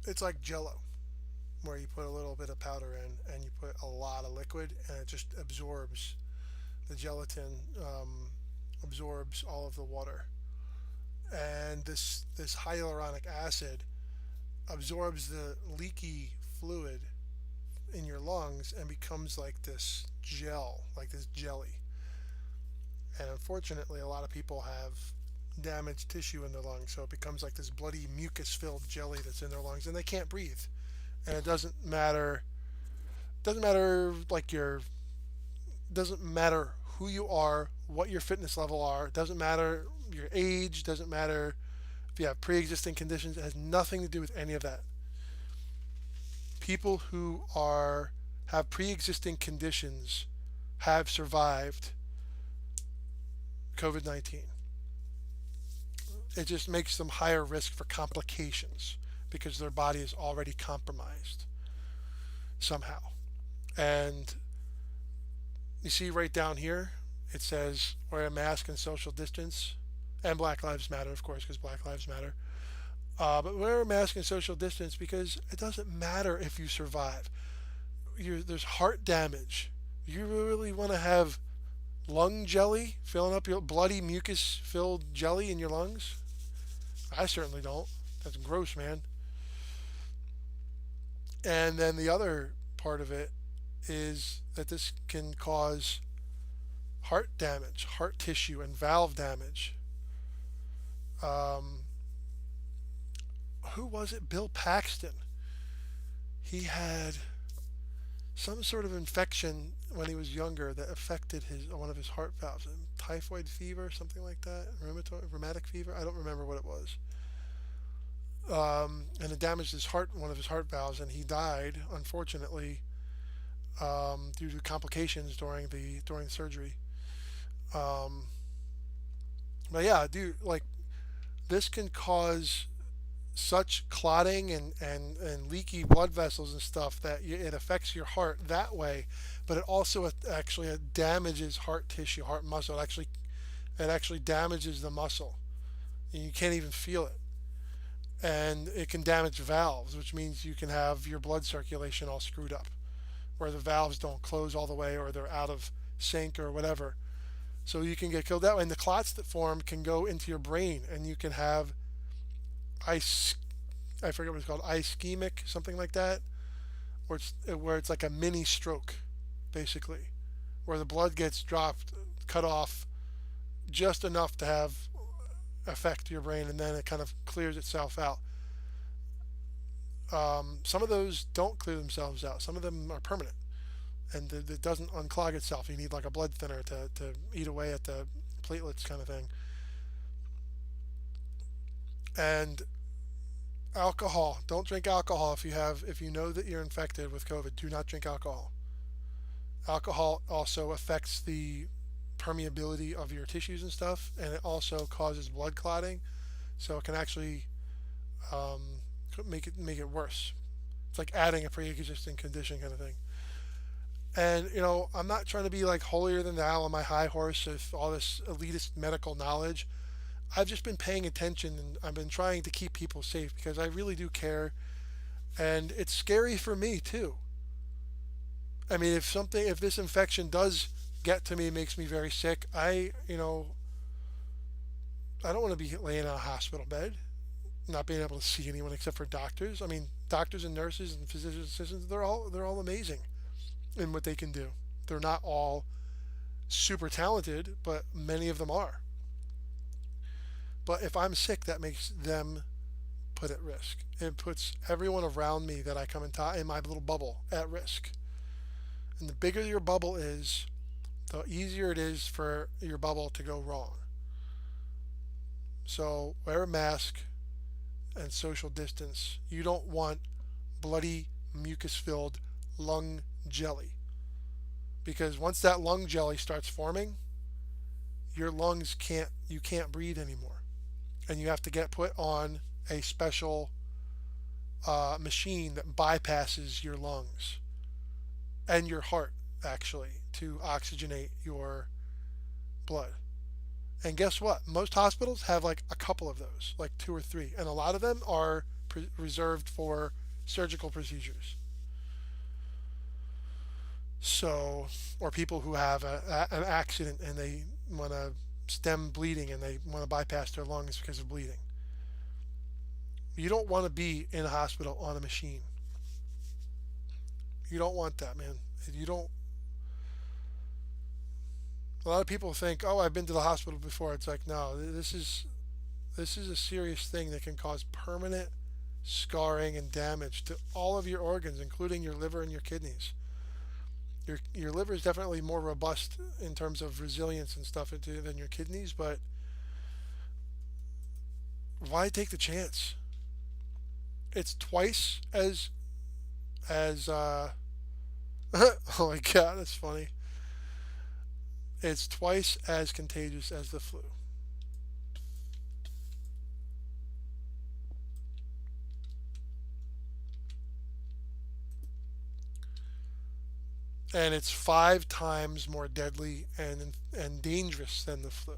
A: it's like Jello, where you put a little bit of powder in and you put a lot of liquid, and it just absorbs the gelatin, absorbs all of the water. And this hyaluronic acid absorbs the leaky fluid in your lungs and becomes like this gel, like this jelly. And unfortunately, a lot of people have damaged tissue in their lungs, so it becomes like this bloody mucus-filled jelly that's in their lungs, and they can't breathe. And it doesn't matter who you are, what your fitness level are. It doesn't matter your age. Doesn't matter if you have pre-existing conditions. It has nothing to do with any of that. People who have pre-existing conditions have survived COVID-19. It just makes them higher risk for complications because their body is already compromised somehow. And you see right down here, it says wear a mask and social distance, and Black Lives Matter, of course, because Black Lives Matter. But wear a mask and social distance because it doesn't matter if you survive. There's heart damage. You really want to have lung jelly filling up your bloody mucus-filled jelly in your lungs? I certainly don't. That's gross, man. And then the other part of it is that this can cause heart damage, heart tissue, and valve damage. Um, who was it? Bill Paxton. He had some sort of infection when he was younger that affected his one of his heart valves, typhoid fever, something like that, rheumatic fever. I don't remember what it was. And it damaged his heart, one of his heart valves, and he died, unfortunately, due to complications during the surgery. Um, but yeah, dude, like this can cause such clotting and leaky blood vessels and stuff that it affects your heart that way, but it also actually damages heart tissue, heart muscle. It actually damages the muscle, and you can't even feel it. And it can damage valves, which means you can have your blood circulation all screwed up, where the valves don't close all the way, or they're out of sync or whatever. So you can get killed that way. And the clots that form can go into your brain, and you can have ice. I forget what it's called, ischemic, something like that, where it's like a mini stroke, basically, where the blood gets dropped, cut off, just enough to have affect your brain, and then it kind of clears itself out. Some of those don't clear themselves out. Some of them are permanent, and it doesn't unclog itself. You need like a blood thinner to eat away at the platelets, kind of thing. And alcohol. Don't drink alcohol if you know that you're infected with COVID. Do not drink alcohol. Alcohol also affects the permeability of your tissues and stuff, and it also causes blood clotting, so it can actually um, make it worse. It's like adding a pre-existing condition, kind of thing. And I'm not trying to be like holier than thou on my high horse with all this elitist medical knowledge. I've just been paying attention, and I've been trying to keep people safe because I really do care, and it's scary for me too. I mean, if this infection does get to me, makes me very sick, I don't want to be laying in a hospital bed, not being able to see anyone except for doctors. I mean, doctors and nurses and physician assistants, they're all amazing in what they can do. They're not all super talented, but many of them are. But if I'm sick, that makes them put at risk. It puts everyone around me that I come in my little bubble at risk. And the bigger your bubble is, the easier it is for your bubble to go wrong. So wear a mask and social distance. You don't want bloody, mucus-filled lung jelly. Because once that lung jelly starts forming, your lungs you can't breathe anymore. And you have to get put on a special machine that bypasses your lungs and your heart, actually, to oxygenate your blood. And guess what? Most hospitals have like a couple of those, like two or three, and a lot of them are reserved for surgical procedures. So, or people who have an accident and they want to stem bleeding and they want to bypass their lungs because of bleeding. You don't want to be in a hospital on a machine. You don't want that, man. You don't. A lot of people think, "Oh, I've been to the hospital before." It's like, no, this is a serious thing that can cause permanent scarring and damage to all of your organs, including your liver and your kidneys. Your liver is definitely more robust in terms of resilience and stuff than your kidneys, but why take the chance? It's twice as oh my god, that's funny. It's twice as contagious as the flu. And it's 5 times more deadly and dangerous than the flu.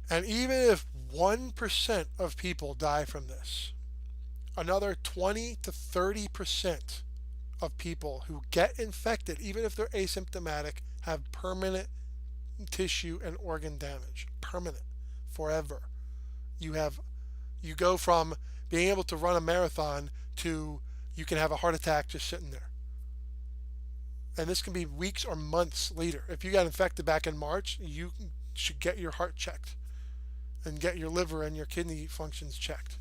A: And even if 1% of people die from this, another 20 to 30% of people who get infected, even if they're asymptomatic, have permanent tissue and organ damage. Permanent. forever. You go from being able to run a marathon to you can have a heart attack just sitting there. And this can be weeks or months later. If you got infected back in March, you should get your heart checked and get your liver and your kidney functions checked.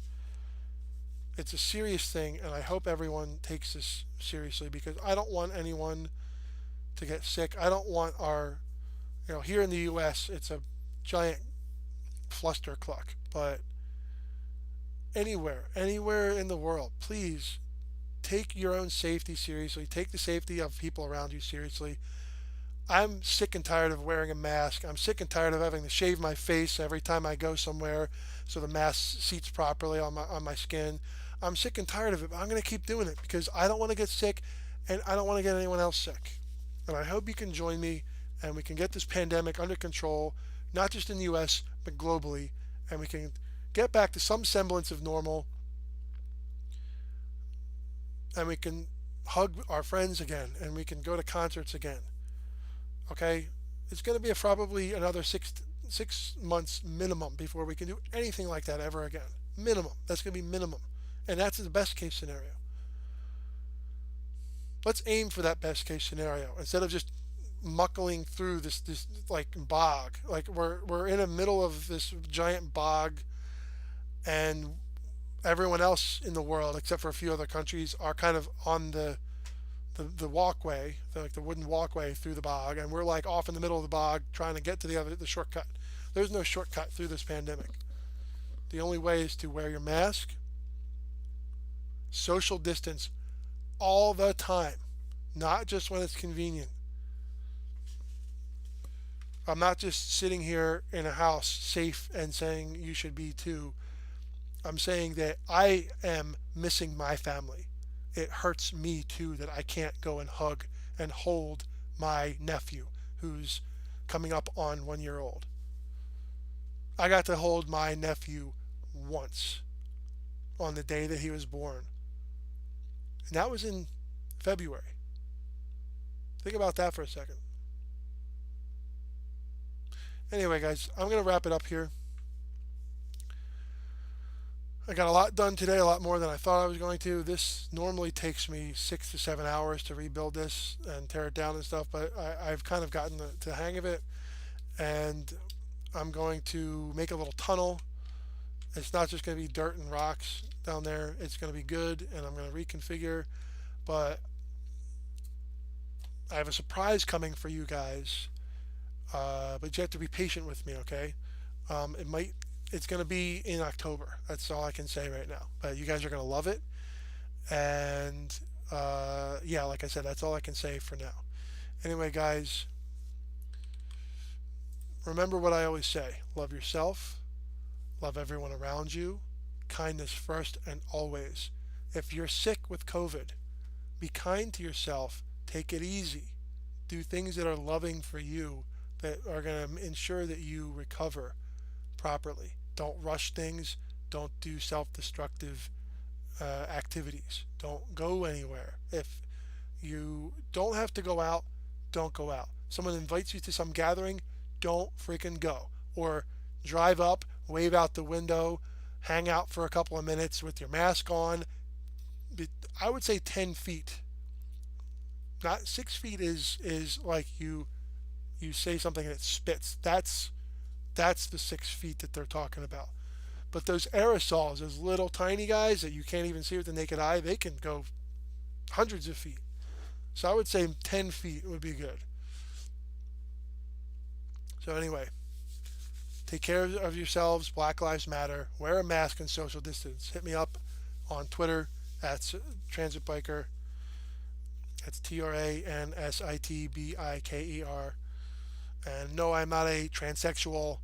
A: It's a serious thing, and I hope everyone takes this seriously because I don't want anyone to get sick. I don't want here in the U.S., it's a giant clustercluck, but anywhere in the world, please take your own safety seriously. Take the safety of people around you seriously. I'm sick and tired of wearing a mask. I'm sick and tired of having to shave my face every time I go somewhere so the mask seats properly on my skin. I'm sick and tired of it, but I'm going to keep doing it because I don't want to get sick and I don't want to get anyone else sick. And I hope you can join me and we can get this pandemic under control, not just in the US, but globally, and we can get back to some semblance of normal and we can hug our friends again and we can go to concerts again. Okay? It's going to be probably another 6 months minimum before we can do anything like that ever again. Minimum. That's going to be minimum. And that's the best case scenario. Let's aim for that best case scenario instead of just muckling through this like bog. Like we're in the middle of this giant bog and everyone else in the world, except for a few other countries, are kind of on the walkway, like the wooden walkway through the bog, and we're like off in the middle of the bog trying to get to the shortcut. There's no shortcut through this pandemic. The only way is to wear your mask, social distance all the time, not just when it's convenient. I'm not just sitting here in a house safe and saying you should be too. I'm saying that I am missing my family. It hurts me too that I can't go and hug and hold my nephew who's coming up on 1 year old. I got to hold my nephew once on the day that he was born. And that was in February. Think about that for a second. Anyway, guys, I'm going to wrap it up here. I got a lot done today, a lot more than I thought I was going to. This normally takes me 6 to 7 hours to rebuild this and tear it down and stuff, but I've kind of gotten the hang of it. And I'm going to make a little tunnel. It's not just going to be dirt and rocks down there. It's going to be good, and I'm going to reconfigure. But I have a surprise coming for you guys. But you have to be patient with me, okay? It's going to be in October. That's all I can say right now. But you guys are going to love it. And yeah, like I said, that's all I can say for now. Anyway, guys, remember what I always say. Love yourself. Love everyone around you. Kindness first and always. If you're sick with COVID, be kind to yourself. Take it easy. Do things that are loving for you, that are going to ensure that you recover properly. Don't rush things. Don't do self-destructive activities. Don't go anywhere. If you don't have to go out, don't go out. Someone invites you to some gathering, don't freaking go. Or drive up, wave out the window, hang out for a couple of minutes with your mask on. I would say 10 feet. Not 6 feet is like you say something and it spits. That's the 6 feet that they're talking about. But those aerosols, those little tiny guys that you can't even see with the naked eye, they can go hundreds of feet. So I would say 10 feet would be good. So anyway, take care of yourselves. Black Lives Matter. Wear a mask and social distance. Hit me up on Twitter at transitbiker. That's TRANSITBIKER. And no, I'm not a transsexual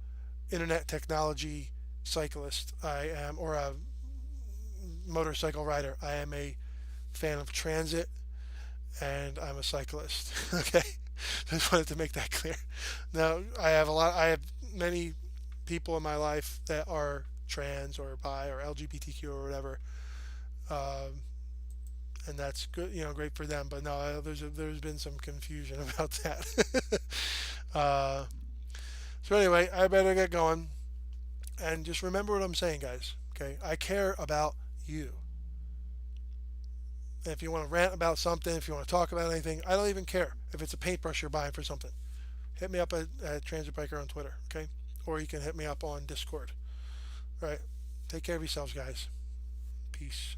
A: internet technology cyclist. I am, or a motorcycle rider. I am a fan of transit, and I'm a cyclist. Okay, just wanted to make that clear. Now, I have many people in my life that are trans or bi or LGBTQ or whatever. And that's good, great for them. But no, there's been some confusion about that. So anyway, I better get going. And just remember what I'm saying, guys. Okay, I care about you. And if you want to rant about something, if you want to talk about anything, I don't even care if it's a paintbrush you're buying for something. Hit me up at Transit Biker on Twitter, okay? Or you can hit me up on Discord. All right. Take care of yourselves, guys. Peace.